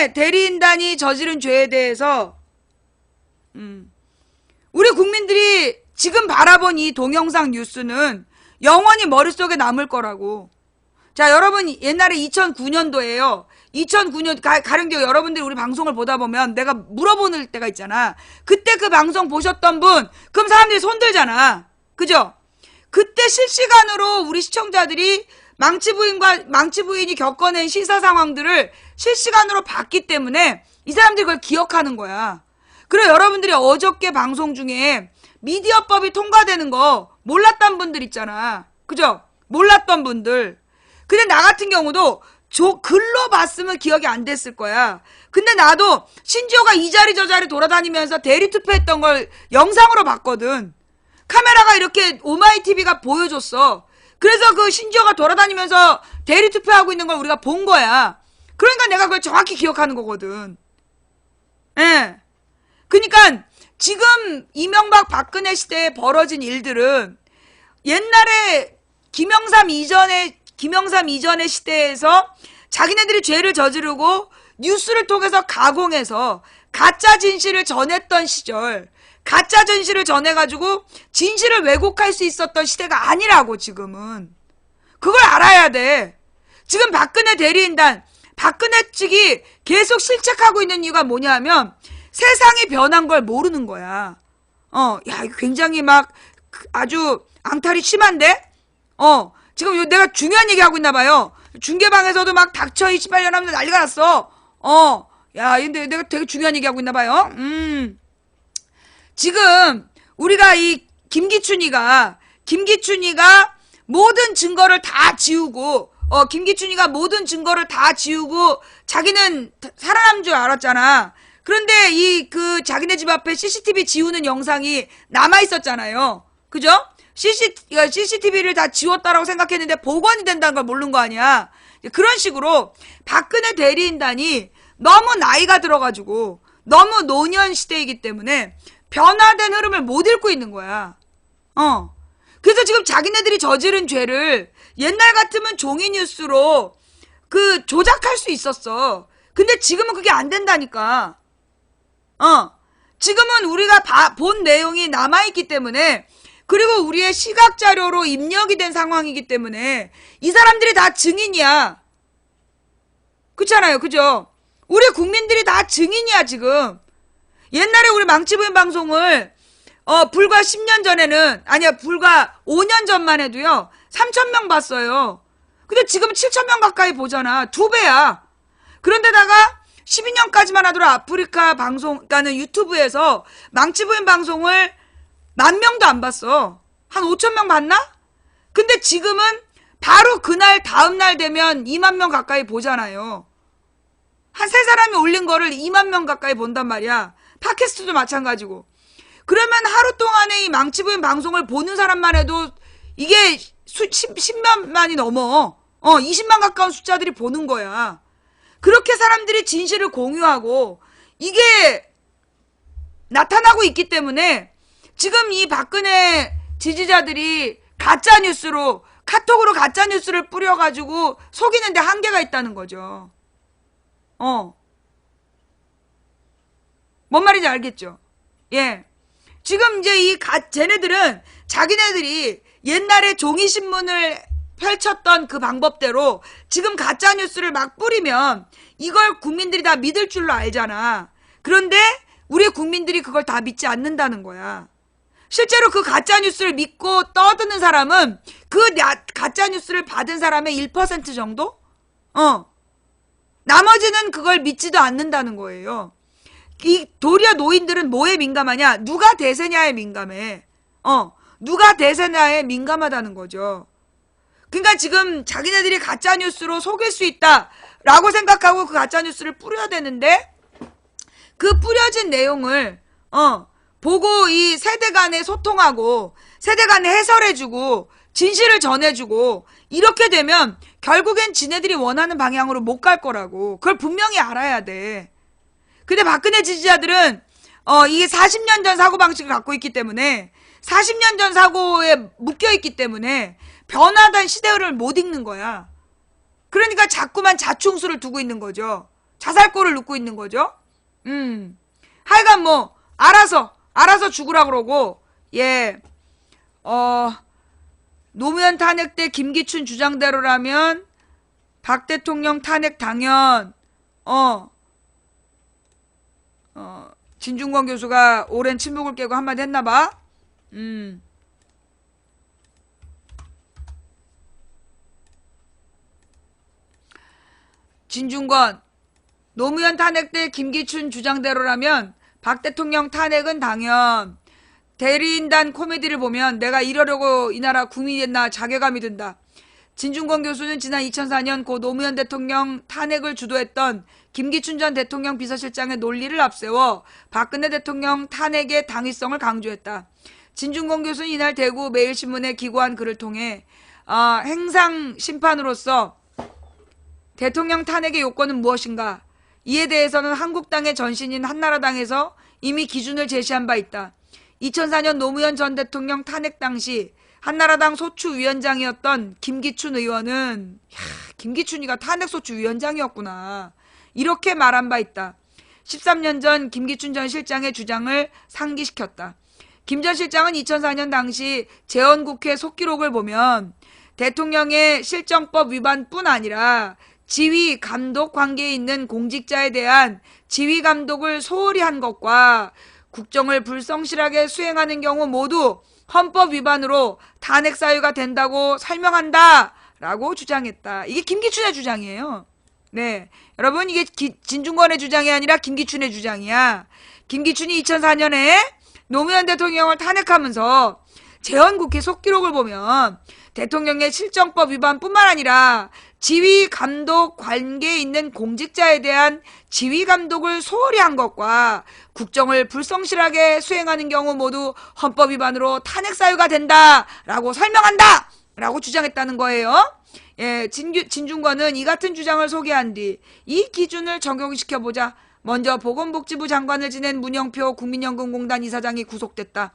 박근혜 대리인단이 저지른 죄에 대해서 우리 국민들이 지금 바라본 이 동영상 뉴스는 영원히 머릿속에 남을 거라고. 자, 여러분 옛날에 2009년도에요. 2009년 가령되어 여러분들이 우리 방송을 보다 보면 내가 물어보는 때가 있잖아. 그때 그 방송 보셨던 분, 그럼 사람들이 손들잖아. 그죠? 그때 실시간으로 우리 시청자들이 망치부인이 겪어낸 시사 상황들을 실시간으로 봤기 때문에 이 사람들이 그걸 기억하는 거야. 그리고 여러분들이 어저께 방송 중에 미디어법이 통과되는 거 몰랐던 분들 있잖아. 그죠? 몰랐던 분들. 근데 나 같은 경우도 글로 봤으면 기억이 안 됐을 거야. 근데 나도 신지호가 이 자리 저 자리 돌아다니면서 대리투표했던 걸 영상으로 봤거든. 카메라가 이렇게 오마이TV가 보여줬어. 그래서 그 신지호가 돌아다니면서 대리투표하고 있는 걸 우리가 본 거야. 그러니까 내가 그걸 정확히 기억하는 거거든. 예. 그러니까 지금 이명박 박근혜 시대에 벌어진 일들은 옛날에 김영삼 이전의 시대에서 자기네들이 죄를 저지르고 뉴스를 통해서 가공해서 가짜 진실을 전했던 시절, 가짜 진실을 전해가지고 진실을 왜곡할 수 있었던 시대가 아니라고. 지금은 그걸 알아야 돼. 지금 박근혜 대리인단, 박근혜 측이 계속 실책하고 있는 이유가 뭐냐면 세상이 변한 걸 모르는 거야. 야, 이거 굉장히 막 아주 앙탈이 심한데? 지금 내가 중요한 얘기 하고 있나 봐요. 중계방에서도 막 닥쳐 28년 하면서 난리가 났어. 야, 근데 내가 되게 중요한 얘기 하고 있나 봐요. 지금 우리가 이 김기춘이가 모든 증거를 다 지우고 자기는 살아남은 줄 알았잖아. 그런데 자기네 집 앞에 CCTV 지우는 영상이 남아있었잖아요. 그죠? CCTV를 다 지웠다라고 생각했는데 복원이 된다는 걸 모르는 거 아니야. 그런 식으로 박근혜 대리인단이 너무 나이가 들어가지고 너무 노년 시대이기 때문에 변화된 흐름을 못 읽고 있는 거야. 그래서 지금 자기네들이 저지른 죄를 옛날 같으면 종이 뉴스로 조작할 수 있었어. 근데 지금은 그게 안 된다니까. 지금은 우리가 본 내용이 남아있기 때문에, 그리고 우리의 시각자료로 입력이 된 상황이기 때문에 이 사람들이 다 증인이야. 그렇잖아요. 그죠? 우리 국민들이 다 증인이야. 지금 옛날에 우리 망치부인 방송을 불과 10년 전에는, 아니야, 불과 5년 전만 해도요 3,000명 봤어요. 근데 지금은 7,000명 가까이 보잖아. 2배야. 그런데다가 12년까지만 하더라도 아프리카 방송, 그러니까는 유튜브에서 망치부인 방송을 10,000명도 안 봤어. 한 5,000명 봤나? 근데 지금은 바로 그날 다음날 되면 20,000명 가까이 보잖아요. 한 3사람이 올린 거를 20,000명 가까이 본단 말이야. 팟캐스트도 마찬가지고. 그러면 하루 동안에 이 망치부인 방송을 보는 사람만 해도 이게 10만이 넘어. 20만 가까운 숫자들이 보는 거야. 그렇게 사람들이 진실을 공유하고 이게 나타나고 있기 때문에 지금 이 박근혜 지지자들이 가짜뉴스로, 카톡으로 가짜뉴스를 뿌려가지고 속이는데 한계가 있다는 거죠. 뭔 말인지 알겠죠? 예. 지금 이제 쟤네들은 자기네들이 옛날에 종이신문을 펼쳤던 그 방법대로 지금 가짜뉴스를 막 뿌리면 이걸 국민들이 다 믿을 줄로 알잖아. 그런데 우리 국민들이 그걸 다 믿지 않는다는 거야. 실제로 그 가짜뉴스를 믿고 떠드는 사람은 그 가짜뉴스를 받은 사람의 1% 정도? 나머지는 그걸 믿지도 않는다는 거예요. 도리어 노인들은 뭐에 민감하냐? 누가 대세냐에 민감해. 누가 대세냐에 민감하다는 거죠. 그러니까 지금 자기네들이 가짜뉴스로 속일 수 있다라고 생각하고 그 가짜뉴스를 뿌려야 되는데, 그 뿌려진 내용을 보고 이 세대 간에 소통하고 세대 간에 해설해주고 진실을 전해주고 이렇게 되면 결국엔 지네들이 원하는 방향으로 못 갈 거라고. 그걸 분명히 알아야 돼. 근데 박근혜 지지자들은 이게 40년 전 사고방식을 갖고 있기 때문에, 40년 전 사고에 묶여있기 때문에 변화된 시대 흐름을 못 읽는 거야. 그러니까 자꾸만 자충수를 두고 있는 거죠. 자살골을 눕고 있는 거죠. 하여간 뭐 알아서 죽으라 그러고 예. 노무현 탄핵 때 김기춘 주장대로라면 박 대통령 탄핵 당연 진중권 교수가 오랜 침묵을 깨고 한마디 했나봐. 진중권 노무현 탄핵 때 김기춘 주장대로라면 박 대통령 탄핵은 당연. 대리인단 코미디를 보면 내가 이러려고 이 나라 국민이 됐나 자괴감이 든다. 진중권 교수는 지난 2004년 고 노무현 대통령 탄핵을 주도했던 김기춘 전 대통령 비서실장의 논리를 앞세워 박근혜 대통령 탄핵의 당위성을 강조했다. 진중권 교수는 이날 대구 매일신문에 기고한 글을 통해 행상 심판으로서 대통령 탄핵의 요건은 무엇인가? 이에 대해서는 한국당의 전신인 한나라당에서 이미 기준을 제시한 바 있다. 2004년 노무현 전 대통령 탄핵 당시 한나라당 소추위원장이었던 김기춘 의원은 김기춘이가 탄핵소추위원장이었구나. 이렇게 말한 바 있다. 13년 전 김기춘 전 실장의 주장을 상기시켰다. 김 전 실장은 2004년 당시 재헌국회 속기록을 보면 대통령의 실정법 위반뿐 아니라 지휘 감독 관계에 있는 공직자에 대한 지휘 감독을 소홀히 한 것과 국정을 불성실하게 수행하는 경우 모두 헌법 위반으로 탄핵 사유가 된다고 설명한다 라고 주장했다. 이게 김기춘의 주장이에요. 네, 여러분 이게 진중권의 주장이 아니라 김기춘의 주장이야. 김기춘이 2004년에 노무현 대통령을 탄핵하면서 재헌국회 속기록을 보면 대통령의 실정법 위반뿐만 아니라 지휘 감독 관계에 있는 공직자에 대한 지휘 감독을 소홀히 한 것과 국정을 불성실하게 수행하는 경우 모두 헌법 위반으로 탄핵 사유가 된다라고 설명한다! 라고 주장했다는 거예요. 예, 진중권은 이 같은 주장을 소개한 뒤 이 기준을 적용시켜보자. 먼저 보건복지부 장관을 지낸 문영표 국민연금공단 이사장이 구속됐다.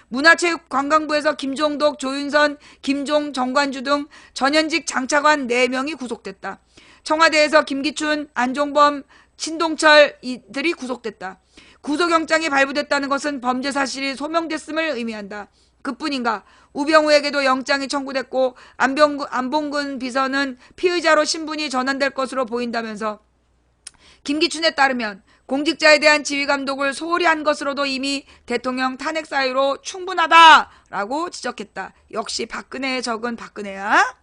문화체육관광부에서 김종덕, 조윤선, 김종, 정관주 등 전현직 장차관 4명이 구속됐다. 청와대에서 김기춘, 안종범, 신동철 이들이 구속됐다. 구속영장이 발부됐다는 것은 범죄 사실이 소명됐음을 의미한다. 그뿐인가 우병우에게도 영장이 청구됐고 안봉근 비서는 피의자로 신분이 전환될 것으로 보인다면서 김기춘에 따르면 공직자에 대한 지휘감독을 소홀히 한 것으로도 이미 대통령 탄핵 사유로 충분하다라고 지적했다. 역시 박근혜의 적은 박근혜야.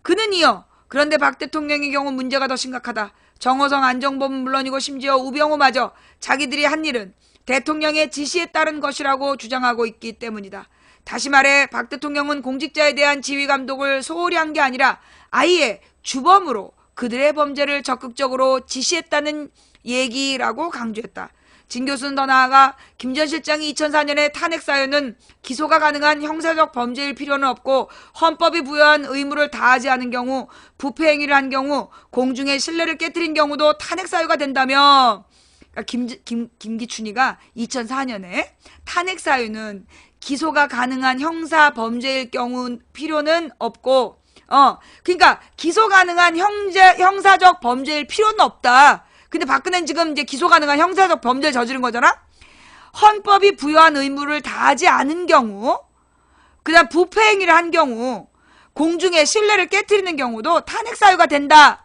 그는 이어 그런데 박 대통령의 경우 문제가 더 심각하다. 정호성, 안정범은 물론이고 심지어 우병우마저 자기들이 한 일은 대통령의 지시에 따른 것이라고 주장하고 있기 때문이다. 다시 말해 박 대통령은 공직자에 대한 지휘감독을 소홀히 한 게 아니라 아예 주범으로 그들의 범죄를 적극적으로 지시했다는 얘기라고 강조했다. 진 교수는 더 나아가 김 전 실장이 2004년의 탄핵 사유는 기소가 가능한 형사적 범죄일 필요는 없고 헌법이 부여한 의무를 다하지 않은 경우 부패 행위를 한 경우 공중의 신뢰를 깨뜨린 경우도 탄핵 사유가 된다며. 그러니까 김기춘이가 2004년에 탄핵 사유는 기소가 가능한 형사 범죄일 경우 필요는 없고 그러니까 기소 가능한 형사적 범죄일 필요는 없다. 근데 박근혜는 지금 이제 기소 가능한 형사적 범죄를 저지른 거잖아? 헌법이 부여한 의무를 다하지 않은 경우, 그 다음 부패 행위를 한 경우, 공중의 신뢰를 깨뜨리는 경우도 탄핵 사유가 된다.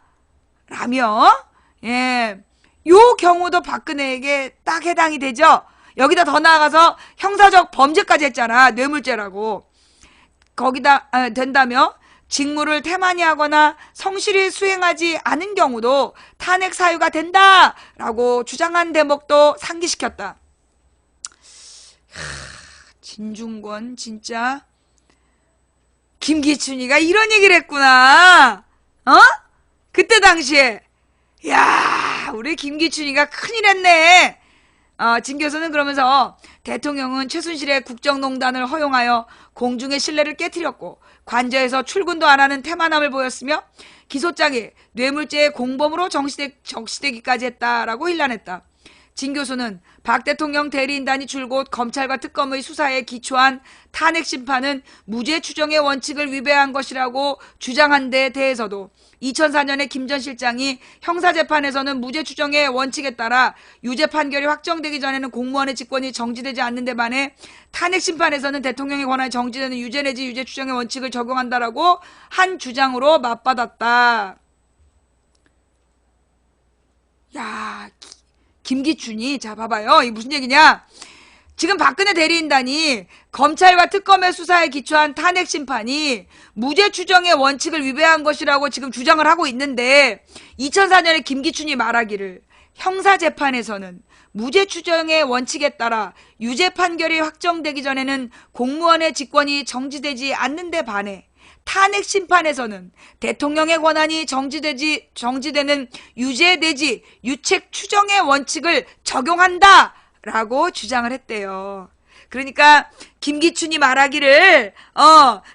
라며, 예. 요 경우도 박근혜에게 딱 해당이 되죠? 여기다 더 나아가서 형사적 범죄까지 했잖아. 뇌물죄라고. 거기다, 된다며? 직무를 태만히 하거나 성실히 수행하지 않은 경우도 탄핵 사유가 된다라고 주장한 대목도 상기시켰다. 진중권 진짜 김기춘이가 이런 얘기를 했구나. 그때 당시에 야 우리 김기춘이가 큰일 했네. 진 교수는 그러면서 대통령은 최순실의 국정농단을 허용하여 공중의 신뢰를 깨뜨렸고 관저에서 출근도 안 하는 태만함을 보였으며 기소장에 뇌물죄의 공범으로 적시되기까지 했다라고 일란했다. 진 교수는 박 대통령 대리인단이 줄곧 검찰과 특검의 수사에 기초한 탄핵 심판은 무죄 추정의 원칙을 위배한 것이라고 주장한 데 대해서도 2004년에 김 전 실장이 형사재판에서는 무죄 추정의 원칙에 따라 유죄 판결이 확정되기 전에는 공무원의 직권이 정지되지 않는 데 반해 탄핵 심판에서는 대통령의 권한이 정지되는 유죄 내지 유죄 추정의 원칙을 적용한다라고 한 주장으로 맞받았다. 야, 김기춘이, 자 봐봐요, 이 무슨 얘기냐. 지금 박근혜 대리인단이 검찰과 특검의 수사에 기초한 탄핵 심판이 무죄 추정의 원칙을 위배한 것이라고 지금 주장을 하고 있는데, 2004년에 김기춘이 말하기를 형사재판에서는 무죄 추정의 원칙에 따라 유죄 판결이 확정되기 전에는 공무원의 직권이 정지되지 않는 데 반해 탄핵 심판에서는 대통령의 권한이 정지되는 유죄 내지 유책 추정의 원칙을 적용한다 라고 주장을 했대요. 그러니까 김기춘이 말하기를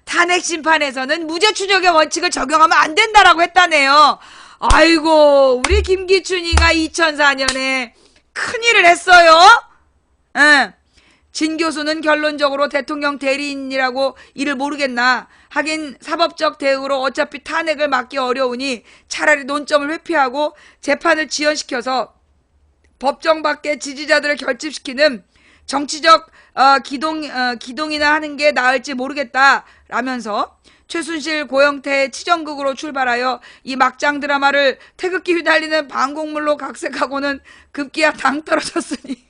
탄핵 심판에서는 무죄 추정의 원칙을 적용하면 안 된다라고 했다네요. 아이고, 우리 김기춘이가 2004년에 큰일을 했어요. 진 교수는 결론적으로 대통령 대리인이라고 이를 모르겠나. 하긴 사법적 대응으로 어차피 탄핵을 막기 어려우니 차라리 논점을 회피하고 재판을 지연시켜서 법정 밖의 지지자들을 결집시키는 정치적 기동이나 하는 게 나을지 모르겠다 라면서 최순실 고영태의 치정극으로 출발하여 이 막장 드라마를 태극기 휘날리는 반곡물로 각색하고는 급기야 당 떨어졌으니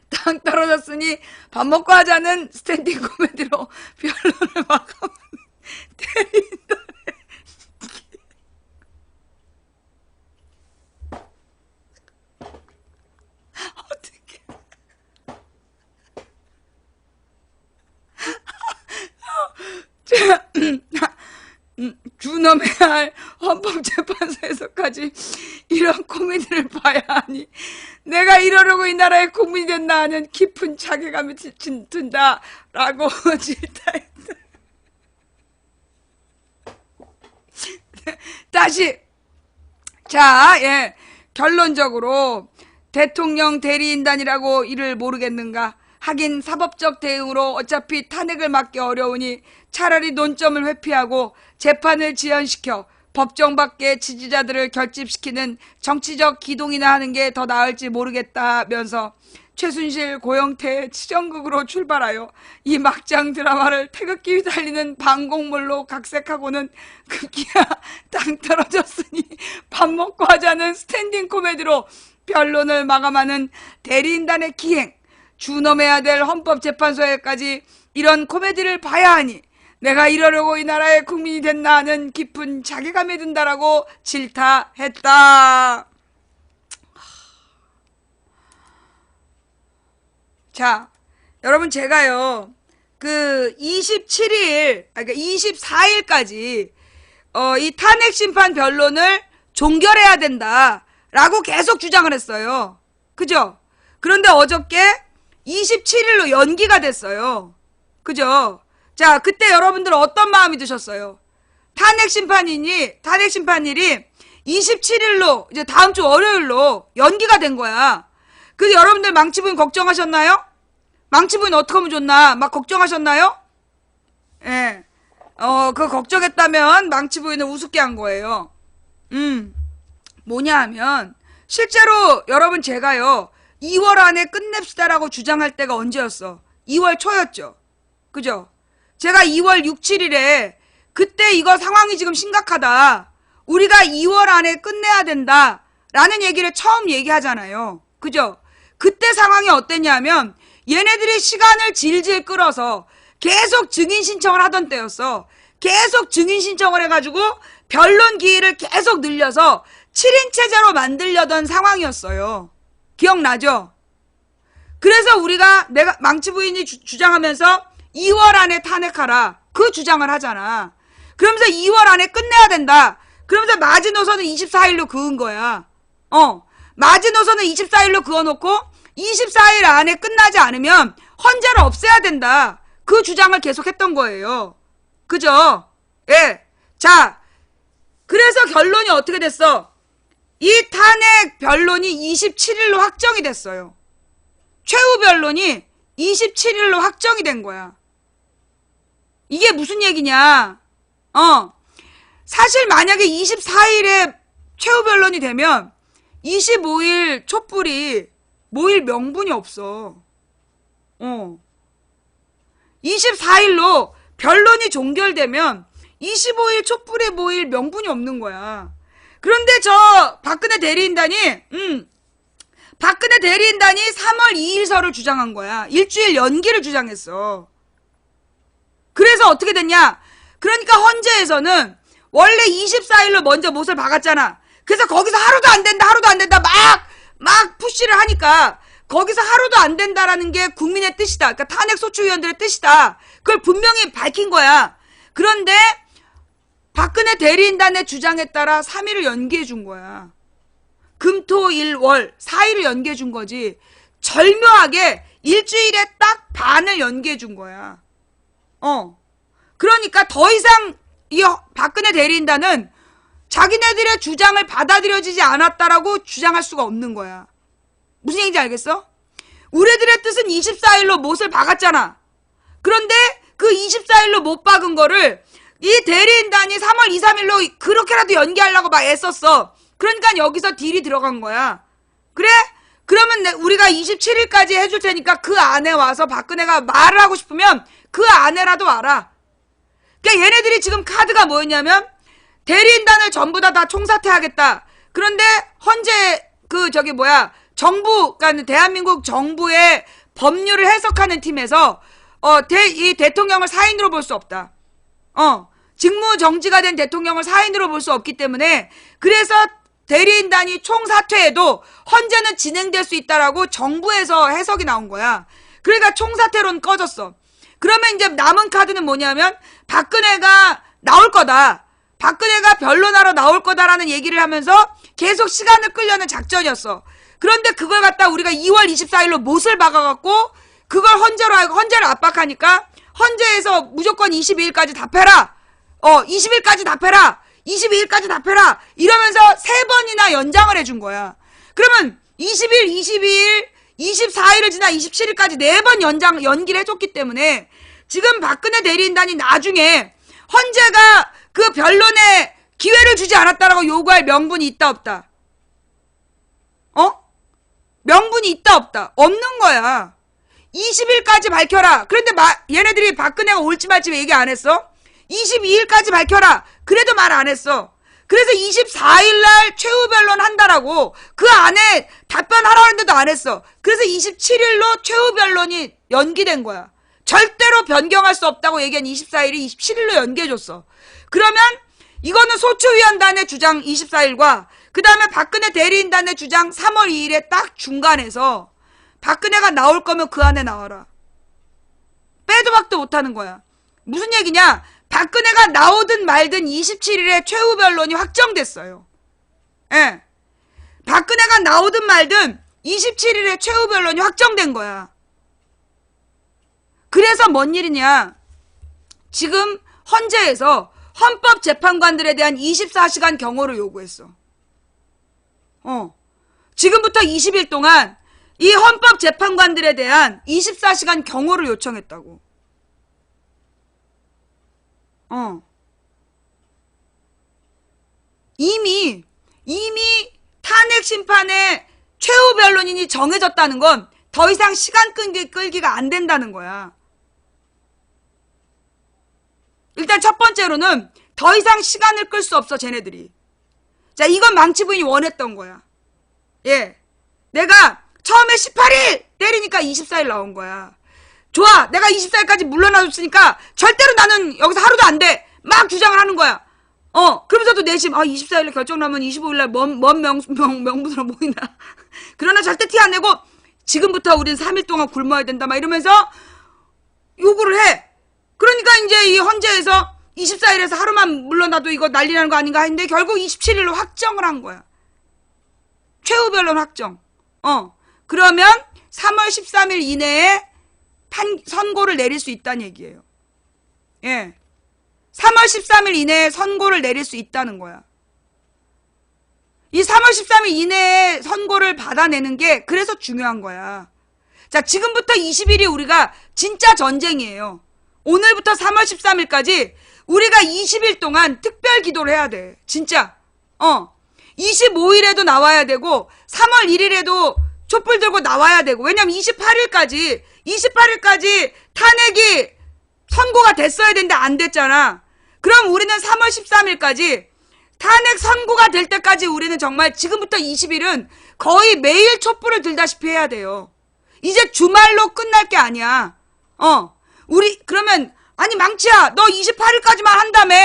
당 떨어졌으니 밥 먹고 하자는 스탠딩 코미디로 변론을 마감하는 대리인단의 어떻게 준엄해야 할 헌법재판소에서까지 이런 코미디를 봐야 하니 내가 이러려고 이 나라의 국민이 됐나 하는 깊은 자괴감이 든다 라고 질타했다. 다시 자, 결론적으로 대통령 대리인단이라고 이를 모르겠는가. 하긴 사법적 대응으로 어차피 탄핵을 막기 어려우니 차라리 논점을 회피하고 재판을 지연시켜 법정 밖의 지지자들을 결집시키는 정치적 기동이나 하는 게 더 나을지 모르겠다면서 최순실 고영태의 치정극으로 출발하여 이 막장 드라마를 태극기 휘날리는 반곡물로 각색하고는 급기야 당 떨어졌으니 밥 먹고 하자는 스탠딩 코미디로 변론을 마감하는 대리인단의 기행. 준엄해야 될 헌법재판소에까지 이런 코미디를 봐야 하니 내가 이러려고 이 나라의 국민이 됐나 하는 깊은 자괴감이 든다라고 질타했다. 자, 여러분 제가요, 그 27일, 그러니까 24일까지 이 탄핵 심판 변론을 종결해야 된다라고 계속 주장을 했어요. 그죠? 그런데 어저께 27일로 연기가 됐어요. 그죠? 자, 그때 여러분들 어떤 마음이 드셨어요? 탄핵 심판일이 27일로, 이제 다음 주 월요일로 연기가 된 거야. 근데 여러분들 망치부인 걱정하셨나요? 망치부인 어떻게 하면 좋나? 막 걱정하셨나요? 예. 그거 걱정했다면 망치부인을 우습게 한 거예요. 뭐냐 하면, 실제로 여러분 제가요, 2월 안에 끝냅시다라고 주장할 때가 언제였어? 2월 초였죠. 그죠? 제가 2월 6, 7일에 그때 이거 상황이 지금 심각하다. 우리가 2월 안에 끝내야 된다. 라는 얘기를 처음 얘기하잖아요. 그죠? 그때 상황이 어땠냐면 얘네들이 시간을 질질 끌어서 계속 증인 신청을 하던 때였어. 계속 증인 신청을 해가지고 변론 기일을 계속 늘려서 7인 체제로 만들려던 상황이었어요. 기억나죠? 그래서 내가 망치 부인이 주장하면서 2월 안에 탄핵하라. 그 주장을 하잖아. 그러면서 2월 안에 끝내야 된다. 그러면서 마지노선은 24일로 그은 거야. 마지노선은 24일로 그어놓고 24일 안에 끝나지 않으면 헌재를 없애야 된다. 그 주장을 계속 했던 거예요. 그죠? 예. 자, 그래서 결론이 어떻게 됐어? 이 탄핵 변론이 27일로 확정이 됐어요. 최후 변론이 27일로 확정이 된 거야. 이게 무슨 얘기냐? 사실 만약에 24일에 최후 변론이 되면 25일 촛불이 모일 명분이 없어. 24일로 변론이 종결되면 25일 촛불에 모일 명분이 없는 거야. 그런데 저 박근혜 대리인단이 3월 2일설을 주장한 거야. 일주일 연기를 주장했어. 그래서 어떻게 됐냐? 그러니까 헌재에서는 원래 24일로 먼저 못을 박았잖아. 그래서 거기서 하루도 안 된다 막 푸시를 하니까 거기서 하루도 안 된다라는 게 국민의 뜻이다. 그러니까 탄핵 소추위원들의 뜻이다. 그걸 분명히 밝힌 거야. 그런데 박근혜 대리인단의 주장에 따라 3일을 연기해 준 거야. 금, 토, 일, 월 4일을 연기해 준 거지. 절묘하게 일주일에 딱 반을 연기해 준 거야. 그러니까 더 이상 이 박근혜 대리인단은 자기네들의 주장을 받아들여지지 않았다라고 주장할 수가 없는 거야. 무슨 얘기인지 알겠어? 우리들의 뜻은 24일로 못을 박았잖아. 그런데 그 24일로 못 박은 거를 이 대리인단이 3월 2, 3일로 그렇게라도 연기하려고 막 애썼어. 그러니까 여기서 딜이 들어간 거야. 그래? 그러면 우리가 27일까지 해줄 테니까 그 안에 와서 박근혜가 말을 하고 싶으면 그 안에라도 와라. 그러니까 얘네들이 지금 카드가 뭐였냐면 대리인단을 전부 다 총사퇴하겠다. 그런데 헌재 정부, 그러니까 대한민국 정부의 법률을 해석하는 팀에서 이 대통령을 사인으로 볼 수 없다. 직무 정지가 된 대통령을 사인으로 볼 수 없기 때문에 그래서 대리인단이 총사퇴해도 헌재는 진행될 수 있다라고 정부에서 해석이 나온 거야. 그러니까 총사퇴론 꺼졌어. 그러면 이제 남은 카드는 뭐냐면 박근혜가 나올 거다. 박근혜가 변론하러 나올 거다라는 얘기를 하면서 계속 시간을 끌려는 작전이었어. 그런데 그걸 갖다 우리가 2월 24일로 못을 박아갖고 그걸 헌재를 압박하니까 헌재에서 무조건 22일까지 답해라. 20일까지 답해라. 22일까지 답해라. 이러면서 3번이나 연장을 해준 거야. 그러면 20일, 22일, 24일을 지나 27일까지 4번 연기를 해줬기 때문에 지금 박근혜 대리인단이 나중에 헌재가 그 변론에 기회를 주지 않았다라고 요구할 명분이 있다 없다? 명분이 있다 없다? 없는 거야. 20일까지 밝혀라. 그런데 얘네들이 박근혜가 올지 말지 왜 얘기 안 했어? 22일까지 밝혀라. 그래도 말 안 했어. 그래서 24일날 최후 변론 한다라고 그 안에 답변하라고 했는데도 안 했어. 그래서 27일로 최후 변론이 연기된 거야. 절대로 변경할 수 없다고 얘기한 24일이 27일로 연기해줬어. 그러면 이거는 소추위원단의 주장 24일과 그 다음에 박근혜 대리인단의 주장 3월 2일에 딱 중간에서 박근혜가 나올 거면 그 안에 나와라. 빼도 박도 못하는 거야. 무슨 얘기냐? 박근혜가 나오든 말든 27일에 최후 변론이 확정됐어요. 예. 박근혜가 나오든 말든 27일에 최후 변론이 확정된 거야. 그래서 뭔 일이냐? 지금 헌재에서 헌법재판관들에 대한 24시간 경호를 요구했어. 지금부터 20일 동안 이 헌법재판관들에 대한 24시간 경호를 요청했다고. 이미 탄핵 심판의 최후 변론인이 정해졌다는 건 더 이상 시간 끌기가 안 된다는 거야. 일단 첫 번째로는 더 이상 시간을 끌 수 없어, 쟤네들이. 자, 이건 망치 부인이 원했던 거야. 예. 내가 처음에 18일 때리니까 24일 나온 거야. 좋아. 내가 24일까지 물러나줬으니까 절대로 나는 여기서 하루도 안 돼. 막 주장을 하는 거야. 그러면서도 내심 24일에 결정 나면 25일날 뭔 명분으로 모이나. 그러나 절대 티 안 내고 지금부터 우린 3일 동안 굶어야 된다 막 이러면서 요구를 해. 그러니까 이제 이 헌재에서 24일에서 하루만 물러나도 이거 난리 나는 거 아닌가 했는데 결국 27일로 확정을 한 거야. 최후 변론 확정. 그러면 3월 13일 이내에 선고를 내릴 수 있다는 얘기예요. 예. 3월 13일 이내에 선고를 내릴 수 있다는 거야. 이 3월 13일 이내에 선고를 받아내는 게 그래서 중요한 거야. 자, 지금부터 20일이 우리가 진짜 전쟁이에요. 오늘부터 3월 13일까지 우리가 20일 동안 특별 기도를 해야 돼. 진짜. 25일에도 나와야 되고 3월 1일에도 촛불 들고 나와야 되고. 왜냐면 28일까지 탄핵이 선고가 됐어야 되는데 안 됐잖아. 그럼 우리는 3월 13일까지 탄핵 선고가 될 때까지 우리는 정말 지금부터 20일은 거의 매일 촛불을 들다시피 해야 돼요. 이제 주말로 끝날 게 아니야. 우리 그러면 아니 망치야 너 28일까지만 한다며.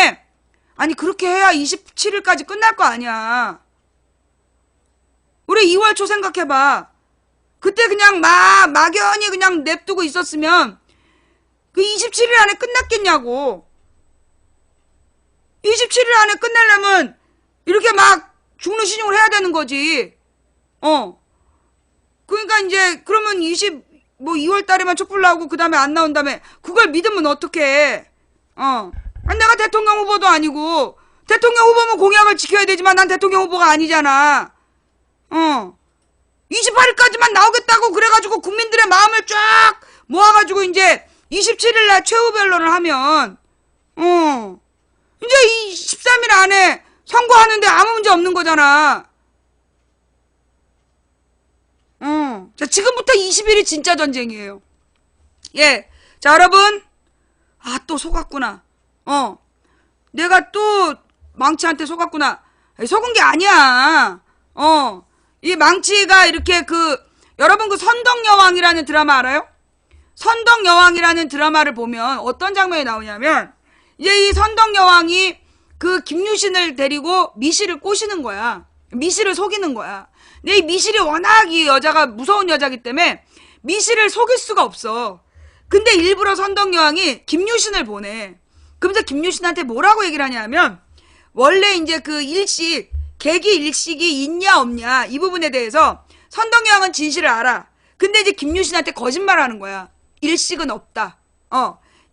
아니 그렇게 해야 27일까지 끝날 거 아니야. 우리 2월 초 생각해봐. 그때 그냥 막연히 그냥 냅두고 있었으면 그 27일 안에 끝났겠냐고. 27일 안에 끝내려면 이렇게 막 죽는 신용을 해야 되는 거지. 그러니까 이제 그러면 2월 달에만 촛불 나오고 그 다음에 안 나온 다음에 그걸 믿으면 어떡해. 내가 대통령 후보도 아니고 대통령 후보면 공약을 지켜야 되지만 난 대통령 후보가 아니잖아. 28일까지만 나오겠다고 그래가지고 국민들의 마음을 쫙 모아가지고 이제 27일날 최후 변론을 하면 이제 이 13일 안에 선고하는데 아무 문제 없는 거잖아. 자, 지금부터 20일이 진짜 전쟁이에요. 예. 자, 여러분. 또 속았구나. 내가 또 망치한테 속았구나. 속은 게 아니야. 이 망치가 이렇게 여러분 그 선덕여왕이라는 드라마 알아요? 선덕여왕이라는 드라마를 보면 어떤 장면이 나오냐면, 이제 이 선덕여왕이 그 김유신을 데리고 미실을 꼬시는 거야. 미실을 속이는 거야. 근데 이 미실이 워낙 이 여자가 무서운 여자기 때문에 미실을 속일 수가 없어. 근데 일부러 선덕여왕이 김유신을 보내. 그러면서 김유신한테 뭐라고 얘기를 하냐면, 원래 이제 그 계기 일식이 있냐 없냐 이 부분에 대해서 선덕여왕은 진실을 알아. 근데 이제 김유신한테 거짓말을 하는 거야. 일식은 없다.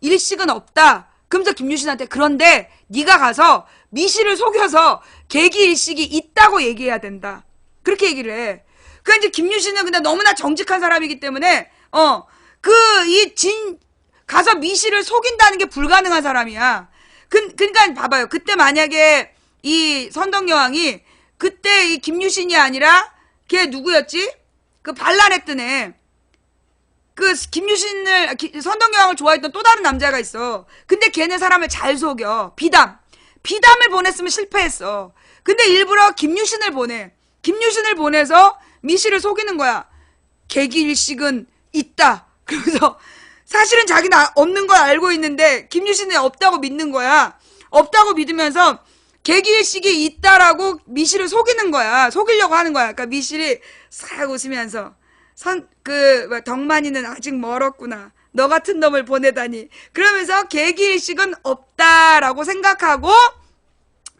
일식은 없다. 그러면서 김유신한테 그런데 네가 가서 미실을 속여서 계기 일식이 있다고 얘기해야 된다. 그렇게 얘기를 해. 그 이제 김유신은 근데 너무나 정직한 사람이기 때문에 가서 미실을 속인다는 게 불가능한 사람이야. 그러니까 봐봐요. 그때 만약에 이 선덕여왕이 그때 이 김유신이 아니라 걔 누구였지? 그 반란했던 애. 그 선덕여왕을 좋아했던 또 다른 남자가 있어. 근데 걔네 사람을 잘 속여. 비담을 보냈으면 실패했어. 근데 일부러 김유신을 보내. 김유신을 보내서 미실을 속이는 거야. 계기일식은 있다. 그러면서 사실은 자기는 없는 걸 알고 있는데 김유신은 없다고 믿는 거야. 없다고 믿으면서 계기일식이 있다라고 미실을 속이는 거야. 속이려고 하는 거야. 그러니까 미실이 싹 웃으면서 덕만이는 아직 멀었구나. 너 같은 놈을 보내다니. 그러면서 계기일식은 없다라고 생각하고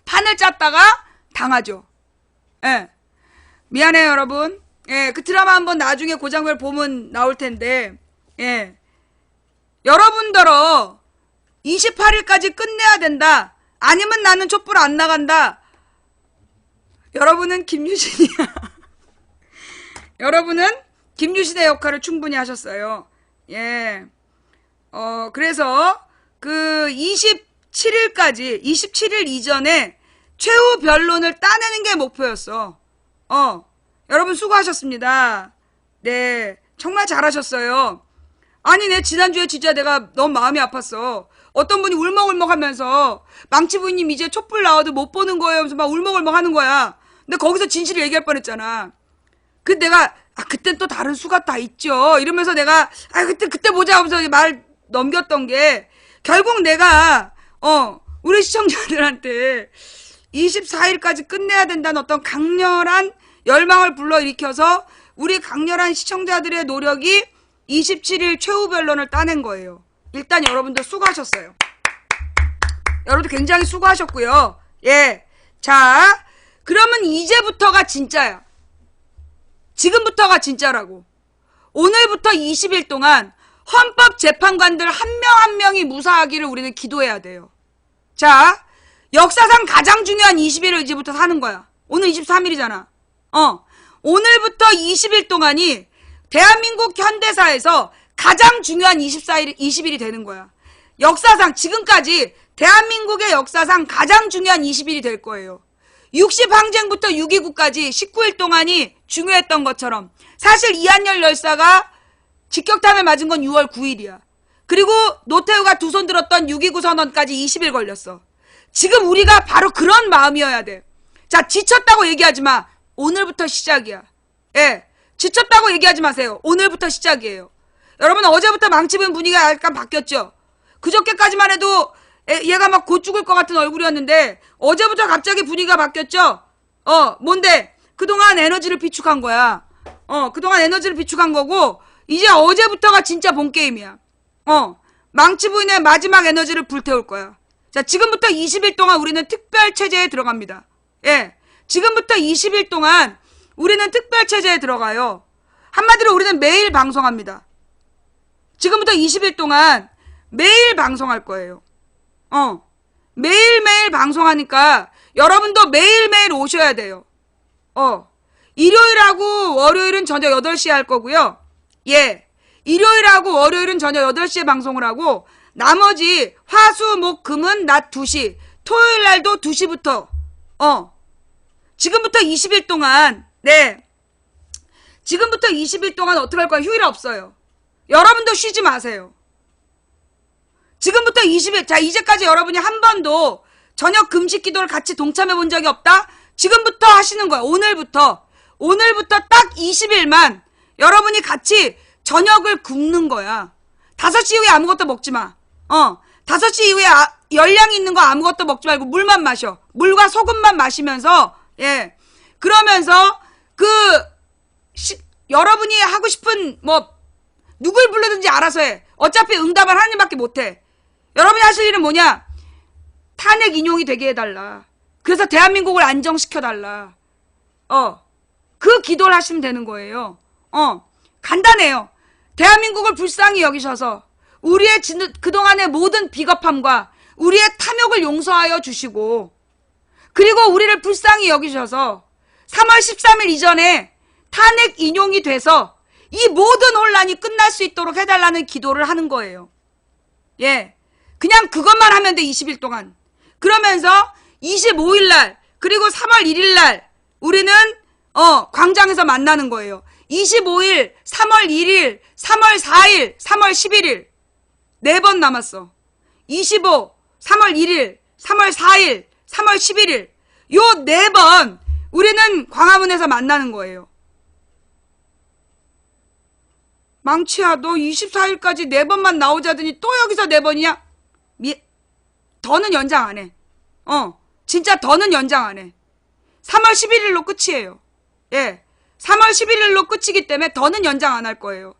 판을 짰다가 당하죠. 예. 미안해요, 여러분. 예, 그 드라마 한번 나중에 그 장면 보면 나올 텐데, 예. 여러분들어 28일까지 끝내야 된다. 아니면 나는 촛불 안 나간다. 여러분은 김유신이야. 여러분은 김유신의 역할을 충분히 하셨어요. 예. 그래서 27일 이전에 최후 변론을 따내는 게 목표였어. 여러분 수고하셨습니다. 네. 정말 잘하셨어요. 아니, 지난주에 진짜 내가 너무 마음이 아팠어. 어떤 분이 울먹울먹 하면서 망치 부인님 이제 촛불 나와도 못 보는 거예요 하면서 막 울먹울먹 하는 거야. 근데 거기서 진실을 얘기할 뻔했잖아. 근데 내가 그땐 또 다른 수가 다 있죠. 이러면서 내가 그때 보자 하면서 말 넘겼던 게 결국 내가 우리 시청자들한테 24일까지 끝내야 된다는 어떤 강렬한 열망을 불러일으켜서 우리 강렬한 시청자들의 노력이 27일 최후 변론을 따낸 거예요. 일단 여러분들 수고하셨어요. 여러분들 굉장히 수고하셨고요. 예. 자, 그러면 이제부터가 진짜야. 지금부터가 진짜라고. 오늘부터 20일 동안 헌법재판관들 한 명 한 명이 무사하기를 우리는 기도해야 돼요. 자, 역사상 가장 중요한 20일을 이제부터 사는 거야. 오늘 23일이잖아. 오늘부터 20일 동안이 대한민국 현대사에서 가장 중요한 20일이 되는 거야. 역사상, 지금까지 대한민국의 역사상 가장 중요한 20일이 될 거예요. 60항쟁부터 6.29까지 19일 동안이 중요했던 것처럼 사실 이한열 열사가 직격탄을 맞은 건 6월 9일이야. 그리고 노태우가 두 손 들었던 6.29 선언까지 20일 걸렸어. 지금 우리가 바로 그런 마음이어야 돼. 자, 지쳤다고 얘기하지 마. 오늘부터 시작이야. 예, 지쳤다고 얘기하지 마세요. 오늘부터 시작이에요. 여러분, 어제부터 망치는 분위기가 약간 바뀌었죠? 그저께까지만 해도 얘가 막 곧 죽을 것 같은 얼굴이었는데 어제부터 갑자기 분위기가 바뀌었죠? 뭔데? 그동안 에너지를 비축한 거야. 그동안 에너지를 비축한 거고 이제 어제부터가 진짜 본 게임이야. 망치 부인의 마지막 에너지를 불태울 거야. 자, 지금부터 20일 동안 우리는 특별 체제에 들어갑니다. 예, 지금부터 20일 동안 우리는 특별 체제에 들어가요. 한마디로 우리는 매일 방송합니다. 지금부터 20일 동안 매일 방송할 거예요. 매일매일 방송하니까 여러분도 매일매일 오셔야 돼요. 일요일하고 월요일은 저녁 8시에 할 거고요. 예, 일요일하고 월요일은 저녁 8시에 방송을 하고 나머지 화, 수, 목, 금은 낮 2시, 토요일 날도 2시부터 지금부터 20일 동안, 네, 지금부터 20일 동안 어떻게 할 거야? 휴일 없어요. 여러분도 쉬지 마세요. 지금부터 20일, 자, 이제까지 여러분이 한 번도 저녁 금식 기도를 같이 동참해 본 적이 없다? 지금부터 하시는 거야. 오늘부터 딱 20일만 여러분이 같이 저녁을 굶는 거야. 5시 이후에 아무것도 먹지 마. 5시 이후에 열량이 있는 거 아무것도 먹지 말고 물만 마셔. 물과 소금만 마시면서, 예, 그러면서 여러분이 하고 싶은 누굴 부르든지 알아서 해. 어차피 응답은 하나님밖에 못해. 여러분이 하실 일은 뭐냐? 탄핵 인용이 되게 해달라. 그래서 대한민국을 안정시켜달라. 그 기도를 하시면 되는 거예요. 간단해요. 대한민국을 불쌍히 여기셔서 우리의 그동안의 모든 비겁함과 우리의 탐욕을 용서하여 주시고 그리고 우리를 불쌍히 여기셔서 3월 13일 이전에 탄핵 인용이 돼서 이 모든 혼란이 끝날 수 있도록 해달라는 기도를 하는 거예요. 예, 그냥 그것만 하면 돼. 20일 동안. 그러면서 25일 날 그리고 3월 1일 날 우리는 광장에서 만나는 거예요. 25일, 3월 1일, 3월 4일, 3월 11일 4번 남았어. 25, 3월 1일, 3월 4일, 3월 11일 요 4번 우리는 광화문에서 만나는 거예요. 망치야, 너 24일까지 4번만 나오자더니 또 여기서 4번이냐? 더는 연장 안 해. 진짜 더는 연장 안 해. 3월 11일로 끝이에요. 예, 3월 11일로 끝이기 때문에 더는 연장 안 할 거예요.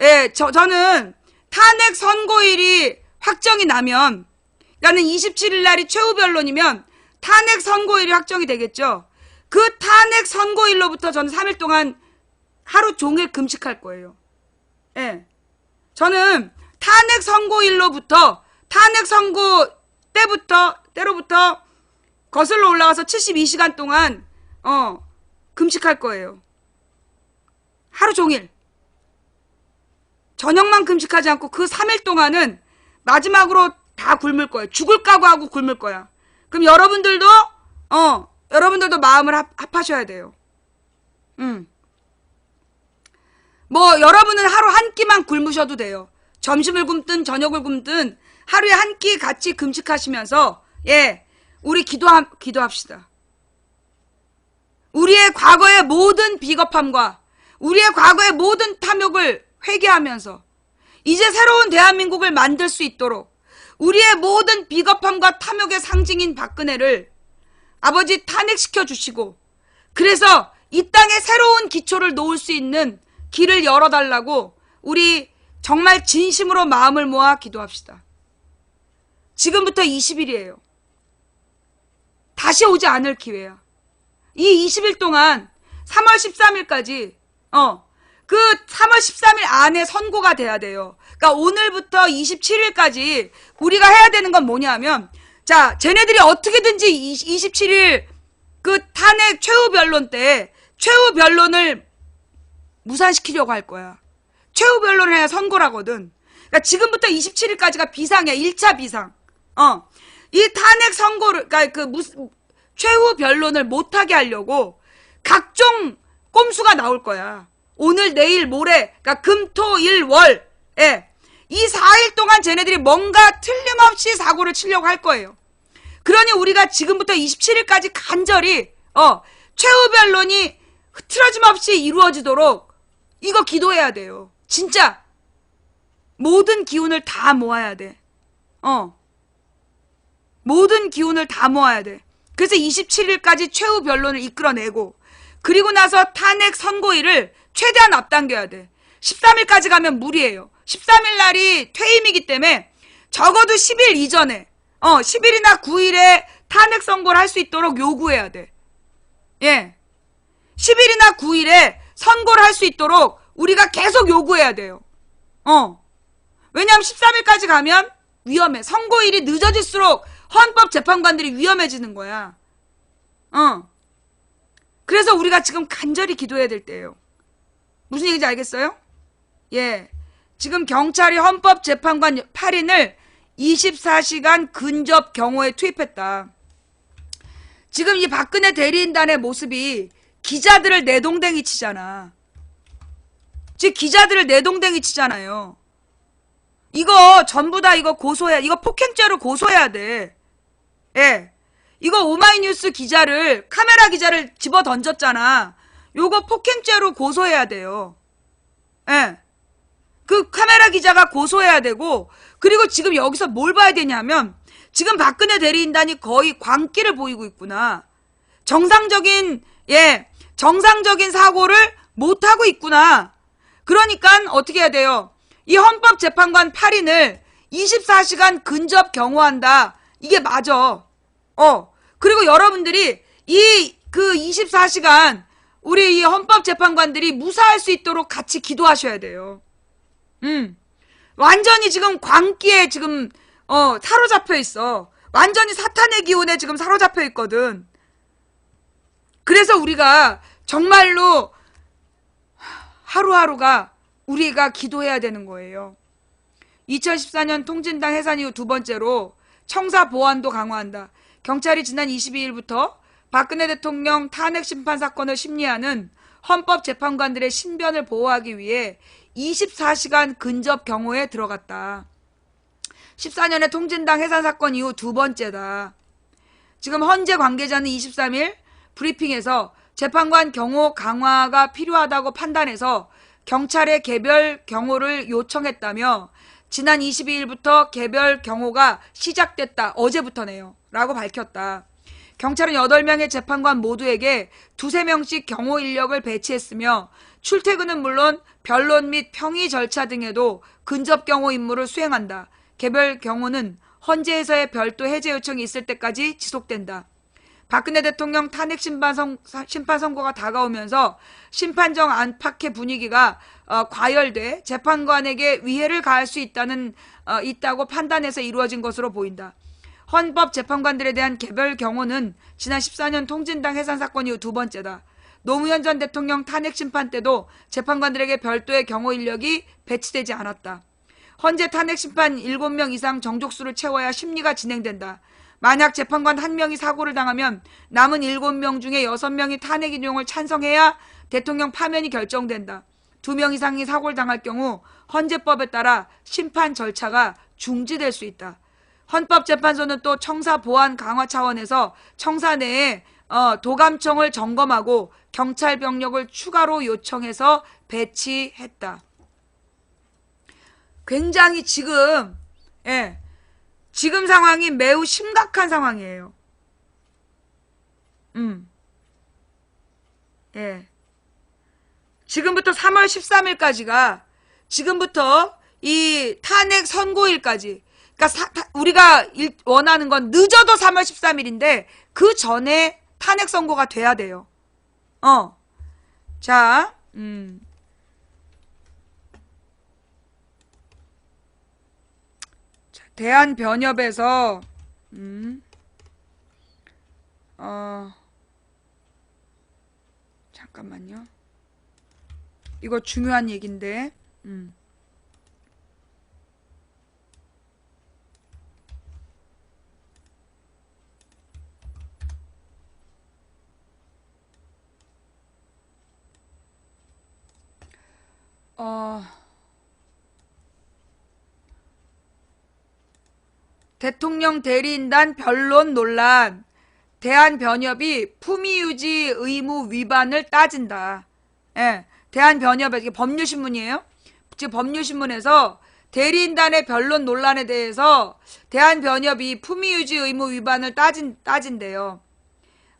예, 저는 탄핵 선고일이 확정이 나면, 그러니까 27일 날이 최후 변론이면 탄핵 선고일이 확정이 되겠죠. 그 탄핵 선고일로부터 저는 3일 동안 하루 종일 금식할 거예요. 예, 저는 탄핵 선고일로부터 탄핵 선고 때로부터 거슬러 올라가서 72시간 동안 금식할 거예요. 하루 종일. 저녁만 금식하지 않고 그 3일 동안은 마지막으로 다 굶을 거예요. 죽을 각오하고 굶을 거야. 그럼 여러분들도 마음을 합하셔야 돼요. 여러분은 하루 한 끼만 굶으셔도 돼요. 점심을 굶든 저녁을 굶든 하루에 한 끼 같이 금식하시면서, 예, 우리 기도합시다. 우리의 과거의 모든 비겁함과 우리의 과거의 모든 탐욕을 회개하면서 이제 새로운 대한민국을 만들 수 있도록 우리의 모든 비겁함과 탐욕의 상징인 박근혜를 아버지 탄핵시켜 주시고 그래서 이 땅에 새로운 기초를 놓을 수 있는 길을 열어달라고 우리 정말 진심으로 마음을 모아 기도합시다. 지금부터 20일이에요. 다시 오지 않을 기회야. 이 20일 동안 3월 13일까지 그 3월 13일 안에 선고가 돼야 돼요. 그러니까 오늘부터 27일까지 우리가 해야 되는 건 뭐냐면, 자, 쟤네들이 어떻게든지 27일 그 탄핵 최후 변론 때 최후 변론을 무산시키려고 할 거야. 최후 변론을 해야 선고라거든. 그러니까 지금부터 27일까지가 비상이야. 1차 비상. 이 탄핵 선고를, 그러니까 최후 변론을 못하게 하려고 각종 꼼수가 나올 거야. 오늘, 내일, 모레, 그러니까 금, 토, 일, 월, 이 4일 동안 쟤네들이 뭔가 틀림없이 사고를 치려고 할 거예요. 그러니 우리가 지금부터 27일까지 간절히 최후 변론이 흐트러짐 없이 이루어지도록 이거 기도해야 돼요. 진짜 모든 기운을 다 모아야 돼. 모든 기운을 다 모아야 돼. 그래서 27일까지 최후 변론을 이끌어내고, 그리고 나서 탄핵 선고일을 최대한 앞당겨야 돼. 13일까지 가면 무리예요. 13일 날이 퇴임이기 때문에 적어도 10일 이전에 10일이나 9일에 탄핵 선고를 할 수 있도록 요구해야 돼. 10일이나 9일에 선고를 할 수 있도록 우리가 계속 요구해야 돼요. 왜냐하면 13일까지 가면 위험해. 선고일이 늦어질수록 헌법재판관들이 위험해지는 거야. 그래서 우리가 지금 간절히 기도해야 될 때예요. 무슨 얘기인지 알겠어요? 지금 경찰이 헌법재판관 8인을 24시간 근접 경호에 투입했다. 지금 이 박근혜 대리인단의 모습이 기자들을 내동댕이 치잖아. 지금 기자들을 내동댕이 치잖아요. 이거 전부 다 이거 고소해야, 이거 폭행죄로 고소해야 돼. 이거 오마이뉴스 기자를, 카메라 기자를 집어 던졌잖아. 요거 폭행죄로 고소해야 돼요. 그 카메라 기자가 고소해야 되고, 그리고 지금 여기서 뭘 봐야 되냐면, 지금 박근혜 대리인단이 거의 광기를 보이고 있구나. 정상적인 사고를 못하고 있구나. 그러니까 어떻게 해야 돼요? 이 헌법재판관 8인을 24시간 근접 경호한다. 이게 맞아. 그리고 여러분들이 그 24시간 우리 이 헌법재판관들이 무사할 수 있도록 같이 기도하셔야 돼요. 완전히 지금 광기에 지금 사로잡혀 있어. 완전히 사탄의 기운에 지금 사로잡혀 있거든. 그래서 우리가 정말로 하루하루가 우리가 기도해야 되는 거예요. 2014년 통진당 해산 이후 두 번째로 청사 보안도 강화한다. 경찰이 지난 22일부터 박근혜 대통령 탄핵 심판 사건을 심리하는 헌법재판관들의 신변을 보호하기 위해 24시간 근접 경호에 들어갔다. 14년의 통진당 해산 사건 이후 두 번째다. 지금 헌재 관계자는 23일 브리핑에서 재판관 경호 강화가 필요하다고 판단해서 경찰에 개별 경호를 요청했다며 지난 22일부터 개별 경호가 시작됐다. 어제부터네요. 라고 밝혔다. 경찰은 8명의 재판관 모두에게 2~3명씩 경호 인력을 배치했으며 출퇴근은 물론 변론 및 평의 절차 등에도 근접 경호 임무를 수행한다. 개별 경호는 헌재에서의 별도 해제 요청이 있을 때까지 지속된다. 박근혜 대통령 탄핵 심판 선고가 다가오면서 심판정 안팎의 분위기가 과열돼 재판관에게 위해를 가할 수 있다고 판단해서 이루어진 것으로 보인다. 헌법재판관들에 대한 개별 경호는 지난 14년 통진당 해산 사건 이후 두 번째다. 노무현 전 대통령 탄핵 심판 때도 재판관들에게 별도의 경호 인력이 배치되지 않았다. 헌재 탄핵 심판 7명 이상 정족수를 채워야 심리가 진행된다. 만약 재판관 1명이 사고를 당하면 남은 7명 중에 6명이 탄핵 인용을 찬성해야 대통령 파면이 결정된다. 2명 이상이 사고를 당할 경우 헌재법에 따라 심판 절차가 중지될 수 있다. 헌법재판소는 또 청사 보안 강화 차원에서 청사 내에 도감청을 점검하고 경찰 병력을 추가로 요청해서 배치했다. 굉장히 지금 상황이 매우 심각한 상황이에요. 지금부터 3월 13일까지가 지금부터 이 탄핵 선고일까지, 그러니까 우리가 원하는 건 늦어도 3월 13일인데 그 전에 탄핵 선고가 돼야 돼요. 자, 대한변협에서 잠깐만요. 이거 중요한 얘긴데. 대통령 대리인단 변론 논란. 대한변협이 품위유지 의무 위반을 따진다. 예, 대한변협, 이게 법률신문이에요. 지금 법률신문에서 대리인단의 변론 논란에 대해서 대한변협이 품위유지 의무 위반을 따진대요.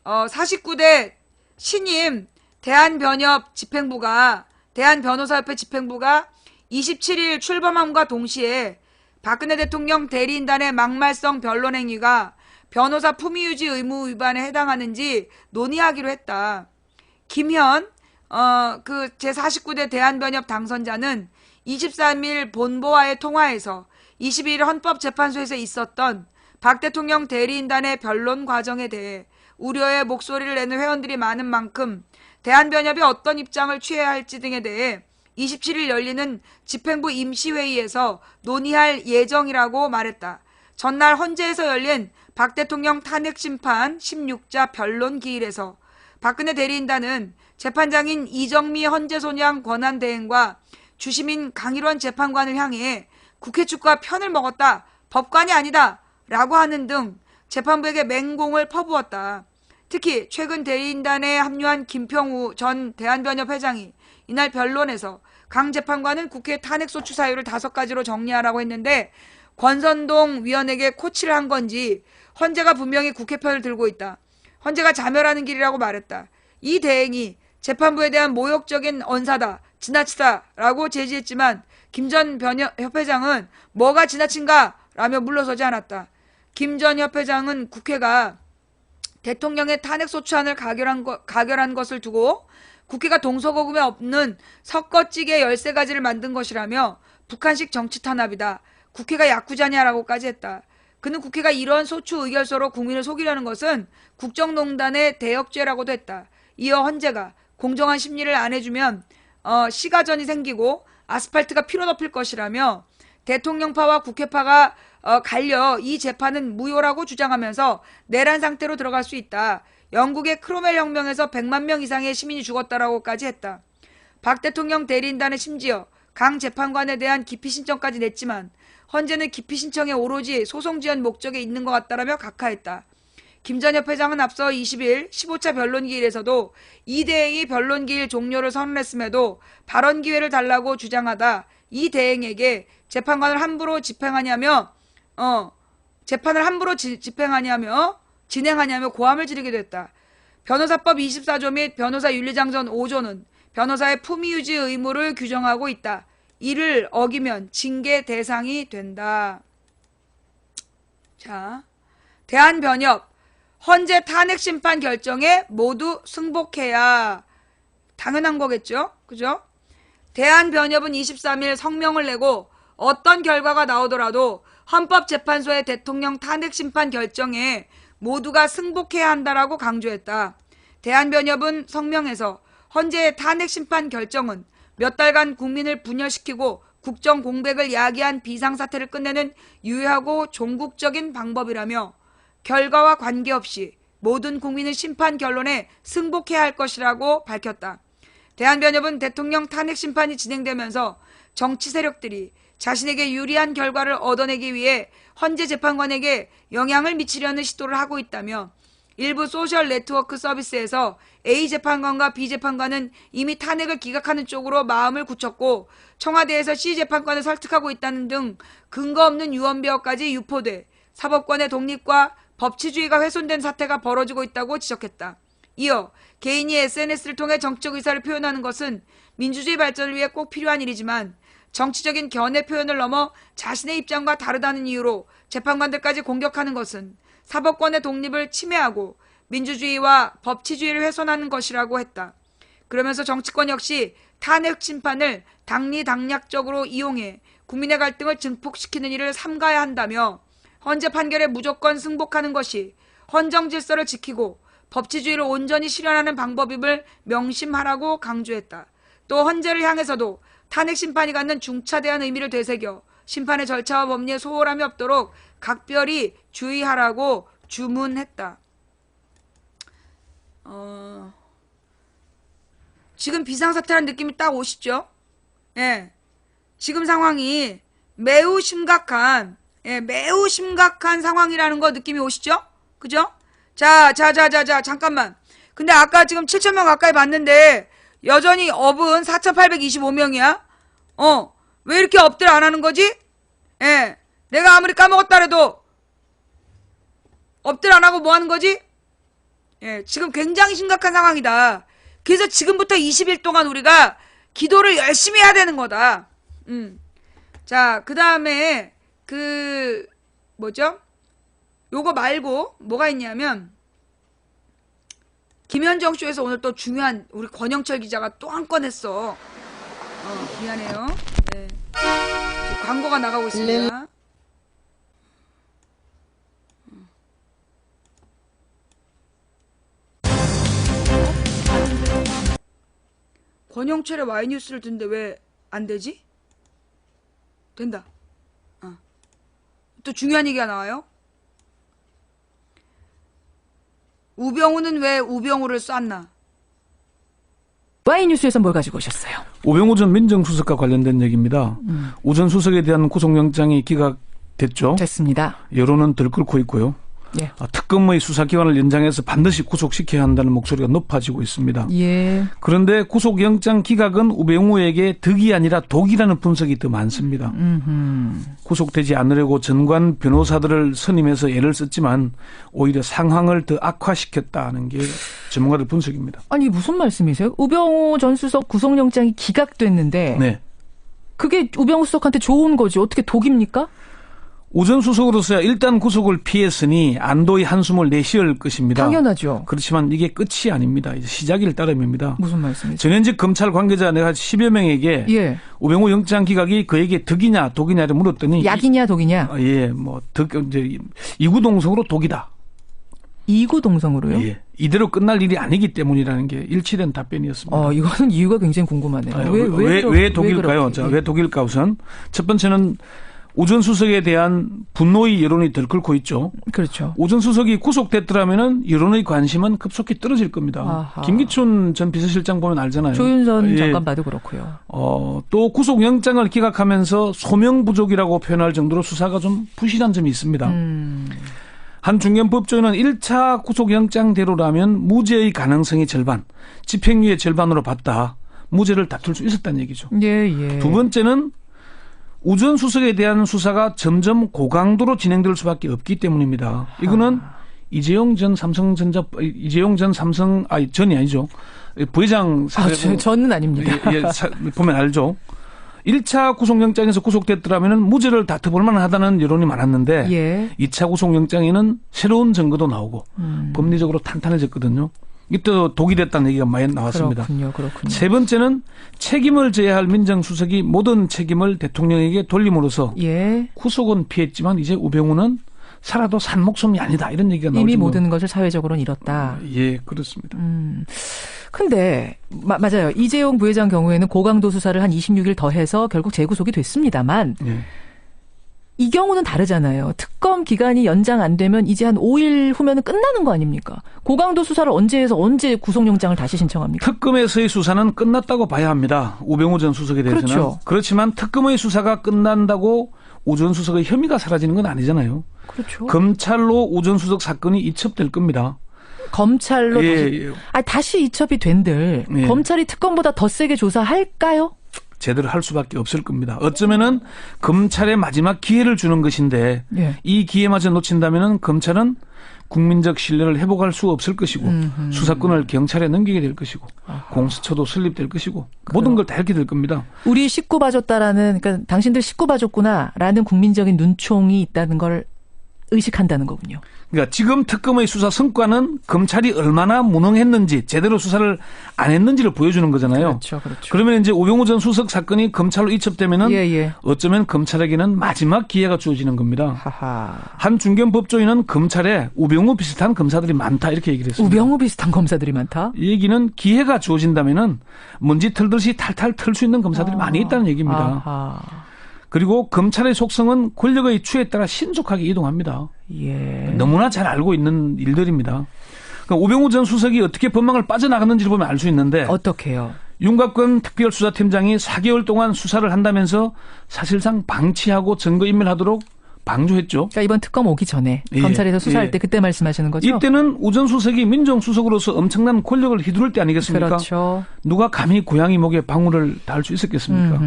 49대 신임 대한변협 집행부가, 대한변호사협회 집행부가 27일 출범함과 동시에 박근혜 대통령 대리인단의 막말성 변론 행위가 변호사 품위유지 의무 위반에 해당하는지 논의하기로 했다. 김현 그 제49대 대한변협 당선자는 23일 본보와의 통화에서 22일 헌법재판소에서 있었던 박 대통령 대리인단의 변론 과정에 대해 우려의 목소리를 내는 회원들이 많은 만큼 대한변협이 어떤 입장을 취해야 할지 등에 대해 27일 열리는 집행부 임시회의에서 논의할 예정이라고 말했다. 전날 헌재에서 열린 박 대통령 탄핵심판 16자 변론 기일에서 박근혜 대리인단은 재판장인 이정미 헌재소장 권한대행과 주심인 강일원 재판관을 향해 국회 측과 편을 먹었다, 법관이 아니다 라고 하는 등 재판부에게 맹공을 퍼부었다. 특히 최근 대리인단에 합류한 김평우 전 대한변협 회장이 이날 변론에서 강 재판관은 국회 탄핵소추 사유를 5가지로 정리하라고 했는데 권선동 위원에게 코치를 한 건지 헌재가 분명히 국회 편을 들고 있다. 헌재가 자멸하는 길이라고 말했다. 이 대행이 재판부에 대한 모욕적인 언사다, 지나치다라고 제지했지만 김 전 협회장은 뭐가 지나친가? 라며 물러서지 않았다. 김 전 협회장은 국회가 대통령의 탄핵소추안을 가결한 것을 두고 국회가 동서고금에 없는 섞어찌개 13가지를 만든 것이라며 북한식 정치 탄압이다. 국회가 야쿠자냐라고까지 했다. 그는 국회가 이런 소추 의결서로 국민을 속이려는 것은 국정농단의 대역죄라고도 했다. 이어 헌재가 공정한 심리를 안 해주면 시가전이 생기고 아스팔트가 피로 덮일 것이라며 대통령파와 국회파가 갈려 이 재판은 무효라고 주장하면서 내란 상태로 들어갈 수 있다. 영국의 크로멜 혁명에서 100만 명 이상의 시민이 죽었다라고까지 했다. 박 대통령 대리인단은 심지어 강 재판관에 대한 기피 신청까지 냈지만 헌재는 기피 신청에 오로지 소송 지연 목적에 있는 것 같다라며 각하했다. 김 전 협회장은 앞서 20일 15차 변론기일에서도 이 대행이 변론기일 종료를 선언했음에도 발언 기회를 달라고 주장하다 이 대행에게 재판을 함부로 진행하냐며 고함을 지르게 됐다. 변호사법 24조 및 변호사 윤리장전 5조는 변호사의 품위유지 의무를 규정하고 있다. 이를 어기면 징계 대상이 된다. 자, 대한변협 헌재 탄핵심판 결정에 모두 승복해야 당연한 거겠죠? 그죠? 대한변협은 23일 성명을 내고 어떤 결과가 나오더라도 헌법재판소의 대통령 탄핵심판 결정에 모두가 승복해야 한다라고 강조했다. 대한변협은 성명에서 헌재의 탄핵심판 결정은 몇 달간 국민을 분열시키고 국정 공백을 야기한 비상사태를 끝내는 유효하고 종국적인 방법이라며 결과와 관계없이 모든 국민은 심판 결론에 승복해야 할 것이라고 밝혔다. 대한변협은 대통령 탄핵심판이 진행되면서 정치 세력들이 자신에게 유리한 결과를 얻어내기 위해 헌재 재판관에게 영향을 미치려는 시도를 하고 있다며 일부 소셜 네트워크 서비스에서 A 재판관과 B 재판관은 이미 탄핵을 기각하는 쪽으로 마음을 굳혔고 청와대에서 C 재판관을 설득하고 있다는 등 근거 없는 유언비어까지 유포돼 사법권의 독립과 법치주의가 훼손된 사태가 벌어지고 있다고 지적했다. 이어 개인이 SNS를 통해 정치적 의사를 표현하는 것은 민주주의 발전을 위해 꼭 필요한 일이지만 정치적인 견해 표현을 넘어 자신의 입장과 다르다는 이유로 재판관들까지 공격하는 것은 사법권의 독립을 침해하고 민주주의와 법치주의를 훼손하는 것이라고 했다. 그러면서 정치권 역시 탄핵 심판을 당리당략적으로 이용해 국민의 갈등을 증폭시키는 일을 삼가야 한다며 헌재 판결에 무조건 승복하는 것이 헌정 질서를 지키고 법치주의를 온전히 실현하는 방법임을 명심하라고 강조했다. 또 헌재를 향해서도 탄핵 심판이 갖는 중차대한 의미를 되새겨 심판의 절차와 법리에 소홀함이 없도록 각별히 주의하라고 주문했다. 지금 비상사태라는 느낌이 딱 오시죠? 예. 지금 상황이 매우 심각한 상황이라는 거 느낌이 오시죠? 그죠? 자, 잠깐만. 근데 아까 지금 7,000명 가까이 봤는데, 여전히 업은 4,825명이야? 왜 이렇게 업들 안 하는 거지? 예. 내가 아무리 까먹었다래도, 업들 안 하고 뭐 하는 거지? 예. 지금 굉장히 심각한 상황이다. 그래서 지금부터 20일 동안 우리가 기도를 열심히 해야 되는 거다. 자, 그 다음에, 요거 말고, 뭐가 있냐면, 김현정 쇼에서 오늘 또 중요한, 우리 권영철 기자가 또 한 건 했어. 미안해요. 네. 광고가 나가고 있습니다. 권영철의 와이뉴스를 듣는데 왜 안 되지? 된다. 또 중요한 얘기가 나와요. 우병우는 왜 우병우를 쐈나? 와이뉴스에서 뭘 가지고 오셨어요? 우병우 전 민정수석과 관련된 얘기입니다. 우 전 수석에 대한 구속영장이 기각됐죠. 됐습니다. 여론은 들끓고 있고요. 예. 특검의 수사기관을 연장해서 반드시 구속시켜야 한다는 목소리가 높아지고 있습니다. 예. 그런데 구속영장 기각은 우병우에게 득이 아니라 독이라는 분석이 더 많습니다. 구속되지 않으려고 전관 변호사들을 선임해서 애를 썼지만 오히려 상황을 더 악화시켰다는 게 전문가들 분석입니다. 아니 무슨 말씀이세요? 우병우 전 수석 구속영장이 기각됐는데 네. 그게 우병우 수석한테 좋은 거지. 어떻게 독입니까? 우 전 수석으로서야 일단 구속을 피했으니 안도의 한숨을 내쉬을 것입니다. 당연하죠. 그렇지만 이게 끝이 아닙니다. 이제 시작일 따름입니다. 무슨 말씀이세요? 전현직 검찰 관계자 내가 10여 명에게 예. 우병우 영장 기각이 그에게 득이냐 독이냐를 물었더니 약이냐 독이냐? 이제 이구동성으로 독이다. 이구동성으로요? 예. 이대로 끝날 일이 아니기 때문이라는 게 일치된 답변이었습니다. 이거는 이유가 굉장히 궁금하네요. 왜 독일까요? 자, 왜 독일까 우선 첫 번째는 우 전 수석에 대한 분노의 여론이 들끓고 있죠. 그렇죠. 우 전 수석이 구속됐더라면은 여론의 관심은 급속히 떨어질 겁니다. 아하. 김기춘 전 비서실장 보면 알잖아요. 조윤선 장관 봐도 그렇고요. 또 구속영장을 기각하면서 소명 부족이라고 표현할 정도로 수사가 좀 부실한 점이 있습니다. 한 중견 법조인은 1차 구속영장대로라면 무죄의 가능성이 절반, 집행유예 절반으로 봤다. 무죄를 다툴 수 있었다는 얘기죠. 예. 두 번째는 우 전 수석에 대한 수사가 점점 고강도로 진행될 수밖에 없기 때문입니다. 이거는 이재용 전 삼성 전이 아니죠. 부회장 저는 아닙니다. 보면 알죠. 1차 구속영장에서 구속됐더라면 무죄를 다퉈볼 만하다는 여론이 많았는데 예. 2차 구속영장에는 새로운 증거도 나오고 법리적으로 탄탄해졌거든요. 이때 독이 됐다는 얘기가 많이 나왔습니다. 그렇군요. 세 번째는 책임을 져야 할 민정수석이 모든 책임을 대통령에게 돌림으로써 예. 구속은 피했지만 이제 우병우는 살아도 산 목숨이 아니다. 이런 얘기가 나오죠. 이미 모든 것을 사회적으로는 잃었다. 예, 그렇습니다. 근데 맞아요. 이재용 부회장 경우에는 고강도 수사를 한 26일 더 해서 결국 재구속이 됐습니다만 예. 이 경우는 다르잖아요. 특검 기간이 연장 안 되면 이제 한 5일 후면은 끝나는 거 아닙니까? 고강도 수사를 언제 해서 언제 구속영장을 다시 신청합니까? 특검에서의 수사는 끝났다고 봐야 합니다. 우병우 전 수석에 대해서는. 그렇죠. 그렇지만 특검의 수사가 끝난다고 우 전 수석의 혐의가 사라지는 건 아니잖아요. 그렇죠. 검찰로 우 전 수석 사건이 이첩될 겁니다. 검찰로 다시 이첩이 된들 예. 검찰이 특검보다 더 세게 조사할까요? 제대로 할 수밖에 없을 겁니다. 어쩌면은 검찰의 마지막 기회를 주는 것인데 예. 이 기회마저 놓친다면은 검찰은 국민적 신뢰를 회복할 수 없을 것이고 수사권을 경찰에 넘기게 될 것이고 공수처도 설립될 것이고 모든 걸 다 이렇게 될 겁니다. 우리 식구 봐줬다라는 그러니까 당신들 식구 봐줬구나라는 국민적인 눈총이 있다는 걸 의식한다는 거군요. 그러니까 지금 특검의 수사 성과는 검찰이 얼마나 무능했는지 제대로 수사를 안 했는지를 보여주는 거잖아요. 그렇죠, 그렇죠. 그러면 이제 우병우 전 수석 사건이 검찰로 이첩되면은 예. 어쩌면 검찰에게는 마지막 기회가 주어지는 겁니다. 하하. 한 중견 법조인은 검찰에 우병우 비슷한 검사들이 많다 이렇게 얘기를 했습니다. 우병우 비슷한 검사들이 많다. 이 얘기는 기회가 주어진다면은 먼지 털듯이 탈탈 털 수 있는 검사들이 많이 있다는 얘기입니다. 아하. 그리고 검찰의 속성은 권력의 추에 따라 신속하게 이동합니다. 예. 너무나 잘 알고 있는 일들입니다. 그러니까 우병우 전 수석이 어떻게 법망을 빠져나갔는지를 보면 알 수 있는데 어떻게요? 윤곽근 특별수사팀장이 4개월 동안 수사를 한다면서 사실상 방치하고 증거인멸하도록 방조했죠. 그러니까 이번 특검 오기 전에 예, 검찰에서 수사할 예. 때 그때 말씀하시는 거죠? 이때는 우 전 수석이 민정수석으로서 엄청난 권력을 휘두를 때 아니겠습니까? 그렇죠. 누가 감히 고양이 목에 방울을 달 수 있었겠습니까?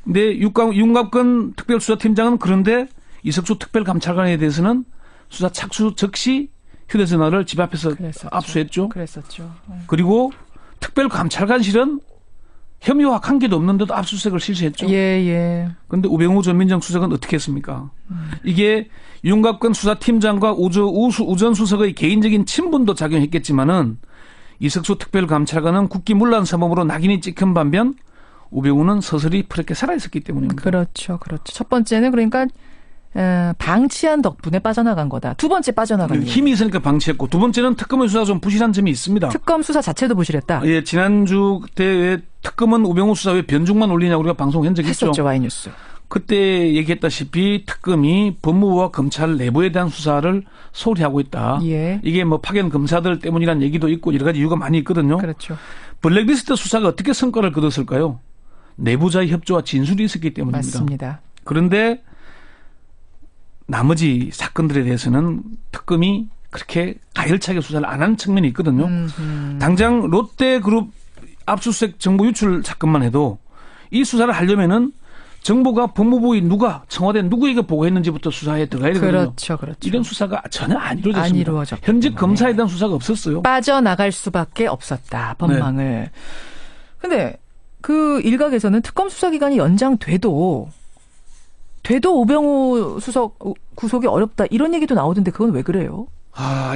근데 윤곽근 특별수사팀장은 그런데 이석수 특별감찰관에 대해서는 수사 착수 즉시 휴대전화를 집 앞에서 압수했죠. 그랬었죠. 그리고 특별감찰관실은 혐의와 관계도 없는데도 압수수색을 실시했죠. 예. 그런데 우병우 전 민정수석은 어떻게 했습니까? 이게 윤곽근 수사팀장과 우 전 수석의 개인적인 친분도 작용했겠지만은 이석수 특별감찰관은 국기문란 사범으로 낙인이 찍힌 반면 우병우는 서서히 푸르게 살아있었기 때문입니다. 그렇죠. 첫 번째는 그러니까 방치한 덕분에 빠져나간 거다. 두 번째 빠져나간 힘이 있으니까 방치했고 두 번째는 특검의 수사가 좀 부실한 점이 있습니다. 특검 수사 자체도 부실했다. 예, 지난주 때 왜 특검은 우병우 수사 왜 변죽만 올리냐고 우리가 방송한 적이 있죠. 했었죠. 와이뉴스. 그때 얘기했다시피 특검이 법무부와 검찰 내부에 대한 수사를 소홀히 하고 있다. 예. 이게 뭐 파견 검사들 때문이라는 얘기도 있고 여러 가지 이유가 많이 있거든요. 그렇죠. 블랙리스트 수사가 어떻게 성과를 거뒀을까요? 내부자의 협조와 진술이 있었기 때문입니다. 맞습니다. 그런데 나머지 사건들에 대해서는 특검이 그렇게 가열차게 수사를 안 한 측면이 있거든요. 당장 롯데그룹 압수수색 정보 유출 사건만 해도 이 수사를 하려면은 정보가 법무부의 누가 청와대 누구에게 보고했는지부터 수사에 들어가야 되거든요. 그렇죠. 이런 수사가 전혀 안 이루어졌습니다. 안 이루어졌기 현직 때문에. 검사에 대한 수사가 없었어요. 빠져나갈 수밖에 없었다. 법망을. 근데 그 일각에서는 특검 수사 기간이 연장돼도 우병우 수석 구속이 어렵다 이런 얘기도 나오던데 그건 왜 그래요?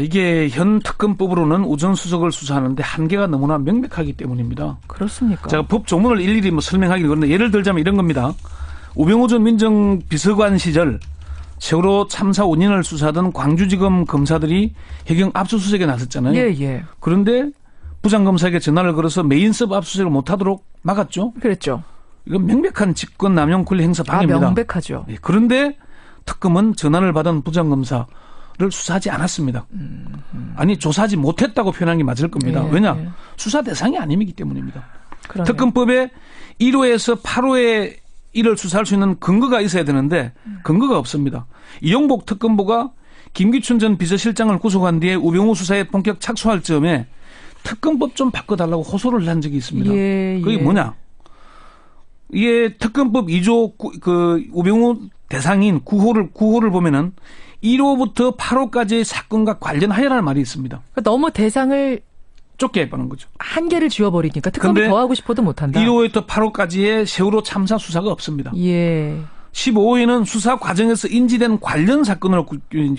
이게 현 특검법으로는 우 전 수석을 수사하는데 한계가 너무나 명백하기 때문입니다. 그렇습니까? 제가 법 조문을 일일이 설명하기 그런데 예를 들자면 이런 겁니다. 우병우 전 민정비서관 시절 세월호 참사 원인을 수사하던 광주지검 검사들이 해경 압수수색에 나섰잖아요. 예. 그런데 부장검사에게 전화를 걸어서 메인섭 압수수색을 못하도록 막았죠. 그랬죠. 이건 명백한 직권 남용 권리 행사 방해입니다. 명백하죠. 그런데 특검은 전화를 받은 부장검사를 수사하지 않았습니다. 아니 조사하지 못했다고 표현한 게 맞을 겁니다. 왜냐? 수사 대상이 아니기 때문입니다. 그러네요. 특검법에 1호에서 8호에 이를 수사할 수 있는 근거가 있어야 되는데 근거가 없습니다. 이용복 특검보가 김기춘 전 비서실장을 구속한 뒤에 우병우 수사에 본격 착수할 점에 특검법 좀 바꿔달라고 호소를 한 적이 있습니다. 그게 뭐냐? 이게 특검법 2조 그 우병우 대상인 9호를 보면은 1호부터 8호까지의 사건과 관련하여라는 말이 있습니다. 그러니까 너무 대상을 좁게 해버는 거죠. 한계를 지워버리니까 특검이 더 하고 싶어도 못한다. 1호부터 8호까지의 세월호 참사 수사가 없습니다. 예. 15호에는 수사 과정에서 인지된 관련 사건으로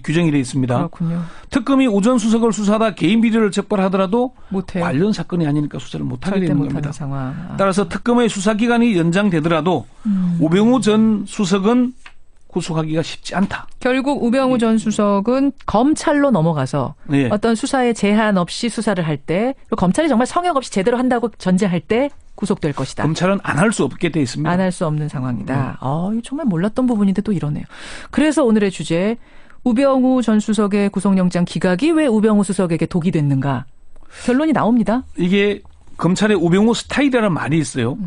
규정이 되어 있습니다. 그렇군요. 특검이 우 전 수석을 수사하다 개인 비리를 적발하더라도 못해요. 관련 사건이 아니니까 수사를 못하게 절대 되는 못하는 겁니다. 상황. 따라서 특검의 수사 기간이 연장되더라도 우병우 전 수석은 구속하기가 쉽지 않다. 결국 우병우 전 수석은 검찰로 넘어가서 예. 어떤 수사에 제한 없이 수사를 할 때 검찰이 정말 성역 없이 제대로 한다고 전제할 때 구속될 것이다. 검찰은 안 할 수 없게 돼 있습니다. 안 할 수 없는 상황이다. 이거 정말 몰랐던 부분인데 또 이러네요. 그래서 오늘의 주제 우병우 전 수석의 구속영장 기각이 왜 우병우 수석에게 독이 됐는가. 결론이 나옵니다. 이게 검찰의 우병우 스타일이라는 말이 있어요.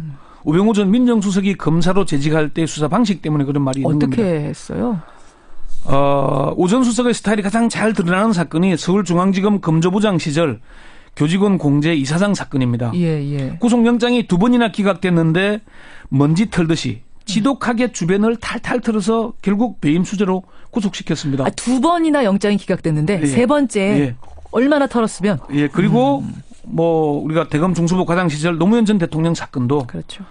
우병우 전 민정수석이 검사로 재직할 때 수사 방식 때문에 그런 말이 있는 어떻게 겁니다. 했어요? 우 전 수석의 스타일이 가장 잘 드러나는 사건이 서울중앙지검 검조부장 시절 교직원 공제 이사장 사건입니다. 예. 구속영장이 2번이나 기각됐는데 먼지 털듯이 지독하게 주변을 탈탈 털어서 결국 배임 수재로 구속시켰습니다. 2번이나 영장이 기각됐는데 예. 세 번째 예. 얼마나 털었으면? 예, 그리고 뭐 우리가 대검 중수부 과장 시절 노무현 전 대통령 사건도 그렇죠.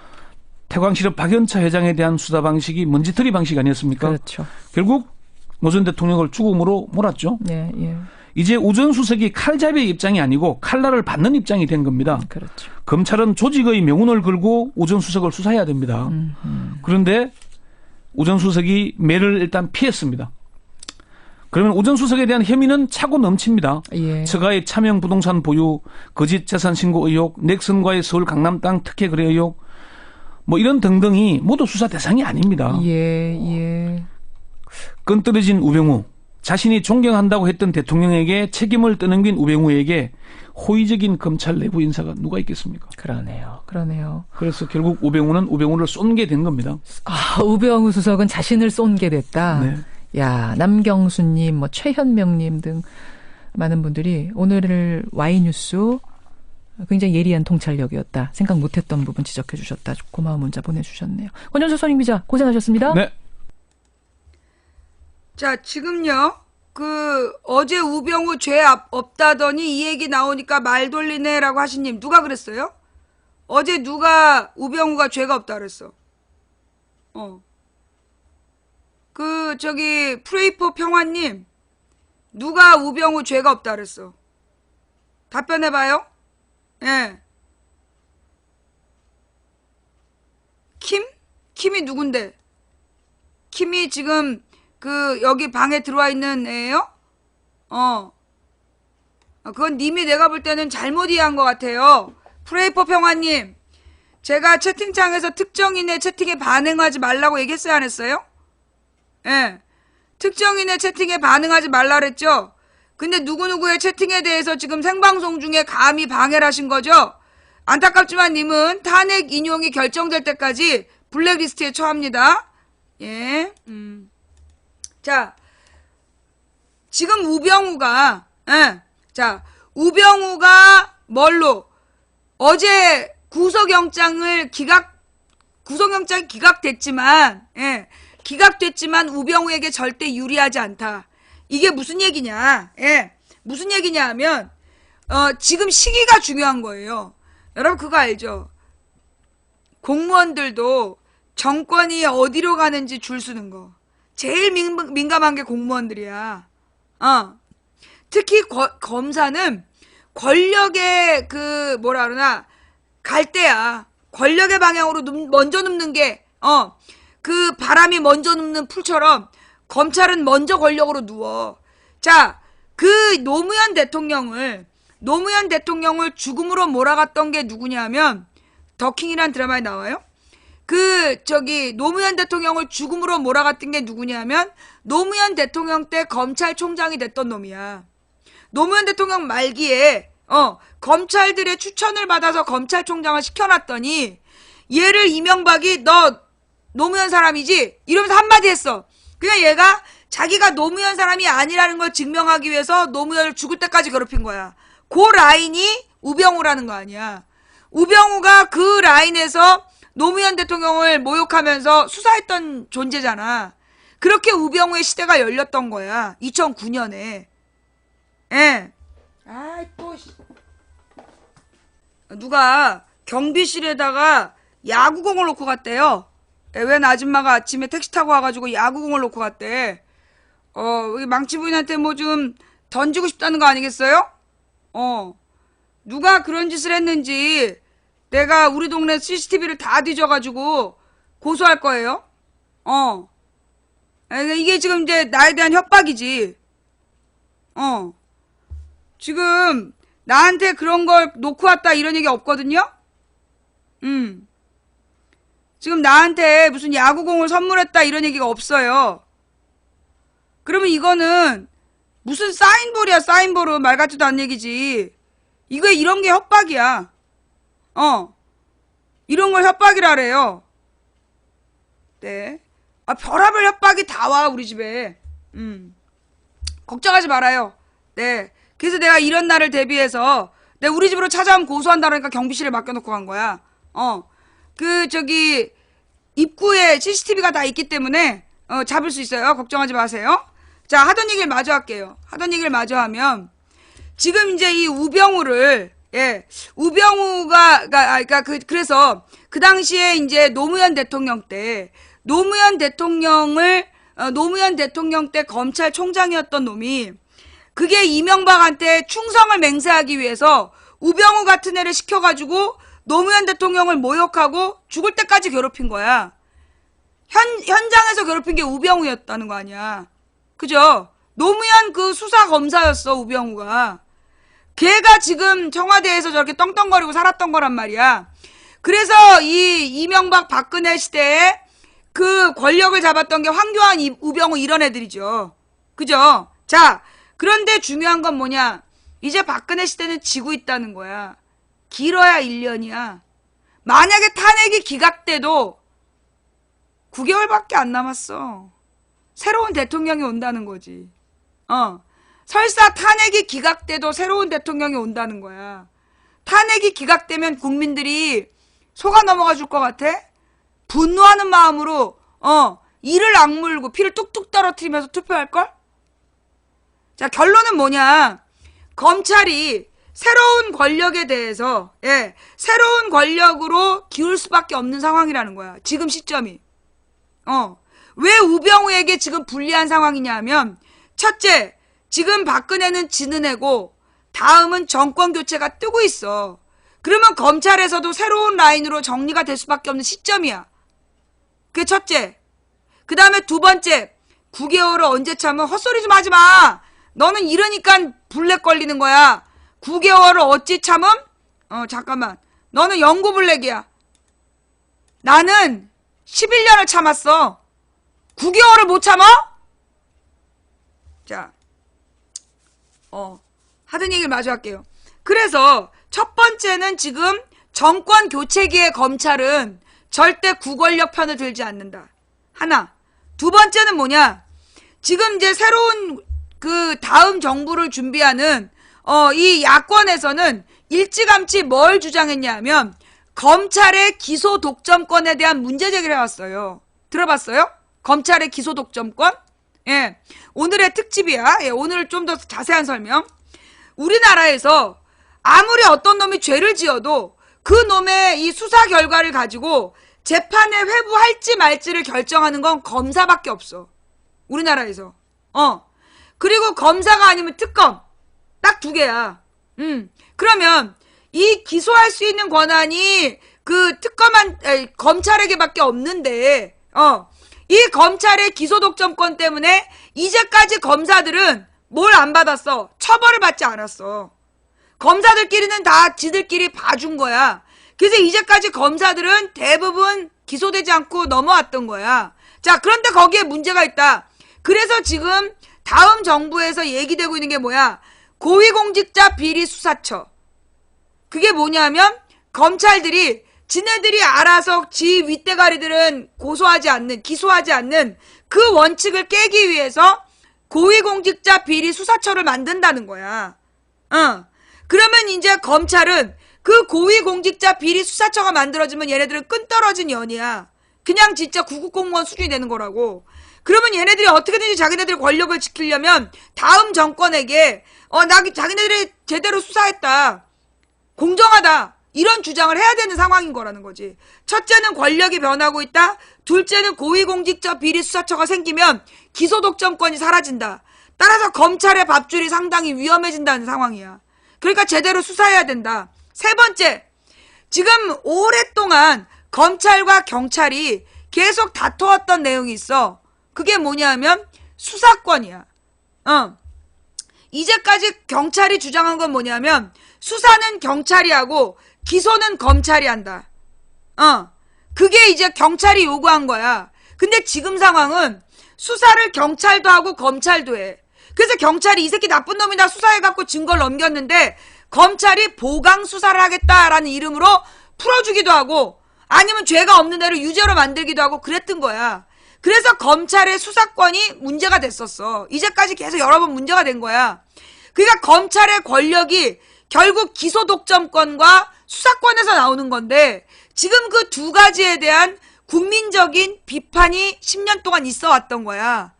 태광실업 박연차 회장에 대한 수사 방식이 먼지털이 방식 아니었습니까? 그렇죠. 결국 노 전 대통령을 죽음으로 몰았죠. 네, 예. 이제 우 전 수석이 칼잡이의 입장이 아니고 칼날을 받는 입장이 된 겁니다. 그렇죠. 검찰은 조직의 명운을 걸고 우 전 수석을 수사해야 됩니다. 그런데 우 전 수석이 매를 일단 피했습니다. 그러면 우 전 수석에 대한 혐의는 차고 넘칩니다. 예. 처가의 차명 부동산 보유, 거짓 재산 신고 의혹, 넥슨과의 서울 강남 땅 특혜 거래 의혹, 뭐 이런 등등이 모두 수사 대상이 아닙니다. 예, 예. 끈 떨어진 우병우, 자신이 존경한다고 했던 대통령에게 책임을 떠넘긴 우병우에게 호의적인 검찰 내부 인사가 누가 있겠습니까? 그러네요. 그러네요. 그래서 결국 우병우는 우병우를 쏜 게 된 겁니다. 아, 우병우 수석은 자신을 쏜 게 됐다. 네. 야, 남경수님, 뭐 최현명님 등 많은 분들이 오늘 Y뉴스 굉장히 예리한 통찰력이었다. 생각 못했던 부분 지적해 주셨다. 고마운 문자 보내주셨네요. 권현수 선임 기자 고생하셨습니다. 네. 자, 지금요. 어제 우병우 죄 없다더니 이 얘기 나오니까 말 돌리네라고 하신님 누가 그랬어요? 어제 누가 우병우가 죄가 없다 그랬어? 프레이포 평화님 누가 우병우 죄가 없다 그랬어? 답변해봐요. 예. 킴이 누군데? 킴이 지금 여기 방에 들어와 있는 애예요? 그건 님이 내가 볼 때는 잘못 이해한 것 같아요. 프레이퍼 평화님, 제가 채팅창에서 특정인의 채팅에 반응하지 말라고 얘기했어요, 안 했어요? 예. 특정인의 채팅에 반응하지 말라 그랬죠? 근데 누구누구의 채팅에 대해서 지금 생방송 중에 감히 방해를 하신 거죠? 안타깝지만 님은 탄핵 인용이 결정될 때까지 블랙리스트에 처합니다. 예. 자, 지금 우병우가 뭘로 어제 구속영장이 기각됐지만 우병우에게 절대 유리하지 않다. 이게 무슨 얘기냐? 무슨 얘기냐 하면 지금 시기가 중요한 거예요. 여러분 그거 알죠? 공무원들도 정권이 어디로 가는지 줄 서는 거. 제일 민감한 게 공무원들이야. 특히 검사는 권력의 갈대야. 권력의 방향으로 먼저 눕는 게, 바람이 먼저 눕는 풀처럼 검찰은 먼저 권력으로 누워. 자, 노무현 대통령을 죽음으로 몰아갔던 게 누구냐면, 더킹이란 드라마에 나와요? 노무현 대통령을 죽음으로 몰아갔던 게 누구냐면, 노무현 대통령 때 검찰총장이 됐던 놈이야. 노무현 대통령 말기에, 검찰들의 추천을 받아서 검찰총장을 시켜놨더니, 얘를 이명박이, 너, 노무현 사람이지? 이러면서 한마디 했어. 그냥 얘가 자기가 노무현 사람이 아니라는 걸 증명하기 위해서 노무현을 죽을 때까지 괴롭힌 거야. 그 라인이 우병우라는 거 아니야. 우병우가 그 라인에서 노무현 대통령을 모욕하면서 수사했던 존재잖아. 그렇게 우병우의 시대가 열렸던 거야. 2009년에. 예. 누가 경비실에다가 야구공을 놓고 갔대요. 웬 아줌마가 아침에 택시 타고 와가지고 야구공을 놓고 갔대. 우리 망치 부인한테 뭐 좀 던지고 싶다는 거 아니겠어요? 누가 그런 짓을 했는지 내가 우리 동네 CCTV를 다 뒤져가지고 고소할 거예요. 이게 지금 이제 나에 대한 협박이지. 지금 나한테 그런 걸 놓고 왔다 이런 얘기 없거든요? 지금 나한테 무슨 야구공을 선물했다 이런 얘기가 없어요. 그러면 이거는 무슨 사인볼이야, 사인볼은. 말 같지도 않은 얘기지. 이거 이런 게 협박이야. 이런 걸 협박이라래요. 네. 별의별 협박이 다 와, 우리 집에. 걱정하지 말아요. 네. 그래서 내가 이런 날을 대비해서, 우리 집으로 찾아오면 고소한다니까 경비실에 맡겨놓고 간 거야. 입구에 CCTV가 다 있기 때문에, 잡을 수 있어요. 걱정하지 마세요. 자, 하던 얘기를 마저 할게요. 하던 얘기를 마저 하면, 지금 이제 이 우병우를, 우병우가, 그래서, 그 당시에 이제 노무현 대통령 때, 노무현 대통령을, 노무현 대통령 때 검찰총장이었던 놈이 그게 이명박한테 충성을 맹세하기 위해서 우병우 같은 애를 시켜가지고 노무현 대통령을 모욕하고 죽을 때까지 괴롭힌 거야. 현장에서 괴롭힌 게 우병우였다는 거 아니야. 그죠? 노무현 그 수사검사였어, 우병우가. 걔가 지금 청와대에서 저렇게 떵떵거리고 살았던 거란 말이야. 그래서 이 이명박 박근혜 시대에 그 권력을 잡았던 게 황교안, 우병우 이런 애들이죠. 그죠? 자, 그런데 중요한 건 뭐냐? 이제 박근혜 시대는 지고 있다는 거야. 길어야 1년이야. 만약에 탄핵이 기각돼도 9개월밖에 안 남았어. 새로운 대통령이 온다는 거지. 설사 탄핵이 기각돼도 새로운 대통령이 온다는 거야. 탄핵이 기각되면 국민들이 속아 넘어가 줄 것 같아? 분노하는 마음으로 이를 악물고 피를 뚝뚝 떨어뜨리면서 투표할걸? 자, 결론은 뭐냐? 검찰이 새로운 권력에 대해서 새로운 권력으로 기울 수밖에 없는 상황이라는 거야. 지금 시점이. 왜 우병우에게 지금 불리한 상황이냐 하면 첫째, 지금 박근혜는 지는 애고 다음은 정권 교체가 뜨고 있어. 그러면 검찰에서도 새로운 라인으로 정리가 될 수밖에 없는 시점이야. 그게 첫째. 그 다음에 두 번째, 9개월을 언제 참아? 헛소리 좀 하지 마. 너는 이러니까 블랙 걸리는 거야. 9개월을 어찌 참음? 잠깐만. 너는 영구 블랙이야. 나는 11년을 참았어. 9개월을 못 참아? 자, 하던 얘기를 마저 할게요. 그래서 첫 번째는 지금 정권 교체기의 검찰은 절대 구권력 편을 들지 않는다. 하나. 두 번째는 뭐냐? 지금 이제 새로운 그 다음 정부를 준비하는 이 야권에서는 일찌감치 뭘 주장했냐 하면 검찰의 기소 독점권에 대한 문제 제기를 해왔어요. 들어봤어요? 검찰의 기소 독점권? 예. 오늘의 특집이야. 예, 오늘 좀 더 자세한 설명. 우리나라에서 아무리 어떤 놈이 죄를 지어도 그 놈의 이 수사 결과를 가지고 재판에 회부할지 말지를 결정하는 건 검사밖에 없어. 우리나라에서. 그리고 검사가 아니면 특검. 딱 두 개야. 그러면 이 기소할 수 있는 권한이 그 검찰에게밖에 없는데, 이 검찰의 기소 독점권 때문에 이제까지 검사들은 뭘 안 받았어? 처벌을 받지 않았어. 검사들끼리는 다 지들끼리 봐준 거야. 그래서 이제까지 검사들은 대부분 기소되지 않고 넘어왔던 거야. 자, 그런데 거기에 문제가 있다. 그래서 지금 다음 정부에서 얘기되고 있는 게 뭐야? 고위공직자 비리수사처. 그게 뭐냐면 검찰들이 지네들이 알아서 지 윗대가리들은 기소하지 않는 그 원칙을 깨기 위해서 고위공직자 비리수사처를 만든다는 거야. 그러면 이제 검찰은 그 고위공직자 비리수사처가 만들어지면 얘네들은 끈떨어진 년이야. 그냥 진짜 구급공무원 수준이 되는 거라고. 그러면 얘네들이 어떻게든지 자기네들의 권력을 지키려면 다음 정권에게 자기네들이 제대로 수사했다. 공정하다. 이런 주장을 해야 되는 상황인 거라는 거지. 첫째는 권력이 변하고 있다. 둘째는 고위공직자 비리수사처가 생기면 기소독점권이 사라진다. 따라서 검찰의 밥줄이 상당히 위험해진다는 상황이야. 그러니까 제대로 수사해야 된다. 세 번째, 지금 오랫동안 검찰과 경찰이 계속 다퉈왔던 내용이 있어. 그게 뭐냐면 수사권이야. 이제까지 경찰이 주장한 건 뭐냐면 수사는 경찰이 하고 기소는 검찰이 한다. 그게 이제 경찰이 요구한 거야. 근데 지금 상황은 수사를 경찰도 하고 검찰도 해. 그래서 경찰이 이 새끼 나쁜 놈이다 수사해갖고 증거를 넘겼는데 검찰이 보강 수사를 하겠다라는 이름으로 풀어주기도 하고 아니면 죄가 없는 애를 유죄로 만들기도 하고 그랬던 거야. 그래서 검찰의 수사권이 문제가 됐었어. 이제까지 계속 여러 번 문제가 된 거야. 그러니까 검찰의 권력이 결국 기소독점권과 수사권에서 나오는 건데 지금 그 두 가지에 대한 국민적인 비판이 10년 동안 있어 왔던 거야.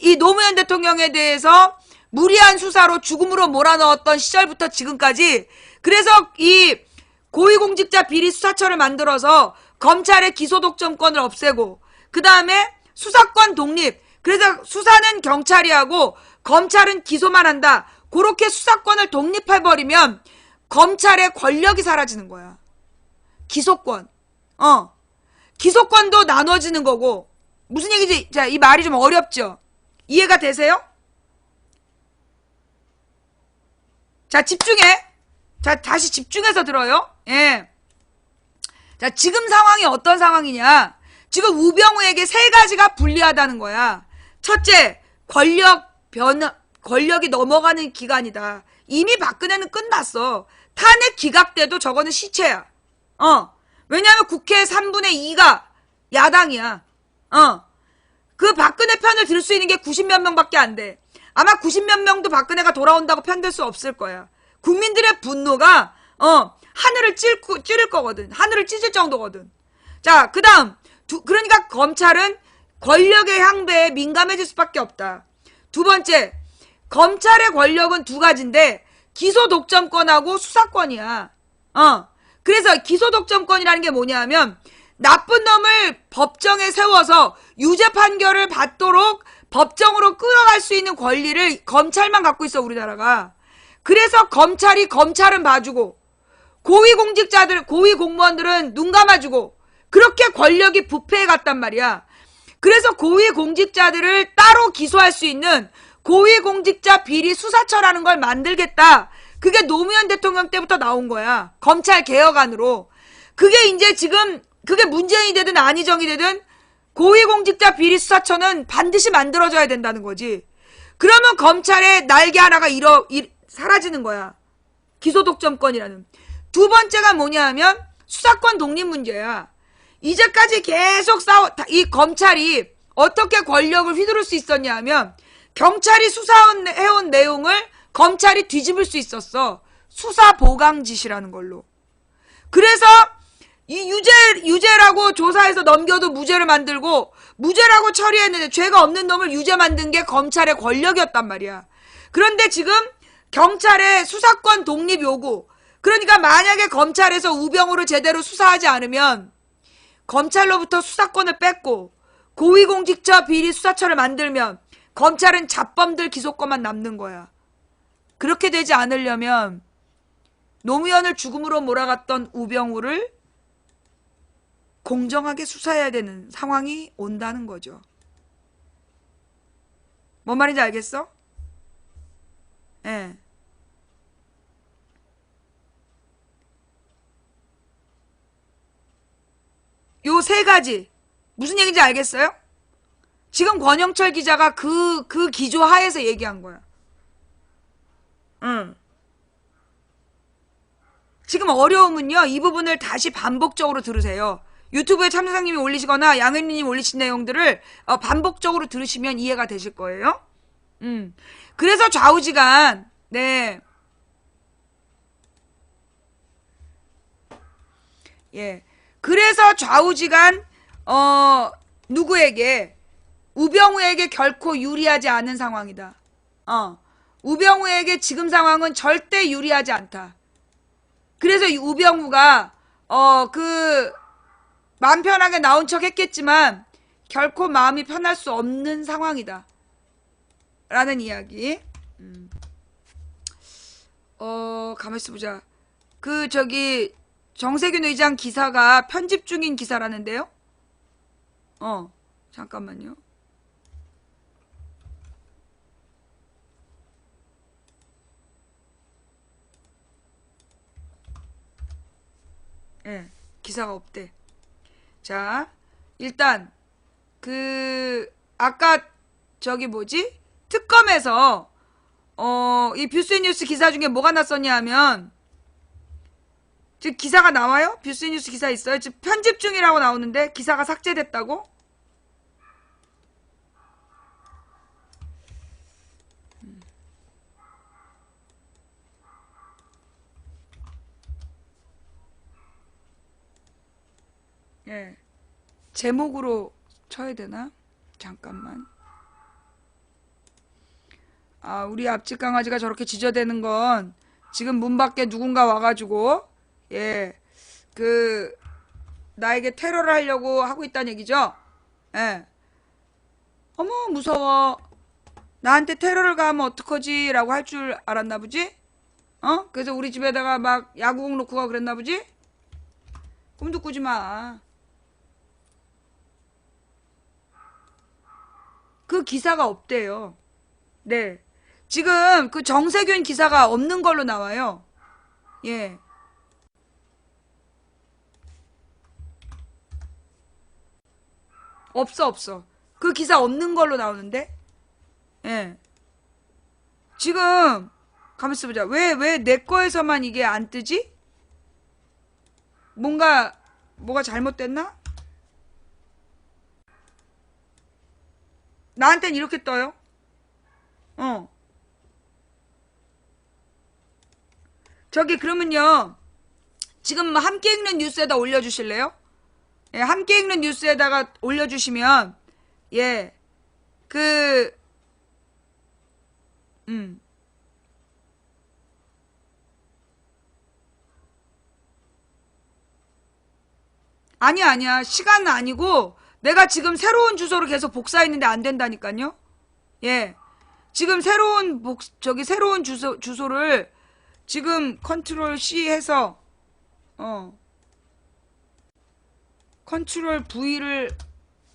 이 노무현 대통령에 대해서 무리한 수사로 죽음으로 몰아넣었던 시절부터 지금까지 그래서 이 고위공직자 비리수사처를 만들어서 검찰의 기소독점권을 없애고 그 다음에 수사권 독립. 그래서 수사는 경찰이 하고 검찰은 기소만 한다. 그렇게 수사권을 독립해버리면 검찰의 권력이 사라지는 거야. 기소권. 기소권도 나눠지는 거고. 무슨 얘기지? 자, 이 말이 좀 어렵죠? 이해가 되세요? 자, 집중해. 자, 다시 집중해서 들어요. 예. 자, 지금 상황이 어떤 상황이냐? 지금 우병우에게 세 가지가 불리하다는 거야. 첫째, 권력이 넘어가는 기간이다. 이미 박근혜는 끝났어. 탄핵 기각돼도 저거는 시체야. 왜냐하면 국회 3분의 2가 야당이야. 그 박근혜 편을 들 수 있는 게 90몇 명밖에 안 돼. 아마 90몇 명도 박근혜가 돌아온다고 편들 수 없을 거야. 국민들의 분노가 하늘을 찌를 거거든. 하늘을 찢을 정도거든. 자, 그 다음 그러니까 검찰은 권력의 향배에 민감해질 수밖에 없다. 두 번째, 검찰의 권력은 두 가지인데 기소 독점권하고 수사권이야. 그래서 기소 독점권이라는 게 뭐냐면 나쁜 놈을 법정에 세워서 유죄 판결을 받도록 법정으로 끌어갈 수 있는 권리를 검찰만 갖고 있어, 우리나라가. 그래서 검찰은 봐주고 고위공직자들, 고위공무원들은 눈 감아주고 그렇게 권력이 부패해 갔단 말이야. 그래서 고위공직자들을 따로 기소할 수 있는 고위공직자 비리 수사처라는 걸 만들겠다. 그게 노무현 대통령 때부터 나온 거야. 검찰 개혁안으로. 그게 이제 지금 그게 문재인이 되든 안희정이 되든 고위공직자 비리 수사처는 반드시 만들어져야 된다는 거지. 그러면 검찰의 날개 하나가 사라지는 거야. 기소독점권이라는. 두 번째가 뭐냐 하면 수사권 독립 문제야. 이제까지 계속 이 검찰이 어떻게 권력을 휘두를 수 있었냐 하면 경찰이 수사해온 내용을 검찰이 뒤집을 수 있었어. 수사보강짓이라는 걸로. 그래서 이 유죄라고 조사해서 넘겨도 무죄를 만들고 무죄라고 처리했는데 죄가 없는 놈을 유죄 만든 게 검찰의 권력이었단 말이야. 그런데 지금 경찰의 수사권 독립 요구. 그러니까 만약에 검찰에서 우병우를 제대로 수사하지 않으면 검찰로부터 수사권을 뺏고 고위공직자 비리 수사처를 만들면 검찰은 잡범들 기소권만 남는 거야. 그렇게 되지 않으려면 노무현을 죽음으로 몰아갔던 우병우를 공정하게 수사해야 되는 상황이 온다는 거죠. 뭔 말인지 알겠어? 예. 요 세 가지 무슨 얘기인지 알겠어요? 지금 권영철 기자가 그 기조 하에서 얘기한 거야. 지금 어려움은요, 이 부분을 다시 반복적으로 들으세요. 유튜브에 참사장님이 올리시거나 양현리님 올리신 내용들을 반복적으로 들으시면 이해가 되실 거예요. 그래서 좌우지간, 네. 예. 그래서 좌우지간, 누구에게, 우병우에게 결코 유리하지 않은 상황이다. 우병우에게 지금 상황은 절대 유리하지 않다. 그래서 이 우병우가, 마음 편하게 나온 척 했겠지만, 결코 마음이 편할 수 없는 상황이다. 라는 이야기. 가만있어 보자. 정세균 의장 기사가 편집 중인 기사라는데요? 잠깐만요. 예, 기사가 없대. 자, 일단, 아까, 특검에서, 이 뷰스뉴스 기사 중에 뭐가 났었냐 하면, 지금 기사가 나와요? 뷰스뉴스 기사 있어요? 지금 편집 중이라고 나오는데, 기사가 삭제됐다고? 예. 제목으로 쳐야 되나? 잠깐만. 우리 앞집 강아지가 저렇게 짖어대는 건 지금 문 밖에 누군가 와가지고, 예, 나에게 테러를 하려고 하고 있다는 얘기죠? 예. 어머 무서워. 나한테 테러를 가하면 어떡하지? 라고 할 줄 알았나 보지? 그래서 우리 집에다가 막 야구공 놓고 가 그랬나 보지? 꿈도 꾸지 마. 그 기사가 없대요. 네. 지금 그 정세균 기사가 없는 걸로 나와요. 예. 없어. 그 기사 없는 걸로 나오는데? 예. 지금, 가만있어 보자. 왜 내 거에서만 이게 안 뜨지? 뭐가 잘못됐나? 나한텐 이렇게 떠요. 저기, 그러면요. 지금 함께 읽는 뉴스에다 올려주실래요? 예, 함께 읽는 뉴스에다가 올려주시면, 예, 음. 아니야. 시간은 아니고, 내가 지금 새로운 주소로 계속 복사했는데 안 된다니까요? 예. 지금 새로운 주소를 지금 컨트롤 C 해서, 컨트롤 V를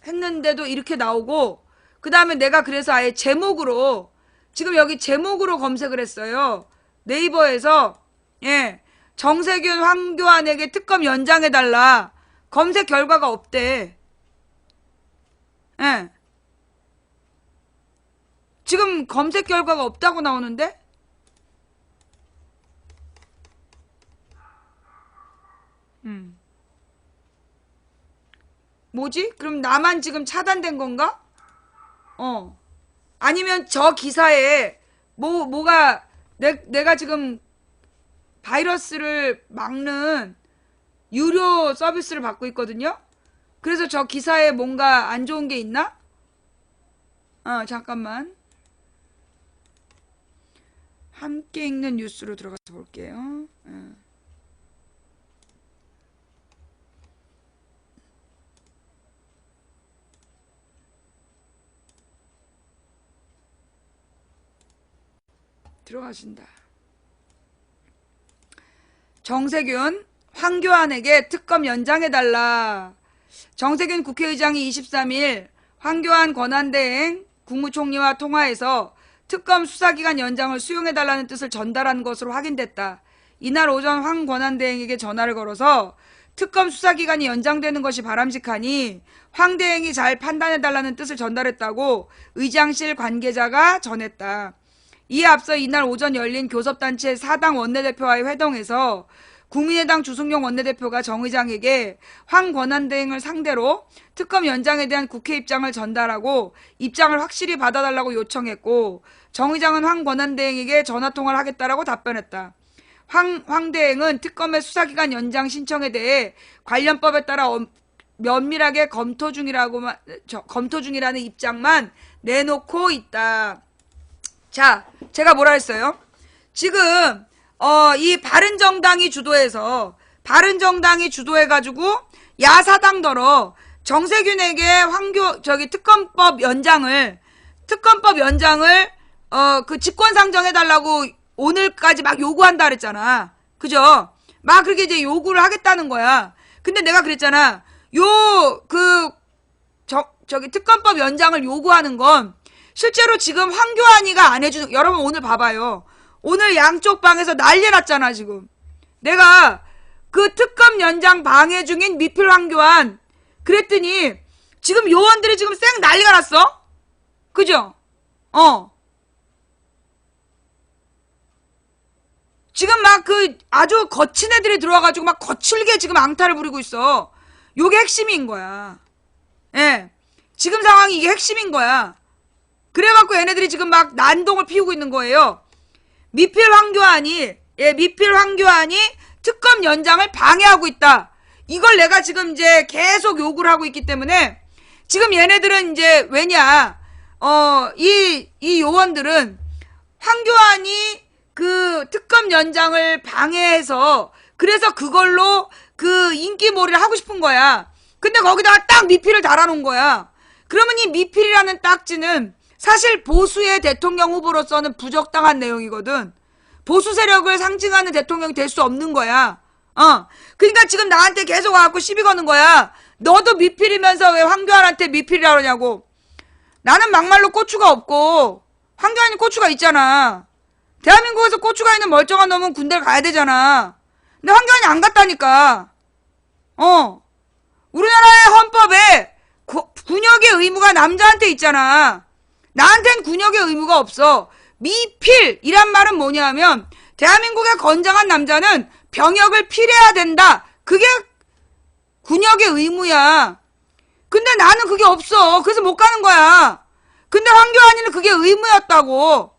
했는데도 이렇게 나오고, 그 다음에 내가 그래서 아예 제목으로, 지금 여기 제목으로 검색을 했어요. 네이버에서, 예. 정세균 황교안에게 특검 연장해달라. 검색 결과가 없대. 예. 지금 검색 결과가 없다고 나오는데? 뭐지? 그럼 나만 지금 차단된 건가? 아니면 저 기사에 뭐가 내가 지금 바이러스를 막는 유료 서비스를 받고 있거든요? 그래서 저 기사에 뭔가 안 좋은 게 있나? 잠깐만. 함께 읽는 뉴스로 들어가서 볼게요. 들어가신다. 정세균, 황교안에게 특검 연장해달라. 정세균 국회의장이 23일 황교안 권한대행 국무총리와 통화해서 특검 수사기간 연장을 수용해달라는 뜻을 전달한 것으로 확인됐다. 이날 오전 황 권한대행에게 전화를 걸어서 특검 수사기간이 연장되는 것이 바람직하니 황 대행이 잘 판단해달라는 뜻을 전달했다고 의장실 관계자가 전했다. 이에 앞서 이날 오전 열린 교섭단체 사당 원내대표와의 회동에서 국민의당 주승용 원내대표가 정 의장에게 황 권한대행을 상대로 특검 연장에 대한 국회 입장을 전달하고 입장을 확실히 받아달라고 요청했고, 정 의장은 황 권한대행에게 전화통화를 하겠다라고 답변했다. 황 대행은 특검의 수사기간 연장 신청에 대해 관련법에 따라 면밀하게 검토 중이라는 입장만 내놓고 있다. 자, 제가 뭐라 했어요? 지금 이 바른정당이 주도해가지고 야사당더러 정세균에게 특검법 연장을 그 직권상정해달라고 오늘까지 막 요구한다 그랬잖아. 그죠? 막 그렇게 이제 요구를 하겠다는 거야. 근데 내가 그랬잖아. 특검법 연장을 요구하는 건 실제로 지금 황교안이가 안 해주는, 여러분 오늘 봐봐요. 오늘 양쪽 방에서 난리 났잖아, 지금. 내가 그 특검 연장 방해 중인 미필 황교안 그랬더니 지금 요원들이 지금 쌩 난리가 났어. 그죠? 지금 막 아주 거친 애들이 들어와가지고 막 거칠게 지금 앙탈을 부리고 있어. 요게 핵심인 거야. 예. 지금 상황이 이게 핵심인 거야. 그래갖고 얘네들이 지금 막 난동을 피우고 있는 거예요. 미필 황교안이 특검 연장을 방해하고 있다. 이걸 내가 지금 이제 계속 요구를 하고 있기 때문에 지금 얘네들은 이제 왜냐, 이 요원들은 황교안이 그 특검 연장을 방해해서 그래서 그걸로 그 인기몰이를 하고 싶은 거야. 근데 거기다가 딱 미필을 달아놓은 거야. 그러면 이 미필이라는 딱지는 사실 보수의 대통령 후보로서는 부적당한 내용이거든. 보수 세력을 상징하는 대통령이 될 수 없는 거야. 그러니까 지금 나한테 계속 와갖고 시비 거는 거야. 너도 미필이면서 왜 황교안한테 미필이라 그러냐고. 나는 막말로 고추가 없고 황교안이 고추가 있잖아. 대한민국에서 고추가 있는 멀쩡한 놈은 군대를 가야 되잖아. 근데 황교안이 안 갔다니까. 우리나라의 헌법에 군역의 의무가 남자한테 있잖아. 나한텐 군역의 의무가 없어. 미필이란 말은 뭐냐면 대한민국의 건장한 남자는 병역을 필해야 된다. 그게 군역의 의무야. 근데 나는 그게 없어. 그래서 못 가는 거야. 근데 황교안이는 그게 의무였다고.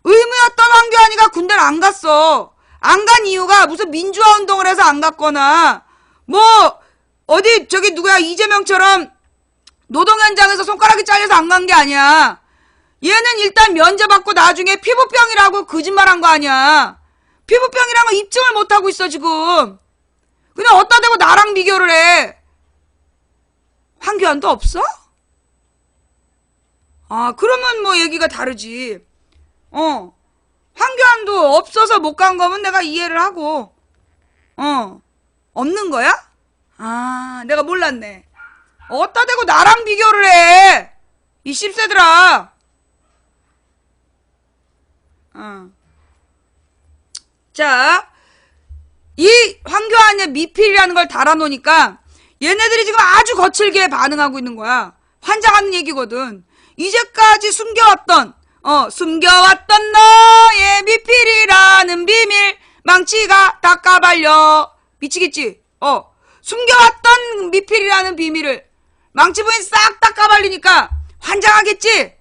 의무였던 황교안이가 군대를 안 갔어. 안 간 이유가 무슨 민주화 운동을 해서 안 갔거나 뭐 어디 저기 누구야 이재명처럼 노동 현장에서 손가락이 잘려서 안 간 게 아니야. 얘는 일단 면제받고 나중에 피부병이라고 거짓말한 거 아니야. 피부병이란 거 입증을 못하고 있어 지금. 그냥 어디다 대고 나랑 비교를 해. 황교안도 없어? 그러면 뭐 얘기가 다르지. 황교안도 없어서 못 간 거면 내가 이해를 하고. 없는 거야? 내가 몰랐네. 어디다 대고 나랑 비교를 해. 이 씹새들아. 자, 이 황교안의 미필이라는 걸 달아놓으니까 얘네들이 지금 아주 거칠게 반응하고 있는 거야. 환장하는 얘기거든. 이제까지 숨겨왔던 너의 미필이라는 비밀 망치가 다 까발려. 미치겠지? 숨겨왔던 미필이라는 비밀을 망치 부인 싹 다 까발리니까 환장하겠지?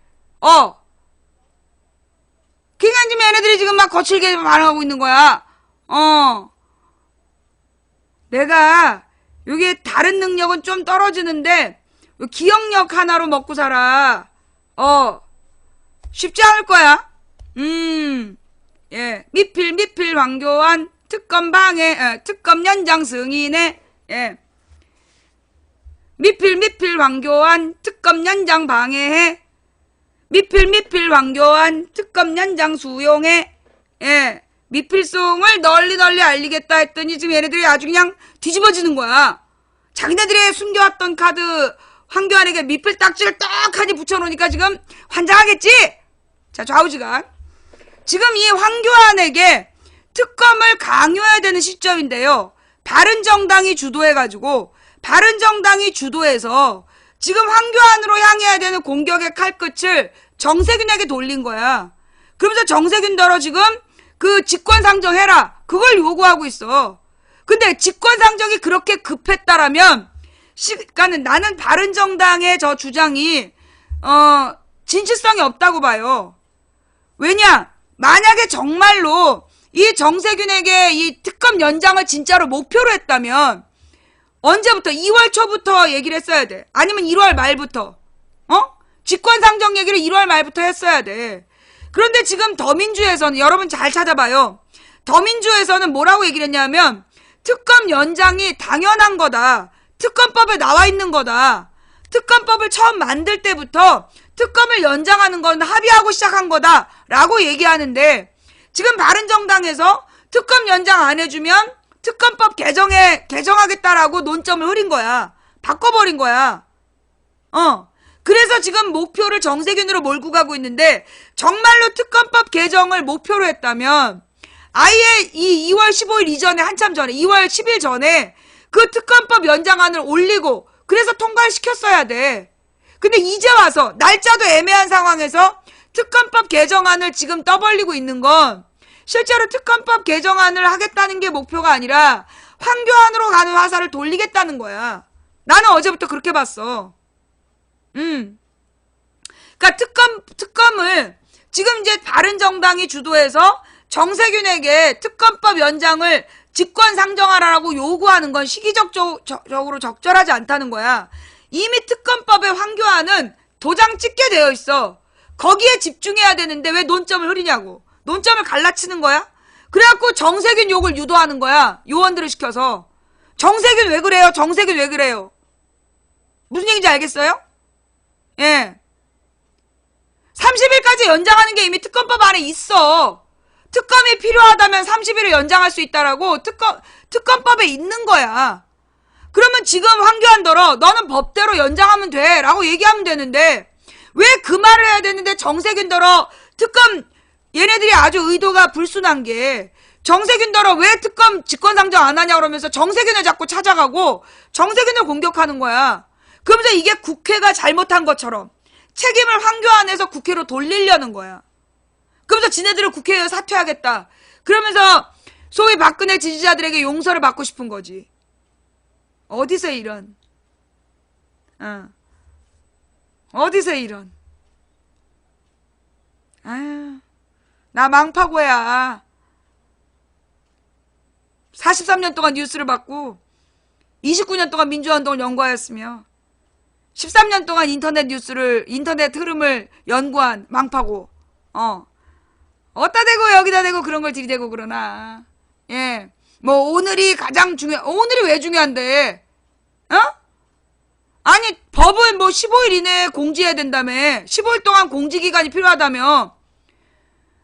그러니까 지금 얘네들이 지금 막 거칠게 반응하고 있는 거야. 내가 여기 다른 능력은 좀 떨어지는데 기억력 하나로 먹고 살아. 쉽지 않을 거야. 예. 미필 황교안 특검 방해 특검 연장 승인에 예. 미필 황교안 특검 연장 방해해. 미필 황교안 특검 연장 수용해. 예. 미필송을 널리 알리겠다 했더니 지금 얘네들이 아주 그냥 뒤집어지는 거야. 자기네들이 숨겨왔던 카드 황교안에게 미필 딱지를 떡하니 붙여놓으니까 지금 환장하겠지? 자, 좌우지간. 지금 이 황교안에게 특검을 강요해야 되는 시점인데요. 바른정당이 주도해가지고 바른정당이 주도해서 지금 황교안으로 향해야 되는 공격의 칼끝을 정세균에게 돌린 거야. 그러면서 정세균더러 지금 그 직권상정해라. 그걸 요구하고 있어. 근데 직권상정이 그렇게 급했다라면 나는 바른정당의 저 주장이 진실성이 없다고 봐요. 왜냐? 만약에 정말로 이 정세균에게 이 특검 연장을 진짜로 목표로 했다면 언제부터 2월 초부터 얘기를 했어야 돼. 아니면 1월 말부터. 직권상정 얘기를 1월 말부터 했어야 돼. 그런데 지금 더민주에서는 여러분 잘 찾아봐요. 더민주에서는 뭐라고 얘기를 했냐면 특검 연장이 당연한 거다. 특검법에 나와 있는 거다. 특검법을 처음 만들 때부터 특검을 연장하는 건 합의하고 시작한 거다. 라고 얘기하는데 지금 바른정당에서 특검 연장 안 해주면 특검법 개정하겠다라고 논점을 흐린 거야. 바꿔버린 거야. 그래서 지금 목표를 정세균으로 몰고 가고 있는데 정말로 특검법 개정을 목표로 했다면 아예 이 2월 15일 이전에 한참 전에 2월 10일 전에 그 특검법 연장안을 올리고 그래서 통과를 시켰어야 돼. 근데 이제 와서 날짜도 애매한 상황에서 특검법 개정안을 지금 떠벌리고 있는 건 실제로 특검법 개정안을 하겠다는 게 목표가 아니라 황교안으로 가는 화살을 돌리겠다는 거야. 나는 어제부터 그렇게 봤어. 그러니까 특검을 지금 이제 바른정당이 주도해서 정세균에게 특검법 연장을 직권상정하라고 요구하는 건 시기적으로 적절하지 않다는 거야. 이미 특검법에 황교안은 도장 찍게 되어 있어. 거기에 집중해야 되는데 왜 논점을 흐리냐고. 논점을 갈라치는 거야? 그래갖고 정세균 욕을 유도하는 거야. 요원들을 시켜서. 정세균 왜 그래요? 정세균 왜 그래요? 무슨 얘기인지 알겠어요? 예. 30일까지 연장하는 게 이미 특검법 안에 있어. 특검이 필요하다면 30일을 연장할 수 있다라고 특검법에 있는 거야. 그러면 지금 황교안더러 너는 법대로 연장하면 돼 라고 얘기하면 되는데 왜 그 말을 해야 되는데 정세균더러 특검 얘네들이 아주 의도가 불순한 게 정세균더러 왜 특검 직권상정 안 하냐 그러면서 정세균을 자꾸 찾아가고 정세균을 공격하는 거야. 그러면서 이게 국회가 잘못한 것처럼 책임을 황교안에서 국회로 돌리려는 거야. 그러면서 지네들을 국회에서 사퇴하겠다. 그러면서 소위 박근혜 지지자들에게 용서를 받고 싶은 거지. 어디서 이런? 어디서 이런? 아유, 나 망파고야. 43년 동안 뉴스를 받고 29년 동안 민주화운동을 연구하였으며 13년 동안 인터넷 흐름을 연구한 망파고 어디다 대고 여기다 대고 그런 걸 들이대고 그러나. 예. 뭐 오늘이 오늘이 왜 중요한데? 아니 법은 뭐 15일 이내에 공지해야 된다며. 15일 동안 공지기간이 필요하다며.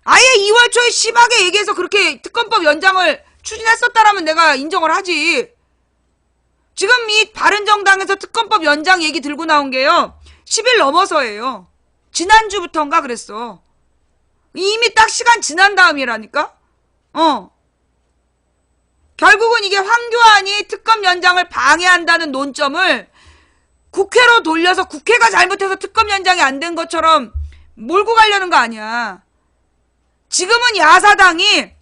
아예 2월 초에 심하게 얘기해서 그렇게 특검법 연장을 추진했었다라면 내가 인정을 하지. 지금 이 바른정당에서 특검법 연장 얘기 들고 나온 게요 10일 넘어서예요. 지난주부터인가 그랬어. 이미 딱 시간 지난 다음이라니까? 결국은 이게 황교안이 특검 연장을 방해한다는 논점을 국회로 돌려서 국회가 잘못해서 특검 연장이 안 된 것처럼 몰고 가려는 거 아니야. 지금은 야사당이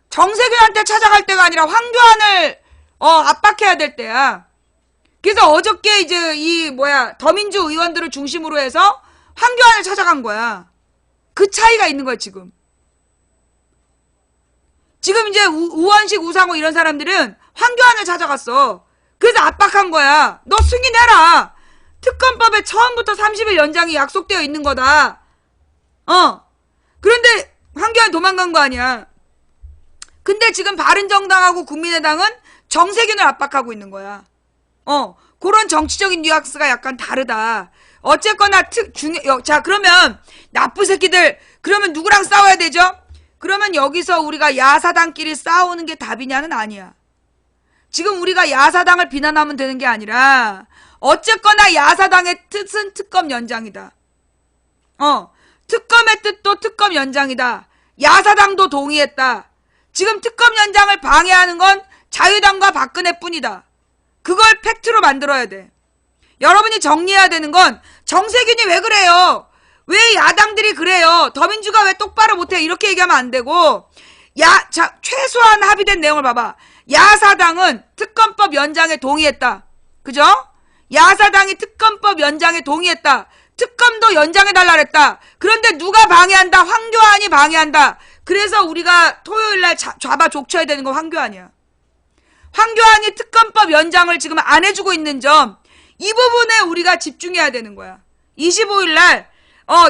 정세균한테 찾아갈 때가 아니라 황교안을 압박해야 될 때야. 그래서 어저께 이제 더민주 의원들을 중심으로 해서 황교안을 찾아간 거야. 그 차이가 있는 거야 지금. 지금 이제 우원식, 우상호 이런 사람들은 황교안을 찾아갔어. 그래서 압박한 거야. 너 승인해라. 특검법에 처음부터 30일 연장이 약속되어 있는 거다. 그런데 황교안 도망간 거 아니야. 근데 지금 바른정당하고 국민의당은 정세균을 압박하고 있는 거야. 그런 정치적인 뉘앙스가 약간 다르다. 어쨌거나 자 그러면 나쁜 새끼들 그러면 누구랑 싸워야 되죠? 그러면 여기서 우리가 야사당끼리 싸우는 게 답이냐는 아니야. 지금 우리가 야사당을 비난하면 되는 게 아니라 어쨌거나 야사당의 뜻은 특검 연장이다. 특검의 뜻도 특검 연장이다. 야사당도 동의했다. 지금 특검 연장을 방해하는 건 자유당과 박근혜뿐이다. 그걸 팩트로 만들어야 돼. 여러분이 정리해야 되는 건 정세균이 왜 그래요? 왜 야당들이 그래요? 더민주가 왜 똑바로 못해? 이렇게 얘기하면 안 되고 최소한 합의된 내용을 봐봐. 야사당은 특검법 연장에 동의했다. 그죠? 야사당이 특검법 연장에 동의했다. 특검도 연장해달라 그랬다. 그런데 누가 방해한다? 황교안이 방해한다. 그래서 우리가 토요일날 잡아 족쳐야 되는 건 황교안이야. 황교안이 특검법 연장을 지금 안 해주고 있는 점, 이 부분에 우리가 집중해야 되는 거야. 25일날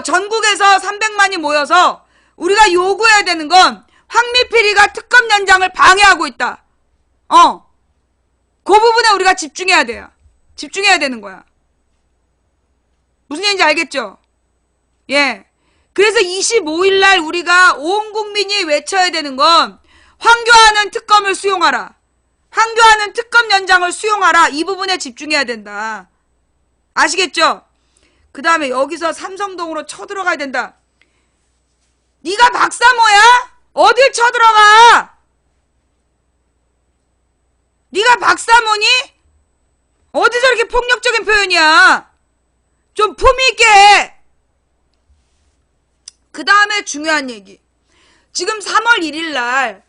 전국에서 300만이 모여서 우리가 요구해야 되는 건 황미필이가 특검 연장을 방해하고 있다. 그 부분에 우리가 집중해야 돼요. 집중해야 되는 거야. 무슨 얘기인지 알겠죠? 예. 그래서 25일날 우리가 온 국민이 외쳐야 되는 건 황교안은 특검을 수용하라. 황교안은 특검 연장을 수용하라. 이 부분에 집중해야 된다. 아시겠죠? 그 다음에 여기서 삼성동으로 쳐들어가야 된다. 네가 박사모야? 어딜 쳐들어가? 네가 박사모니? 어디서 이렇게 폭력적인 표현이야? 좀 품위있게 해. 그 다음에 중요한 얘기. 지금 3월 1일날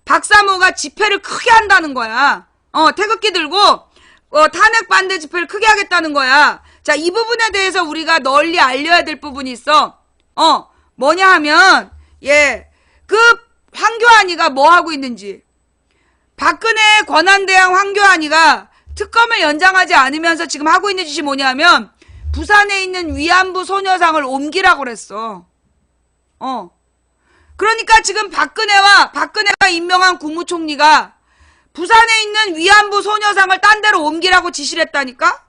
박사모가 집회를 크게 한다는 거야. 태극기 들고 탄핵 반대 집회를 크게 하겠다는 거야. 자, 이 부분에 대해서 우리가 널리 알려야 될 부분이 있어. 뭐냐 하면 그 황교안이가 뭐 하고 있는지. 박근혜 권한대항 황교안이가 특검을 연장하지 않으면서 지금 하고 있는 짓이 뭐냐면 부산에 있는 위안부 소녀상을 옮기라고 그랬어. 그러니까 지금 박근혜가 임명한 국무총리가 부산에 있는 위안부 소녀상을 딴 데로 옮기라고 지시를 했다니까?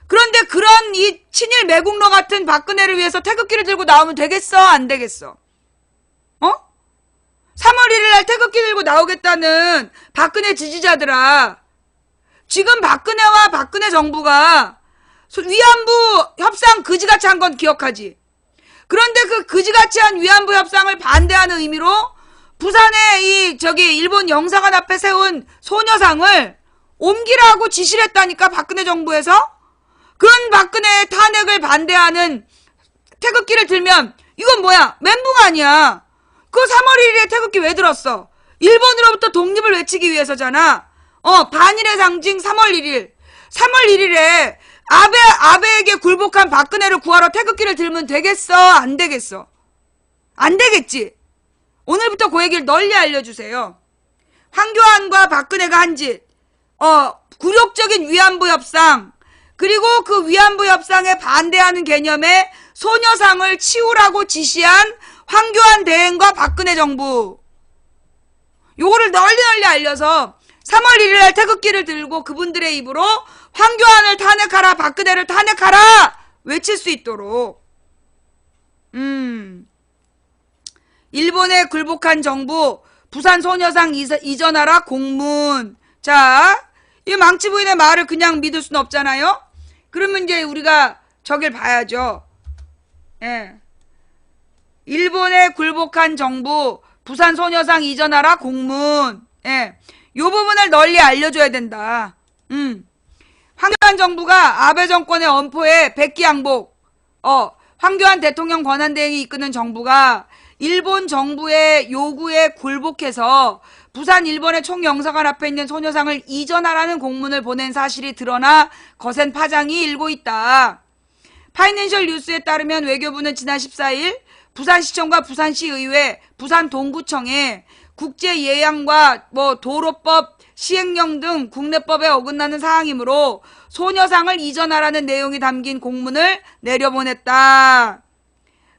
그런데 그런 이 친일 매국노 같은 박근혜를 위해서 태극기를 들고 나오면 되겠어? 안 되겠어? 3월 1일 날 태극기 들고 나오겠다는 박근혜 지지자들아, 지금 박근혜와 박근혜 정부가 위안부 협상 그지같이 한 건 기억하지? 그런데 그 그지같이 한 위안부 협상을 반대하는 의미로 부산에 일본 영사관 앞에 세운 소녀상을 옮기라고 지시를 했다니까, 박근혜 정부에서? 그런 박근혜의 탄핵을 반대하는 태극기를 들면 이건 뭐야? 멘붕 아니야. 그 3월 1일에 태극기 왜 들었어? 일본으로부터 독립을 외치기 위해서잖아. 반일의 상징 3월 1일. 3월 1일에 아베에게 굴복한 박근혜를 구하러 태극기를 들면 되겠어? 안 되겠어? 안 되겠지? 오늘부터 그 얘기를 널리 알려주세요. 황교안과 박근혜가 한 짓, 굴욕적인 위안부 협상, 그리고 그 위안부 협상에 반대하는 개념의 소녀상을 치우라고 지시한 황교안 대행과 박근혜 정부. 요거를 널리 알려서 3월 1일 날 태극기를 들고 그분들의 입으로 황교안을 탄핵하라, 박근혜를 탄핵하라 외칠 수 있도록. 일본에 굴복한 정부 부산 소녀상 이전하라 공문. 자, 이 망치 부인의 말을 그냥 믿을 수는 없잖아요. 그러면 이제 우리가 저길 봐야죠. 예. 일본에 굴복한 정부 부산 소녀상 이전하라 공문. 예. 요 부분을 널리 알려줘야 된다. 황교안 정부가 아베 정권의 엄포에 백기양복, 황교안 대통령 권한대행이 이끄는 정부가 일본 정부의 요구에 굴복해서 부산 일본의 총영사관 앞에 있는 소녀상을 이전하라는 공문을 보낸 사실이 드러나 거센 파장이 일고 있다. 파이낸셜 뉴스에 따르면 외교부는 지난 14일 부산시청과 부산시의회, 부산동구청에 국제예양과 도로법, 시행령 등 국내법에 어긋나는 사항이므로 소녀상을 이전하라는 내용이 담긴 공문을 내려보냈다.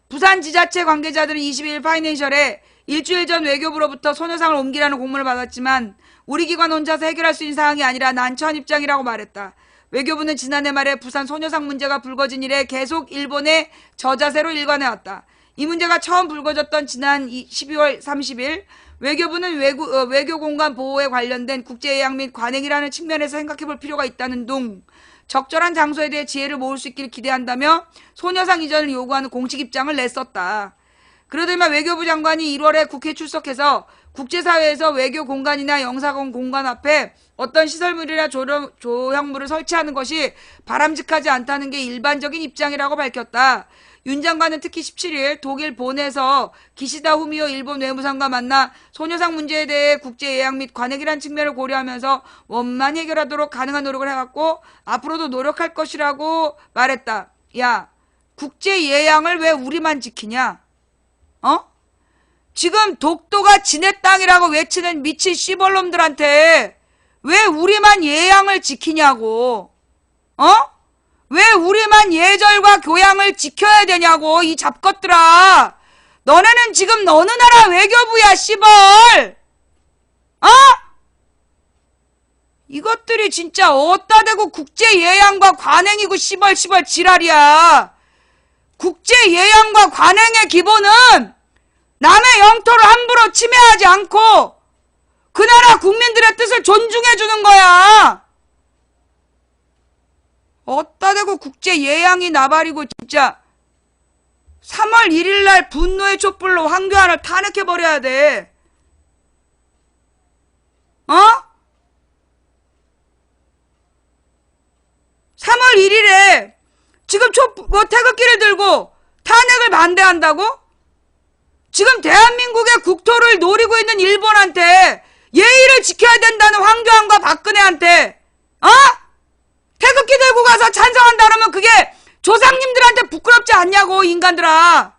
부산지자체 관계자들은 22일 파이낸셜에 일주일 전 외교부로부터 소녀상을 옮기라는 공문을 받았지만 우리 기관 혼자서 해결할 수 있는 사항이 아니라 난처한 입장이라고 말했다. 외교부는 지난해 말에 부산 소녀상 문제가 불거진 이래 계속 일본의 저자세로 일관해왔다. 이 문제가 처음 불거졌던 지난 12월 30일 외교부는 외교 공간 보호에 관련된 국제예양 및 관행이라는 측면에서 생각해볼 필요가 있다는 둥 적절한 장소에 대해 지혜를 모을 수 있기를 기대한다며 소녀상 이전을 요구하는 공식 입장을 냈었다. 그러더니만 외교부 장관이 1월에 국회 출석해서 국제사회에서 외교 공간이나 영사관 공간 앞에 어떤 시설물이나 조형물을 설치하는 것이 바람직하지 않다는 게 일반적인 입장이라고 밝혔다. 윤 장관은 특히 17일 독일 본에서 기시다 후미오 일본 외무상과 만나 소녀상 문제에 대해 국제예양 및 관행이란 측면을 고려하면서 원만히 해결하도록 가능한 노력을 해왔고 앞으로도 노력할 것이라고 말했다. 야, 국제예양을 왜 우리만 지키냐? 지금 독도가 지네 땅이라고 외치는 미친 씨벌놈들한테 왜 우리만 예양을 지키냐고. 왜 우리만 예절과 교양을 지켜야 되냐고, 이 잡것들아. 너네는 지금 어느 나라 외교부야, 씨벌. 이것들이 진짜 어디다 대고 국제예양과 관행이고 씨벌 지랄이야. 국제예양과 관행의 기본은 남의 영토를 함부로 침해하지 않고 그 나라 국민들의 뜻을 존중해주는 거야. 어따 대고 국제예양이 나발이고 진짜 3월 1일날 분노의 촛불로 황교안을 탄핵해버려야 돼. 3월 1일에 지금 태극기를 들고 탄핵을 반대한다고? 지금 대한민국의 국토를 노리고 있는 일본한테 예의를 지켜야 된다는 황교안과 박근혜한테 태극기 들고 가서 찬성한다 그러면 그게 조상님들한테 부끄럽지 않냐고, 인간들아.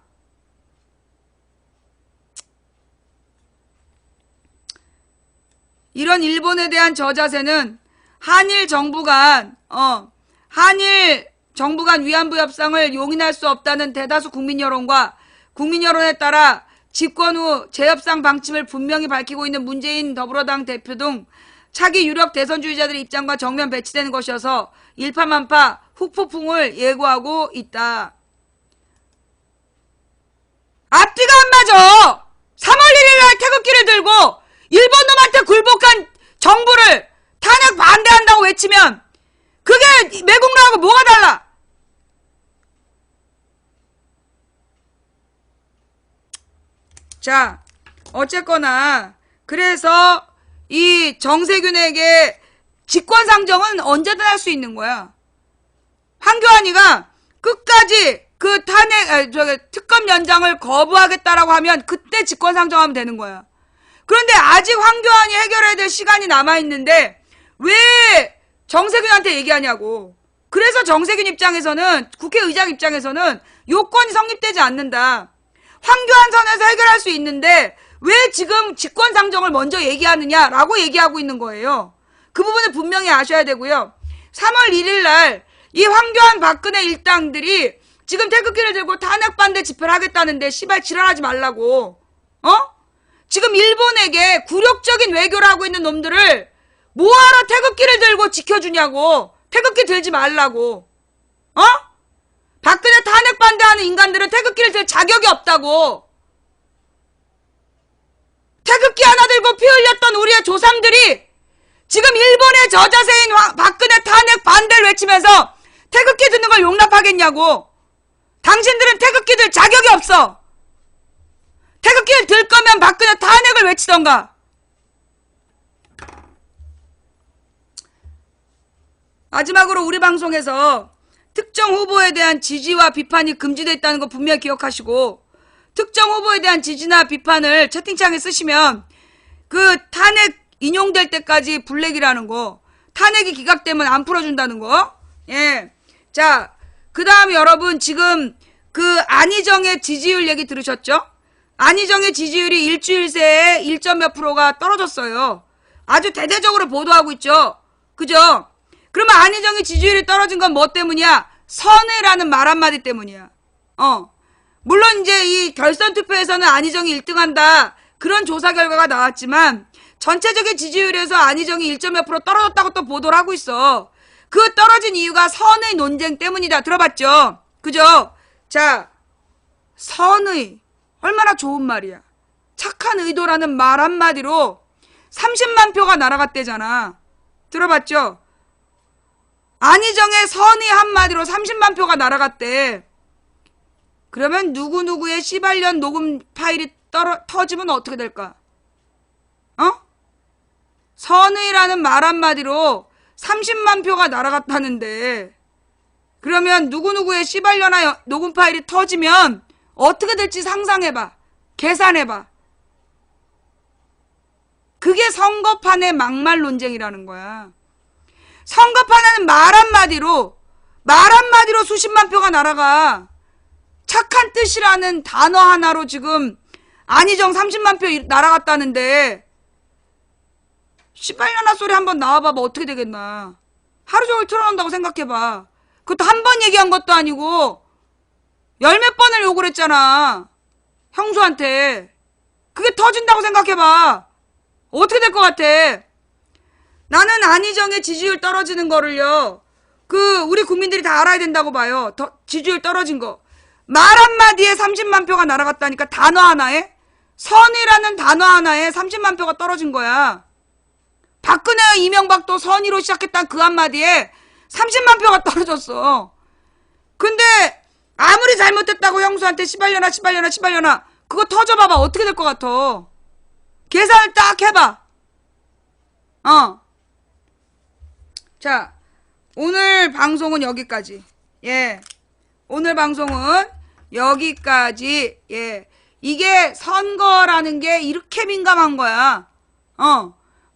이런 일본에 대한 저자세는 한일 정부 간 위안부 협상을 용인할 수 없다는 대다수 국민 여론과 국민 여론에 따라 집권 후 재협상 방침을 분명히 밝히고 있는 문재인 더불어당 대표 등 차기 유력 대선주의자들의 입장과 정면 배치되는 것이어서 일파만파 후폭풍을 예고하고 있다. 앞뒤가 안 맞아. 3월 1일 날 태극기를 들고 일본 놈한테 굴복한 정부를 탄핵 반대한다고 외치면 그게 매국노하고 뭐가 달라? 자, 어쨌거나 그래서 이 정세균에게 직권상정은 언제든 할 수 있는 거야. 황교안이가 끝까지 그 특검 연장을 거부하겠다라고 하면 그때 직권상정하면 되는 거야. 그런데 아직 황교안이 해결해야 될 시간이 남아있는데 왜 정세균한테 얘기하냐고. 그래서 정세균 입장에서는, 국회의장 입장에서는 요건이 성립되지 않는다. 황교안 선에서 해결할 수 있는데 왜 지금 직권상정을 먼저 얘기하느냐라고 얘기하고 있는 거예요. 그 부분을 분명히 아셔야 되고요. 3월 1일 날 이 황교안 박근혜 일당들이 지금 태극기를 들고 탄핵 반대 집회를 하겠다는데 씨발 지랄하지 말라고. 지금 일본에게 굴욕적인 외교를 하고 있는 놈들을 뭐하러 태극기를 들고 지켜주냐고. 태극기 들지 말라고. 박근혜 탄핵 반대하는 인간들은 태극기를 들 자격이 없다고. 태극기 하나 들고 피 흘렸던 우리의 조상들이 지금 일본의 저자세인 박근혜 탄핵 반대를 외치면서 태극기 드는 걸 용납하겠냐고. 당신들은 태극기 들 자격이 없어. 태극기를 들 거면 박근혜 탄핵을 외치던가. 마지막으로 우리 방송에서 특정 후보에 대한 지지와 비판이 금지되어 있다는 거 분명히 기억하시고, 특정 후보에 대한 지지나 비판을 채팅창에 쓰시면 그 탄핵 인용될 때까지 블랙이라는 거, 탄핵이 기각되면 안 풀어준다는 거. 예. 자, 그 다음에 여러분 지금 그 안희정의 지지율 얘기 들으셨죠? 안희정의 지지율이 일주일 새에 1점 몇 프로가 떨어졌어요. 아주 대대적으로 보도하고 있죠. 그죠? 그러면 안희정의 지지율이 떨어진 건 뭐 때문이야? 선의라는 말 한마디 때문이야. 물론 이제 이 결선 투표에서는 안희정이 1등한다. 그런 조사 결과가 나왔지만 전체적인 지지율에서 안희정이 1점 몇 프로 떨어졌다고 또 보도를 하고 있어. 그 떨어진 이유가 선의 논쟁 때문이다. 들어봤죠? 그죠? 자, 선의. 얼마나 좋은 말이야. 착한 의도라는 말 한마디로 30만 표가 날아갔대잖아. 들어봤죠? 안희정의 선의 한마디로 30만 표가 날아갔대. 그러면 누구누구의 씨발년 녹음 파일이 터지면 어떻게 될까? 선의라는 말 한마디로 30만 표가 날아갔다는데, 그러면 누구누구의 씨발년아 녹음 파일이 터지면 어떻게 될지 상상해봐. 계산해봐. 그게 선거판의 막말 논쟁이라는 거야. 선거판에는 말 한마디로 수십만 표가 날아가. 착한 뜻이라는 단어 하나로 지금 안희정 30만 표 날아갔다는데, 씨발년아 소리 한번 나와봐봐. 어떻게 되겠나. 하루 종일 틀어놓는다고 생각해봐. 그것도 한 번 얘기한 것도 아니고 열 몇 번을 욕을 했잖아. 형수한테. 그게 터진다고 생각해봐. 어떻게 될 것 같아? 나는 안희정의 지지율 떨어지는 거를요, 우리 국민들이 다 알아야 된다고 봐요. 지지율 떨어진 거. 말 한마디에 30만 표가 날아갔다니까. 단어 하나에? 선이라는 단어 하나에 30만 표가 떨어진 거야. 박근혜와 이명박도 선의로 시작했던 그 한마디에 30만 표가 떨어졌어. 근데 아무리 잘못했다고 형수한테 시발려나 그거 터져봐봐. 어떻게 될 것 같아? 계산을 딱 해봐. 자, 오늘 방송은 여기까지. 예. 오늘 방송은 여기까지. 예. 이게 선거라는 게 이렇게 민감한 거야.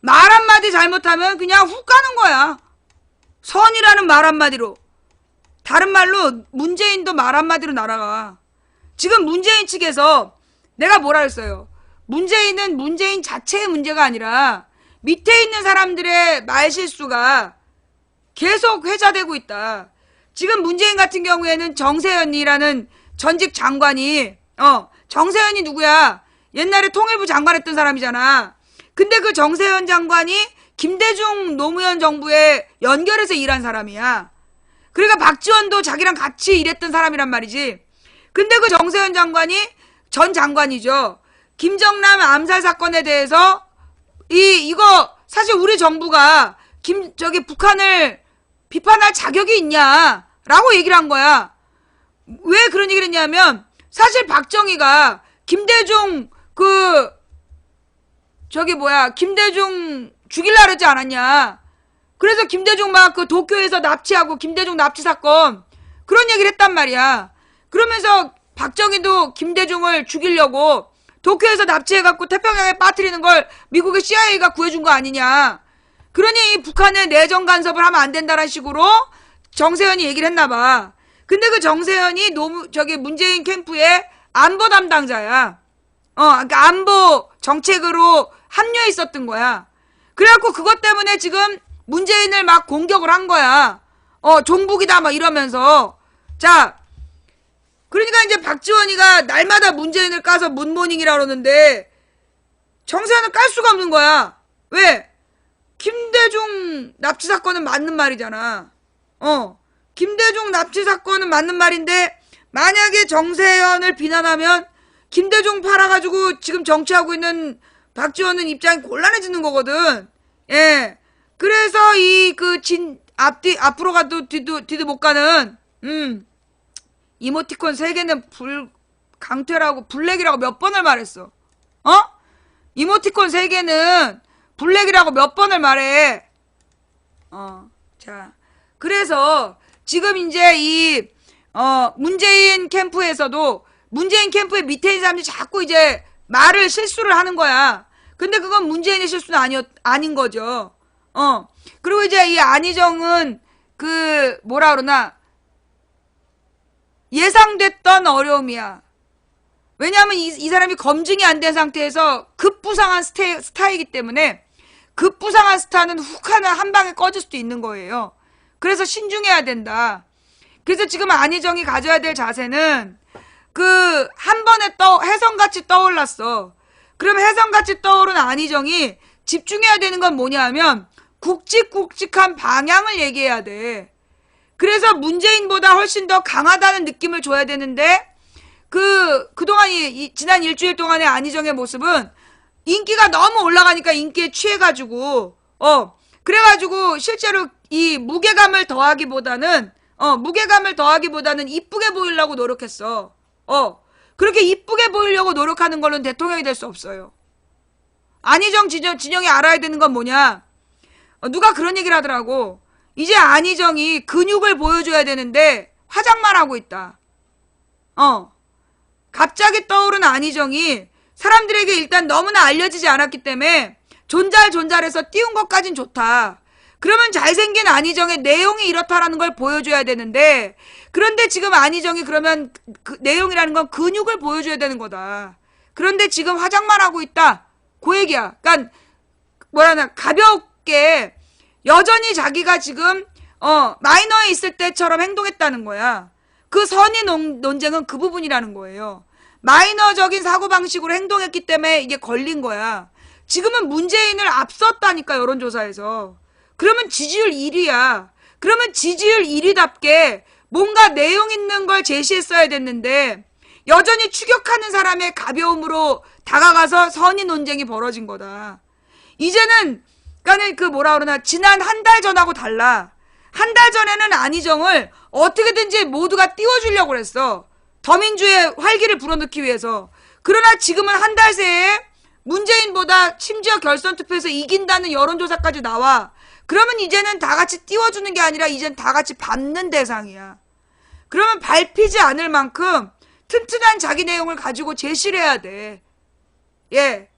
말 한마디 잘못하면 그냥 훅 가는 거야. 선이라는 말 한마디로. 다른 말로 문재인도 말 한마디로 날아가. 지금 문재인 측에서 내가 뭐라 했어요? 문재인은 문재인 자체의 문제가 아니라 밑에 있는 사람들의 말실수가 계속 회자되고 있다. 지금 문재인 같은 경우에는 정세현이라는 전직 장관이, 정세현이 누구야? 옛날에 통일부 장관 했던 사람이잖아. 근데 그 정세현 장관이 김대중 노무현 정부에 연결해서 일한 사람이야. 그러니까 박지원도 자기랑 같이 일했던 사람이란 말이지. 근데 그 정세현 장관이 전 장관이죠. 김정남 암살 사건에 대해서 이거 사실 우리 정부가 북한을 비판할 자격이 있냐라고 얘기를 한 거야. 왜 그런 얘기를 했냐면 사실 박정희가 김대중 김대중 죽일라 그러지 않았냐. 그래서 김대중 막 그 도쿄에서 납치하고 김대중 납치 사건 그런 얘기를 했단 말이야. 그러면서 박정희도 김대중을 죽이려고 도쿄에서 납치해갖고 태평양에 빠뜨리는 걸 미국의 CIA가 구해준 거 아니냐. 그러니 이 북한에 내정 간섭을 하면 안 된다는 식으로 정세현이 얘기를 했나봐. 근데 그 정세현이 문재인 캠프의 안보 담당자야. 그러니까 안보 정책으로 합류해 있었던 거야. 그래갖고 그것 때문에 지금 문재인을 막 공격을 한 거야. 종북이다 막 이러면서. 자, 그러니까 이제 박지원이가 날마다 문재인을 까서 문모닝이라 그러는데 정세현은 깔 수가 없는 거야. 왜? 김대중 납치 사건은 맞는 말이잖아. 김대중 납치 사건은 맞는 말인데 만약에 정세현을 비난하면 김대중 팔아가지고 지금 정치하고 있는 박지원은 입장이 곤란해지는 거거든. 예. 그래서 앞으로 가도 뒤도 못 가는, 이모티콘 3개는 강퇴라고, 블랙이라고 몇 번을 말했어. 이모티콘 3개는 블랙이라고 몇 번을 말해. 자. 그래서 지금 이제 문재인 캠프에서도 문재인 캠프의 밑에 있는 사람들이 자꾸 이제 말을 실수를 하는 거야. 근데 그건 문재인의 실수는 아닌 거죠. 그리고 이제 이 안희정은 뭐라 그러나 예상됐던 어려움이야. 왜냐하면 이 사람이 검증이 안 된 상태에서 급부상한 스타이기 때문에 급부상한 스타는 훅 하나 한 방에 꺼질 수도 있는 거예요. 그래서 신중해야 된다. 그래서 지금 안희정이 가져야 될 자세는 한 번에 혜성같이 떠올랐어. 그럼 혜성같이 떠오른 안희정이 집중해야 되는 건 뭐냐 하면 굵직굵직한 방향을 얘기해야 돼. 그래서 문재인보다 훨씬 더 강하다는 느낌을 줘야 되는데 그동안 지난 일주일 동안의 안희정의 모습은 인기가 너무 올라가니까 인기에 취해가지고 그래가지고 실제로 이 무게감을 더하기보다는 이쁘게 보이려고 노력했어. 그렇게 이쁘게 보이려고 노력하는 걸로는 대통령이 될 수 없어요. 안희정 진영이 알아야 되는 건 뭐냐? 누가 그런 얘기를 하더라고. 이제 안희정이 근육을 보여줘야 되는데 화장만 하고 있다. 갑자기 떠오른 안희정이 사람들에게 일단 너무나 알려지지 않았기 때문에 존잘해서 띄운 것까진 좋다. 그러면 잘생긴 안희정의 내용이 이렇다라는 걸 보여줘야 되는데 그런데 지금 안희정이 그러면 내용이라는 건 근육을 보여줘야 되는 거다. 그런데 지금 화장만 하고 있다. 그 얘기야. 그러니까 가볍게 여전히 자기가 지금 마이너에 있을 때처럼 행동했다는 거야. 그 선의 논쟁은 그 부분이라는 거예요. 마이너적인 사고방식으로 행동했기 때문에 이게 걸린 거야. 지금은 문재인을 앞섰다니까 여론조사에서. 그러면 지지율 1위야. 그러면 지지율 1위답게 뭔가 내용 있는 걸 제시했어야 됐는데 여전히 추격하는 사람의 가벼움으로 다가가서 선의 논쟁이 벌어진 거다. 이제는 그러니까 지난 한 달 전하고 달라. 한 달 전에는 안희정을 어떻게든지 모두가 띄워주려고 그랬어. 더민주의 활기를 불어넣기 위해서. 그러나 지금은 한 달 새에 문재인보다 심지어 결선 투표에서 이긴다는 여론조사까지 나와. 그러면 이제는 다 같이 띄워주는 게 아니라 이젠 다 같이 밟는 대상이야. 그러면 밟히지 않을 만큼 튼튼한 자기 내용을 가지고 제시를 해야 돼. 예.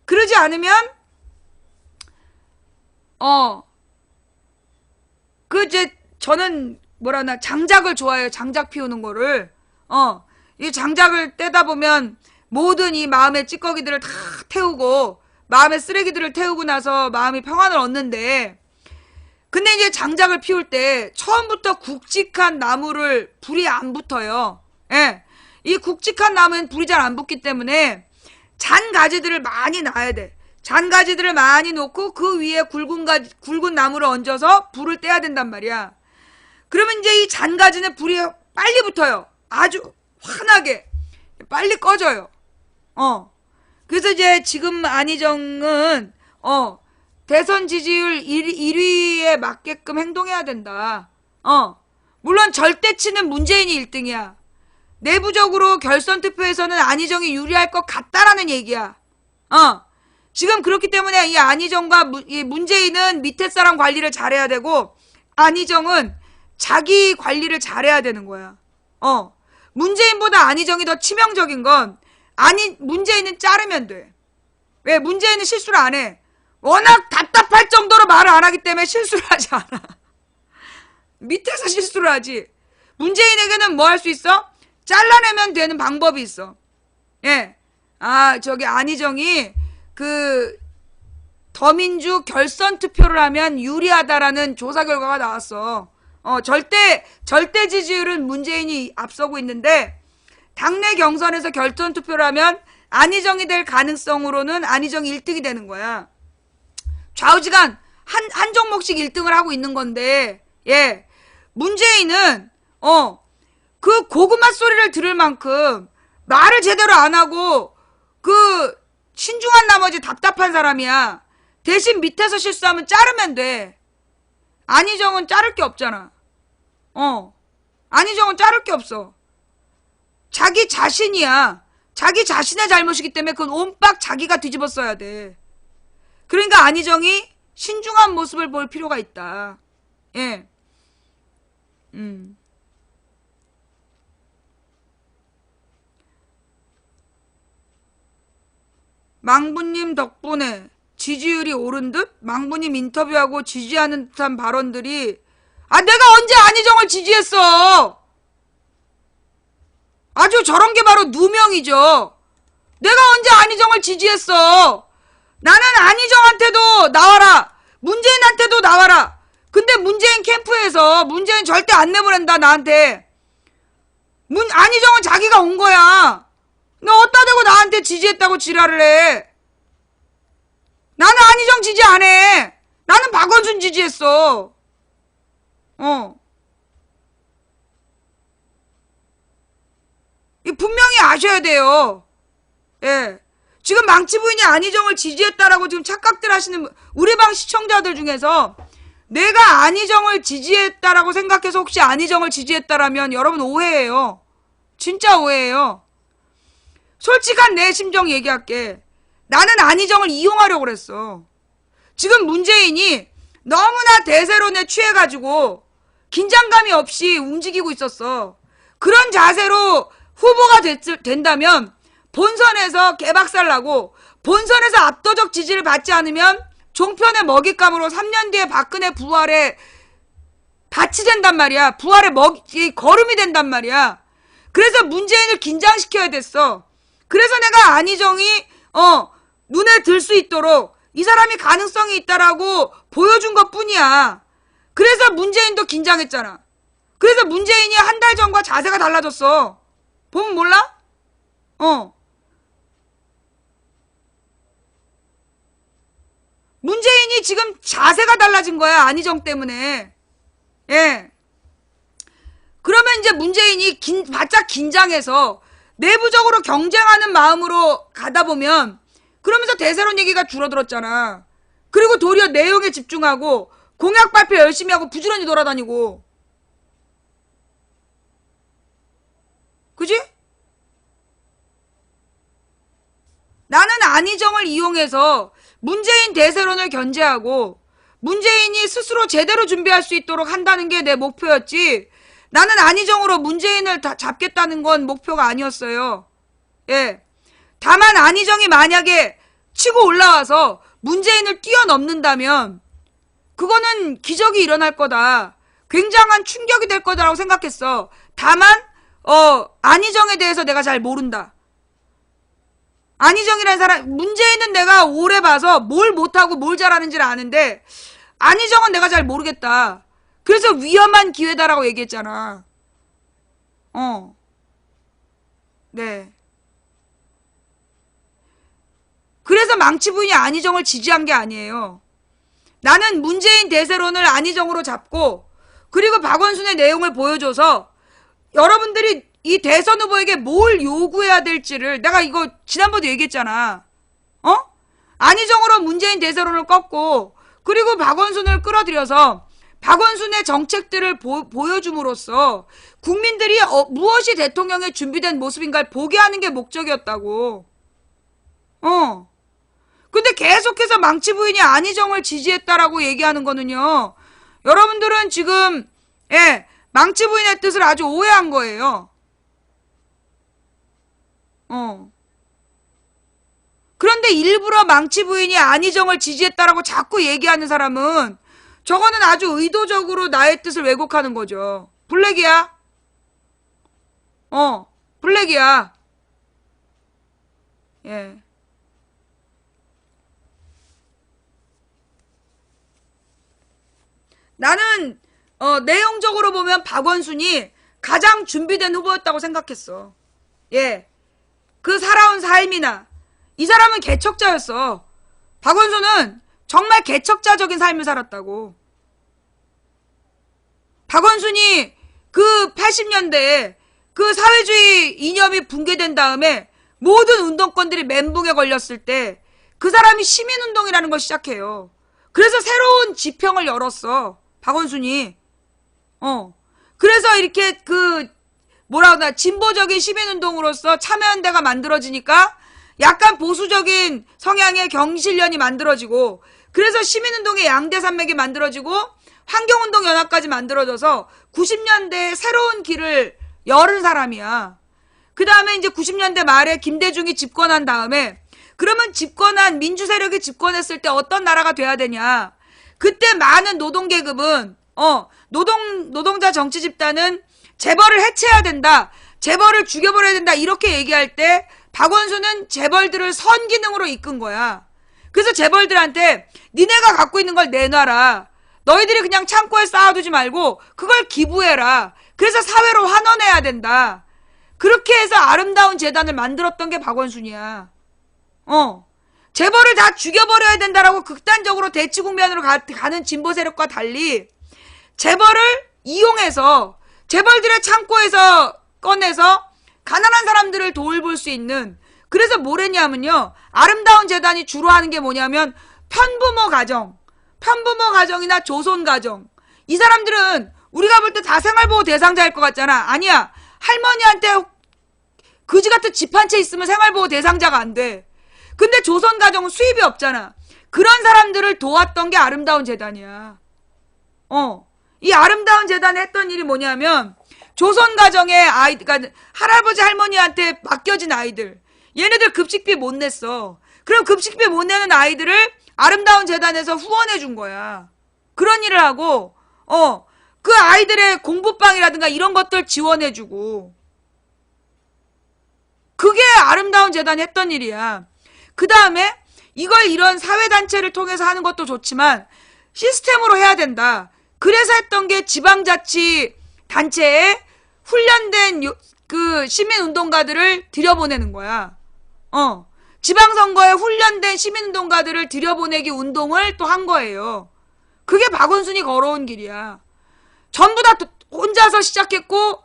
그러지 않으면 저는 장작을 좋아해요. 장작 피우는 거를. 이 장작을 떼다 보면 모든 이 마음의 찌꺼기들을 다 태우고 마음의 쓰레기들을 태우고 나서 마음이 평안을 얻는데 근데 이제 장작을 피울 때 처음부터 굵직한 나무를 불이 안 붙어요. 예. 이 굵직한 나무는 불이 잘 안 붙기 때문에 잔 가지들을 많이 놔야 돼. 잔 가지들을 많이 놓고 그 위에 굵은 나무를 얹어서 불을 떼야 된단 말이야. 그러면 이제 이 잔 가지는 불이 빨리 붙어요. 아주 환하게 빨리 꺼져요. 그래서 이제 지금 안희정은 대선 지지율 1위에 맞게끔 행동해야 된다. 물론 절대치는 문재인이 1등이야. 내부적으로 결선 투표에서는 안희정이 유리할 것 같다라는 얘기야. 지금 그렇기 때문에 이 안희정과 이 문재인은 밑에 사람 관리를 잘해야 되고, 안희정은 자기 관리를 잘해야 되는 거야. 문재인보다 안희정이 더 치명적인 건, 문재인은 자르면 돼. 왜? 문재인은 실수를 안 해. 워낙 답답할 정도로 말을 안 하기 때문에 실수를 하지 않아. 밑에서 실수를 하지. 문재인에게는 뭐 할 수 있어? 잘라내면 되는 방법이 있어. 예. 안희정이 더민주 결선 투표를 하면 유리하다라는 조사 결과가 나왔어. 절대 지지율은 문재인이 앞서고 있는데, 당내 경선에서 결선 투표를 하면 안희정이 될 가능성으로는 안희정이 1등이 되는 거야. 좌우지간 한 종목씩 1등을 하고 있는 건데, 예. 문재인은, 그 고구마 소리를 들을 만큼 말을 제대로 안 하고, 신중한 나머지 답답한 사람이야. 대신 밑에서 실수하면 자르면 돼. 안희정은 자를 게 없잖아. 안희정은 자를 게 없어. 자기 자신이야. 자기 자신의 잘못이기 때문에 그건 온빡 자기가 뒤집어 써야 돼. 그러니까 안희정이 신중한 모습을 볼 필요가 있다. 예. 망부님 덕분에 지지율이 오른 듯? 망부님 인터뷰하고 지지하는 듯한 발언들이, 내가 언제 안희정을 지지했어? 아주 저런 게 바로 누명이죠. 내가 언제 안희정을 지지했어? 나는 안희정한테도 나와라. 문재인한테도 나와라. 근데 문재인 캠프에서 문재인 절대 안 내보낸다, 나한테. 안희정은 자기가 온 거야. 너 어디다 대고 나한테 지지했다고 지랄을 해. 나는 안희정 지지 안 해. 나는 박원순 지지했어. 이 분명히 아셔야 돼요. 예. 지금 망치 부인이 안희정을 지지했다라고 지금 착각들 하시는 우리 방 시청자들 중에서 내가 안희정을 지지했다라고 생각해서 혹시 안희정을 지지했다라면 여러분 오해예요. 진짜 오해예요. 솔직한 내 심정 얘기할게. 나는 안희정을 이용하려고 그랬어. 지금 문재인이 너무나 대세론에 취해가지고 긴장감이 없이 움직이고 있었어. 그런 자세로 후보가 된다면 본선에서 개박살나고, 본선에서 압도적 지지를 받지 않으면 종편의 먹잇감으로 3년 뒤에 박근혜 부활에 밭이 된단 말이야. 부활의 거름이 된단 말이야. 그래서 문재인을 긴장시켜야 됐어. 그래서 내가 안희정이 눈에 들 수 있도록 이 사람이 가능성이 있다라고 보여준 것 뿐이야. 그래서 문재인도 긴장했잖아. 그래서 문재인이 한 달 전과 자세가 달라졌어. 보면 몰라? 문재인이 지금 자세가 달라진 거야, 안희정 때문에. 예. 그러면 이제 문재인이 바짝 긴장해서 내부적으로 경쟁하는 마음으로 가다 보면, 그러면서 대세론 얘기가 줄어들었잖아. 그리고 도리어 내용에 집중하고 공약 발표 열심히 하고 부지런히 돌아다니고. 그지? 나는 안희정을 이용해서 문재인 대세론을 견제하고 문재인이 스스로 제대로 준비할 수 있도록 한다는 게 내 목표였지, 나는 안희정으로 문재인을 잡겠다는 건 목표가 아니었어요. 예. 다만 안희정이 만약에 치고 올라와서 문재인을 뛰어넘는다면 그거는 기적이 일어날 거다. 굉장한 충격이 될 거다라고 생각했어. 다만 안희정에 대해서 내가 잘 모른다. 안희정이라는 사람, 문재인은 내가 오래 봐서 뭘 못하고 뭘 잘하는지를 아는데 안희정은 내가 잘 모르겠다. 그래서 위험한 기회다라고 얘기했잖아. 네. 그래서 망치 부인이 안희정을 지지한 게 아니에요. 나는 문재인 대세론을 안희정으로 잡고 그리고 박원순의 내용을 보여줘서 여러분들이 이 대선 후보에게 뭘 요구해야 될지를 내가 이거 지난번에 얘기했잖아. 안희정으로 문재인 대세론을 꺾고 그리고 박원순을 끌어들여서 박원순의 정책들을 보여줌으로써 국민들이 무엇이 대통령의 준비된 모습인가를 보게 하는 게 목적이었다고. 근데 계속해서 망치 부인이 안희정을 지지했다라고 얘기하는 거는요. 여러분들은 지금 망치 부인의 뜻을 아주 오해한 거예요. 그런데 일부러 망치 부인이 안희정을 지지했다라고 자꾸 얘기하는 사람은 저거는 아주 의도적으로 나의 뜻을 왜곡하는 거죠. 블랙이야. 블랙이야. 예. 나는 내용적으로 보면 박원순이 가장 준비된 후보였다고 생각했어. 예. 그 살아온 삶이나 이 사람은 개척자였어. 박원순은 정말 개척자적인 삶을 살았다고. 박원순이 그 80년대에 그 사회주의 이념이 붕괴된 다음에 모든 운동권들이 멘붕에 걸렸을 때 그 사람이 시민운동이라는 걸 시작해요. 그래서 새로운 지평을 열었어. 박원순이. 그래서 이렇게 진보적인 시민운동으로서 참여연대가 만들어지니까 약간 보수적인 성향의 경실련이 만들어지고 그래서 시민운동의 양대산맥이 만들어지고 환경운동연합까지 만들어져서 90년대에 새로운 길을 열은 사람이야. 그 다음에 이제 90년대 말에 김대중이 집권한 다음에 그러면 집권한 민주세력이 집권했을 때 어떤 나라가 돼야 되냐. 그때 많은 노동계급은 노동자 정치집단은 재벌을 해체해야 된다. 재벌을 죽여버려야 된다. 이렇게 얘기할 때 박원순은 재벌들을 선기능으로 이끈 거야. 그래서 재벌들한테 니네가 갖고 있는 걸 내놔라. 너희들이 그냥 창고에 쌓아두지 말고 그걸 기부해라. 그래서 사회로 환원해야 된다. 그렇게 해서 아름다운 재단을 만들었던 게 박원순이야. 재벌을 다 죽여버려야 된다라고 극단적으로 대치국면으로 가는 진보 세력과 달리 재벌을 이용해서 재벌들의 창고에서 꺼내서 가난한 사람들을 돌볼 수 있는, 그래서 뭐랬냐면요, 아름다운 재단이 주로 하는 게 뭐냐면 편부모 가정이나 조손 가정. 이 사람들은 우리가 볼 때 다 생활보호 대상자일 것 같잖아. 아니야. 할머니한테 그지 같은 집 한 채 있으면 생활보호 대상자가 안 돼. 근데 조선 가정은 수입이 없잖아. 그런 사람들을 도왔던 게 아름다운 재단이야. 이 아름다운 재단이 했던 일이 뭐냐면 조선 가정의 그러니까 할아버지 할머니한테 맡겨진 아이들, 얘네들 급식비 못 냈어. 그럼 급식비 못 내는 아이들을 아름다운 재단에서 후원해 준 거야. 그런 일을 하고 그 아이들의 공부방이라든가 이런 것들 지원해 주고, 그게 아름다운 재단이 했던 일이야. 그 다음에 이걸 이런 사회단체를 통해서 하는 것도 좋지만 시스템으로 해야 된다. 그래서 했던 게 지방자치단체에 훈련된 그 시민운동가들을 들여보내는 거야. 지방선거에 훈련된 시민운동가들을 들여보내기 운동을 또 한 거예요. 그게 박원순이 걸어온 길이야. 전부 다 혼자서 시작했고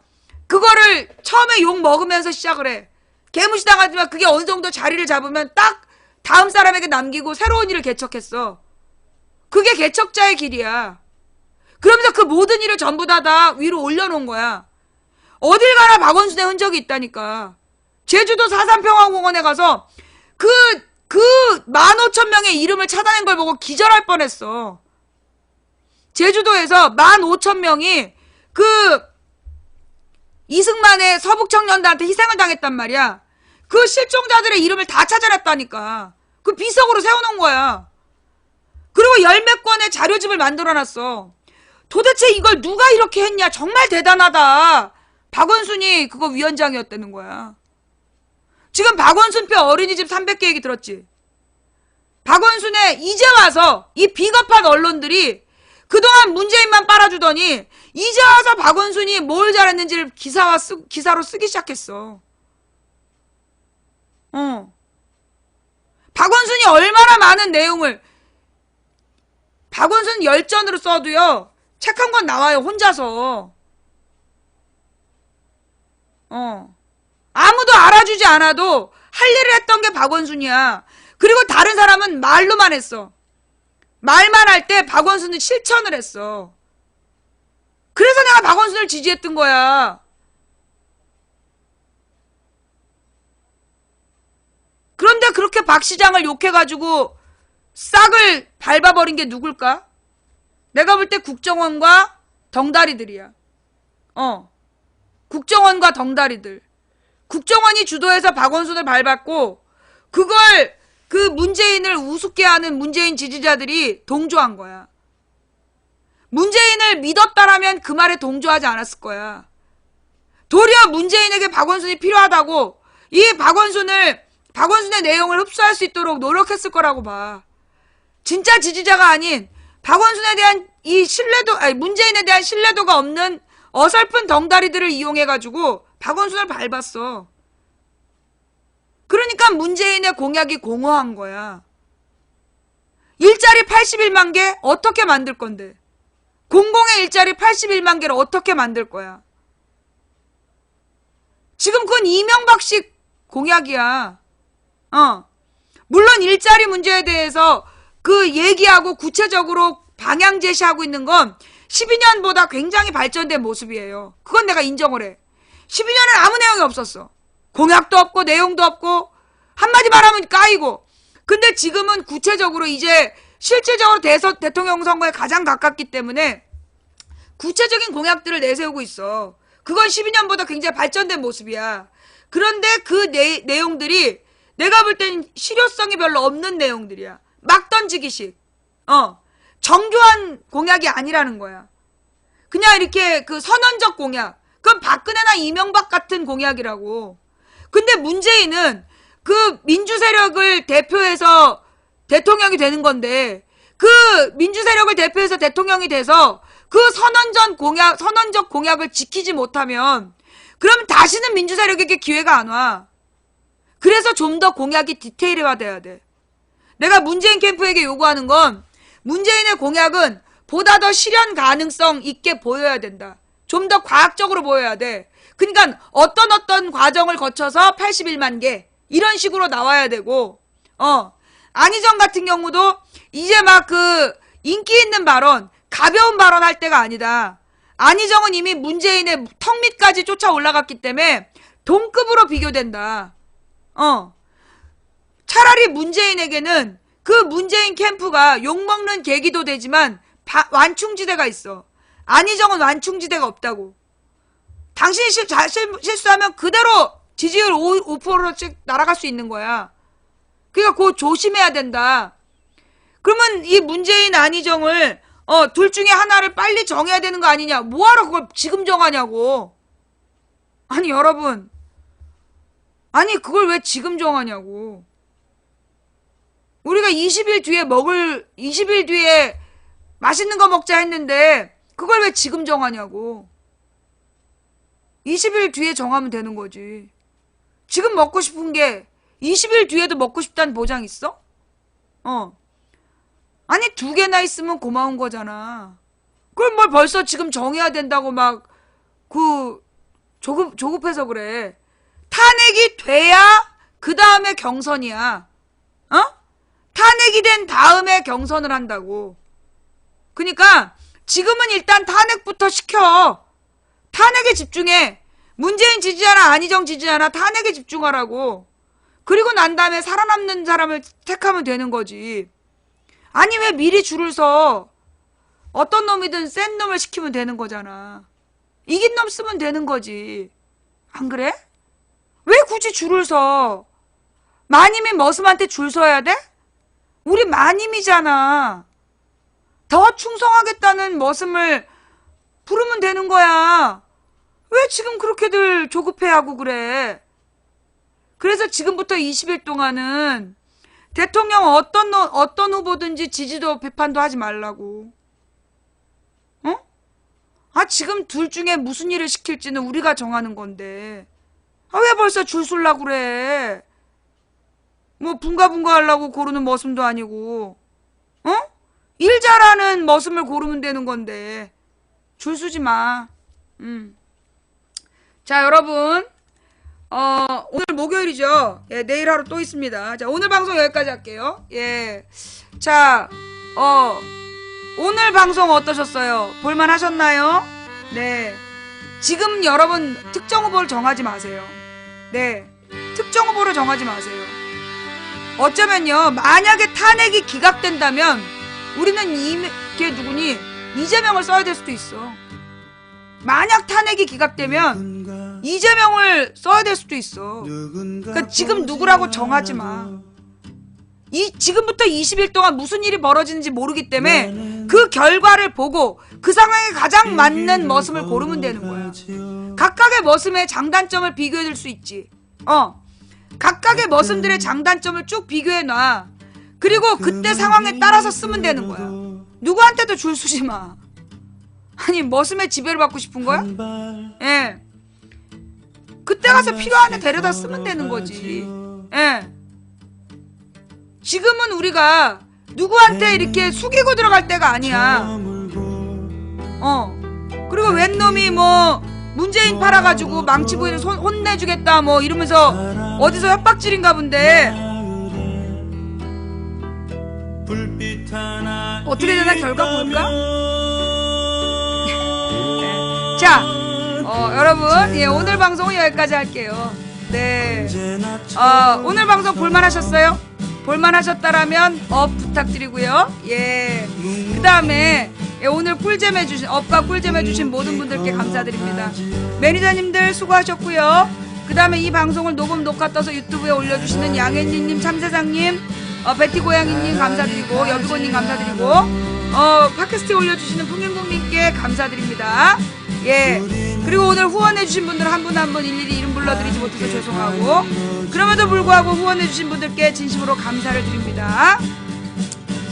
그거를 처음에 욕 먹으면서 시작을 해. 개무시당하지만 그게 어느 정도 자리를 잡으면 딱 다음 사람에게 남기고 새로운 일을 개척했어. 그게 개척자의 길이야. 그러면서 그 모든 일을 전부 다 위로 올려놓은 거야. 어딜 가나 박원순의 흔적이 있다니까. 제주도 사산평화공원에 가서 그 15,000명의 이름을 찾아낸 걸 보고 기절할 뻔했어. 제주도에서 15,000명이 그 이승만의 서북청년단한테 희생을 당했단 말이야. 그 실종자들의 이름을 다 찾아냈다니까. 그 비석으로 세워놓은 거야. 그리고 10몇 권의 자료집을 만들어놨어. 도대체 이걸 누가 이렇게 했냐. 정말 대단하다. 박원순이 그거 위원장이었다는 거야. 지금 박원순표 어린이집 300개 얘기 들었지. 박원순의 이제 와서 이 비겁한 언론들이 그동안 문재인만 빨아주더니 이제 와서 박원순이 뭘 잘했는지를 기사로 쓰기 시작했어. 박원순이 얼마나 많은 내용을 박원순 열전으로 써도요. 책 한 권 나와요. 혼자서. 아무도 알아주지 않아도 할 일을 했던 게 박원순이야. 그리고 다른 사람은 말로만 했어. 말만 할 때 박원순은 실천을 했어. 그래서 내가 박원순을 지지했던 거야. 그런데 그렇게 박 시장을 욕해가지고 싹을 밟아버린 게 누굴까? 내가 볼 때 국정원과 덩다리들이야. 국정원과 덩다리들. 국정원이 주도해서 박원순을 밟았고 그걸 그 문재인을 우습게 하는 문재인 지지자들이 동조한 거야. 문재인을 믿었다라면 그 말에 동조하지 않았을 거야. 도리어 문재인에게 박원순이 필요하다고 이 박원순의 내용을 흡수할 수 있도록 노력했을 거라고 봐. 진짜 지지자가 아닌 박원순에 대한 이 신뢰도, 아니 문재인에 대한 신뢰도가 없는 어설픈 덩다리들을 이용해가지고 박원순을 밟았어. 그러니까 문재인의 공약이 공허한 거야. 일자리 81만 개 어떻게 만들 건데? 공공의 일자리 81만 개를 어떻게 만들 거야? 지금 그건 이명박식 공약이야. 물론 일자리 문제에 대해서 그 얘기하고 구체적으로 방향 제시하고 있는 건 12년보다 굉장히 발전된 모습이에요. 그건 내가 인정을 해. 12년은 아무 내용이 없었어. 공약도 없고 내용도 없고 한마디 말하면 까이고. 근데 지금은 구체적으로 이제 실질적으로 대통령 선거에 가장 가깝기 때문에 구체적인 공약들을 내세우고 있어. 그건 12년보다 굉장히 발전된 모습이야. 그런데 그 내용들이 내가 볼 땐 실효성이 별로 없는 내용들이야. 막 던지기식. 정교한 공약이 아니라는 거야. 그냥 이렇게 그 선언적 공약. 그건 박근혜나 이명박 같은 공약이라고. 근데 문재인은 그 민주 세력을 대표해서 대통령이 되는 건데 그 민주 세력을 대표해서 대통령이 돼서 그 선언적 공약을 지키지 못하면 그럼 다시는 민주 세력에게 기회가 안 와. 그래서 좀 더 공약이 디테일화돼야 돼. 내가 문재인 캠프에게 요구하는 건 문재인의 공약은 보다 더 실현 가능성 있게 보여야 된다. 좀 더 과학적으로 보여야 돼. 그러니까 어떤 과정을 거쳐서 81만 개 이런 식으로 나와야 되고 안희정 같은 경우도 이제 막 그 인기 있는 발언 가벼운 발언 할 때가 아니다. 안희정은 이미 문재인의 턱 밑까지 쫓아 올라갔기 때문에 동급으로 비교된다. 차라리 문재인에게는 그 문재인 캠프가 욕먹는 계기도 되지만 완충지대가 있어. 안희정은 완충지대가 없다고. 당신이 실수하면 그대로 지지율 5%씩 날아갈 수 있는 거야. 그러니까 그거 조심해야 된다. 그러면 이 문재인 안희정을 둘 중에 하나를 빨리 정해야 되는 거 아니냐. 뭐하러 그걸 지금 정하냐고. 아니 여러분, 아니 그걸 왜 지금 정하냐고. 우리가 20일 뒤에 맛있는 거 먹자 했는데 그걸 왜 지금 정하냐고. 20일 뒤에 정하면 되는 거지. 지금 먹고 싶은 게 20일 뒤에도 먹고 싶다는 보장 있어? 아니 2개나 있으면 고마운 거잖아. 그걸 뭘 벌써 지금 정해야 된다고 막 조급해서 그래. 탄핵이 돼야 그 다음에 경선이야. 탄핵이 된 다음에 경선을 한다고. 그러니까 지금은 일단 탄핵부터 시켜. 탄핵에 집중해. 문재인 지지자나 안희정 지지자나 탄핵에 집중하라고. 그리고 난 다음에 살아남는 사람을 택하면 되는 거지. 아니 왜 미리 줄을 서. 어떤 놈이든 센 놈을 시키면 되는 거잖아. 이긴 놈 쓰면 되는 거지. 안 그래? 왜 굳이 줄을 서? 마님이 머슴한테 줄 서야 돼? 우리 마님이잖아. 더 충성하겠다는 머슴을 부르면 되는 거야. 왜 지금 그렇게들 조급해하고 그래? 그래서 지금부터 20일 동안은 대통령 어떤 후보든지 지지도 비판도 하지 말라고. 지금 둘 중에 무슨 일을 시킬지는 우리가 정하는 건데. 왜 벌써 줄 서려고 그래? 뭐 분가분가 하려고 고르는 머슴도 아니고, 어? 일 잘하는 머슴을 고르면 되는 건데 줄 서지 마. 자, 여러분, 오늘 목요일이죠. 예, 내일 하루 또 있습니다. 자, 오늘 방송 여기까지 할게요. 예, 자, 오늘 방송 어떠셨어요? 볼만 하셨나요? 네, 지금 여러분 특정 후보를 정하지 마세요. 네, 특정 후보를 정하지 마세요. 어쩌면요, 만약에 탄핵이 기각된다면 우리는 이재명을 써야 될 수도 있어. 만약 탄핵이 기각되면 이재명을 써야 될 수도 있어. 그러니까 지금 누구라고 정하지 마. 지금부터 20일 동안 무슨 일이 벌어지는지 모르기 때문에 그 결과를 보고 그 상황에 가장 맞는 머슴을 고르면 되는 거야. 각각의 머슴의 장단점을 비교해 줄 수 있지. 각각의 머슴들의 장단점을 쭉 비교해 놔. 그리고 그때 상황에 따라서 쓰면 되는 거야. 누구한테도 줄 서지 마. 아니, 머슴의 지배를 받고 싶은 거야? 예. 그때 가서 필요한 애 데려다 쓰면 되는 거지. 예. 지금은 우리가 누구한테 이렇게 숙이고 들어갈 때가 아니야. 그리고 웬 놈이 뭐 문재인 팔아가지고 망치 부인을 혼내주겠다 뭐 이러면서 어디서 협박질인가 본데. 어떻게 되나 결과 볼까? 자, 여러분, 예, 오늘 방송은 여기까지 할게요. 네, 오늘 방송 볼만하셨어요? 볼만하셨다라면 업 부탁드리고요. 예, 그 다음에 오늘 꿀잼 해주신 업과 꿀잼 해주신 모든 분들께 감사드립니다. 매니저님들 수고하셨고요. 그 다음에 이 방송을 녹화 떠서 유튜브에 올려주시는 양현진님, 참사장님, 베티고양이님 감사드리고, 여비고님 감사드리고, 팟캐스트에 올려주시는 풍행국님께 감사드립니다. 예, 그리고 오늘 후원해주신 분들 한 분 한 분 일일이 이름 불러드리지 못해서 죄송하고, 그럼에도 불구하고 후원해주신 분들께 진심으로 감사를 드립니다.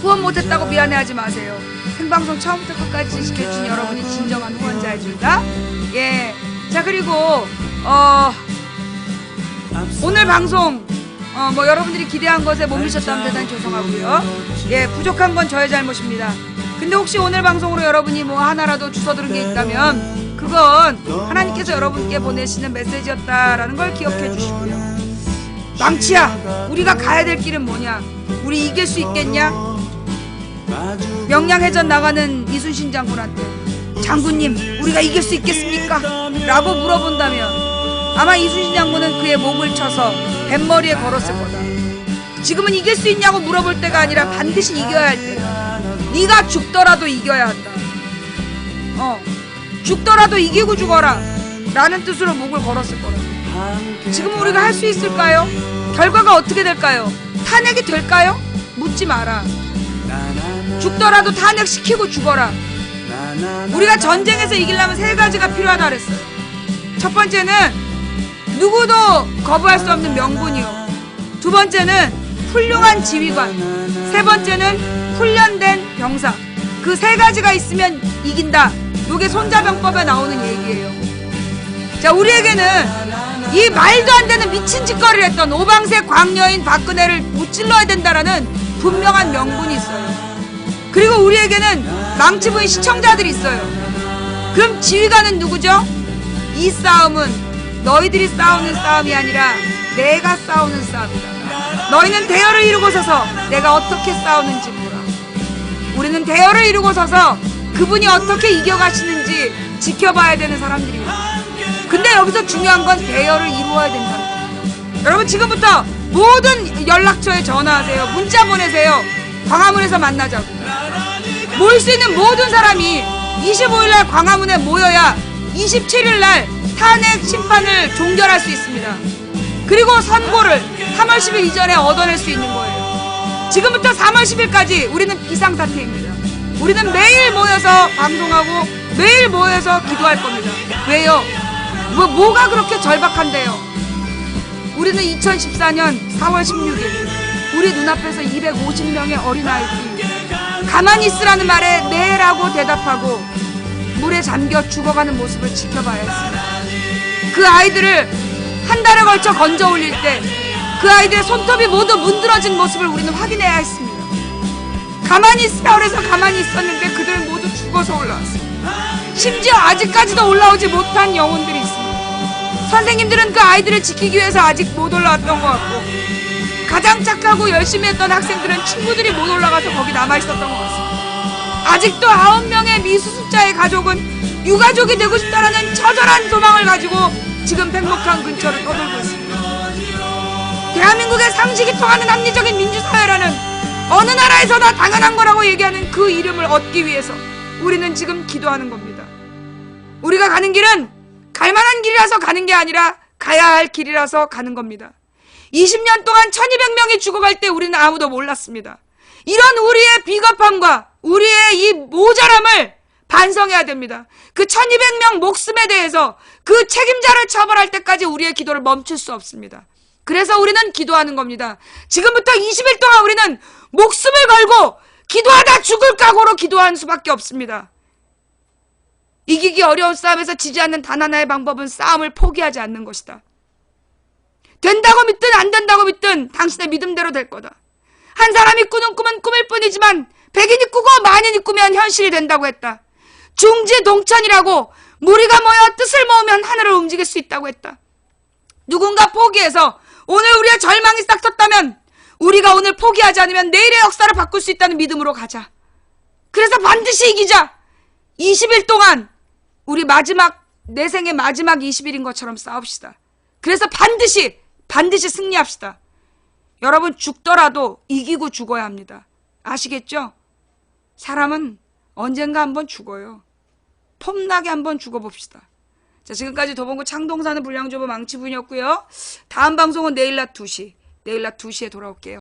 후원 못했다고 미안해하지 마세요. 생방송 처음부터 끝까지 지켜주신 여러분이 진정한 후원자이십니다. 예, 자, 그리고 오늘 방송 뭐 여러분들이 기대한 것에 못 미쳤다면 대단히 죄송하고요. 예, 부족한 건 저의 잘못입니다. 근데 혹시 오늘 방송으로 여러분이 뭐 하나라도 주워 들은 게 있다면 그건 하나님께서 여러분께 보내시는 메시지였다라는 걸 기억해 주시고요. 망치야, 우리가 가야 될 길은 뭐냐? 우리 이길 수 있겠냐? 명량해전 나가는 이순신 장군한테 장군님, 우리가 이길 수 있겠습니까? 라고 물어본다면 아마 이순신 장군은 그의 목을 쳐서 뱃머리에 걸었을 거다. 지금은 이길 수 있냐고 물어볼 때가 아니라 반드시 이겨야 할 때다. 네가 죽더라도 이겨야 한다. 죽더라도 이기고 죽어라 라는 뜻으로 목을 걸었을 거라고. 지금 우리가 할 수 있을까요? 결과가 어떻게 될까요? 탄핵이 될까요? 묻지 마라. 죽더라도 탄핵시키고 죽어라. 우리가 전쟁에서 이기려면 세 가지가 필요하다 그랬어요. 첫 번째는 누구도 거부할 수 없는 명분이요, 두 번째는 훌륭한 지휘관, 세 번째는 훈련된 병사. 그 세 가지가 있으면 이긴다. 요게 손자병법에 나오는 얘기예요. 자, 우리에게는 이 말도 안 되는 미친 짓거리를 했던 오방색 광녀인 박근혜를 무찔러야 된다라는 분명한 명분이 있어요. 그리고 우리에게는 망치부인 시청자들이 있어요. 그럼 지휘관은 누구죠? 이 싸움은 너희들이 싸우는 싸움이 아니라 내가 싸우는 싸움이다. 너희는 대열을 이루고 서서 내가 어떻게 싸우는지 보라. 우리는 대열을 이루고 서서 그분이 어떻게 이겨가시는지 지켜봐야 되는 사람들입니다. 근데 여기서 중요한 건 대열을 이루어야 된다는 거예요. 여러분, 지금부터 모든 연락처에 전화하세요. 문자 보내세요. 광화문에서 만나자고. 모일 수 있는 모든 사람이 25일날 광화문에 모여야 27일날 탄핵 심판을 종결할 수 있습니다. 그리고 선고를 3월 10일 이전에 얻어낼 수 있는 거예요. 지금부터 3월 10일까지 우리는 비상사태입니다. 우리는 매일 모여서 방송하고 매일 모여서 기도할 겁니다. 왜요? 뭐가 그렇게 절박한데요? 우리는 2014년 4월 16일 우리 눈앞에서 250명의 어린아이들이 가만히 있으라는 말에 네라고 대답하고 물에 잠겨 죽어가는 모습을 지켜봐야 했습니다. 그 아이들을 한 달에 걸쳐 건져 올릴 때 그 아이들의 손톱이 모두 문드러진 모습을 우리는 확인해야 했습니다. 가만히 있으라 그래서 가만히 있었는데 그들은 모두 죽어서 올라왔습니다. 심지어 아직까지도 올라오지 못한 영혼들이 있습니다. 선생님들은 그 아이들을 지키기 위해서 아직 못 올라왔던 것 같고, 가장 착하고 열심히 했던 학생들은 친구들이 못 올라가서 거기 남아있었던 것 같습니다. 아직도 9명의 미수습자의 가족은 유가족이 되고 싶다라는 처절한 소망을 가지고 지금 백록강 근처를 떠돌고 있습니다. 대한민국의 상식이 통하는 합리적인 민주사회라는 어느 나라에서나 당연한 거라고 얘기하는 그 이름을 얻기 위해서 우리는 지금 기도하는 겁니다. 우리가 가는 길은 갈만한 길이라서 가는 게 아니라 가야 할 길이라서 가는 겁니다. 20년 동안 1200명이 죽어갈 때 우리는 아무도 몰랐습니다. 이런 우리의 비겁함과 우리의 이 모자람을 반성해야 됩니다. 그 1200명 목숨에 대해서 그 책임자를 처벌할 때까지 우리의 기도를 멈출 수 없습니다. 그래서 우리는 기도하는 겁니다. 지금부터 20일 동안 우리는 목숨을 걸고 기도하다 죽을 각오로 기도하는 수밖에 없습니다. 이기기 어려운 싸움에서 지지 않는 단 하나의 방법은 싸움을 포기하지 않는 것이다. 된다고 믿든 안 된다고 믿든 당신의 믿음대로 될 거다. 한 사람이 꾸는 꿈은 꿈일 뿐이지만 100인이 꾸고 만인이 꾸면 현실이 된다고 했다. 중지동천이라고 무리가 모여 뜻을 모으면 하늘을 움직일 수 있다고 했다. 누군가 포기해서 오늘 우리의 절망이 싹 텄다면 우리가 오늘 포기하지 않으면 내일의 역사를 바꿀 수 있다는 믿음으로 가자. 그래서 반드시 이기자. 20일 동안 우리 내 생의 마지막 20일인 것처럼 싸웁시다. 그래서 반드시 승리합시다. 여러분, 죽더라도 이기고 죽어야 합니다. 아시겠죠? 사람은 언젠가 한번 죽어요. 폼나게 한번 죽어봅시다. 자, 지금까지 도봉구 창동사는 불량주부 망치부인이었고요. 다음 방송은 내일 낮 2시. 내일 낮 2시에 돌아올게요.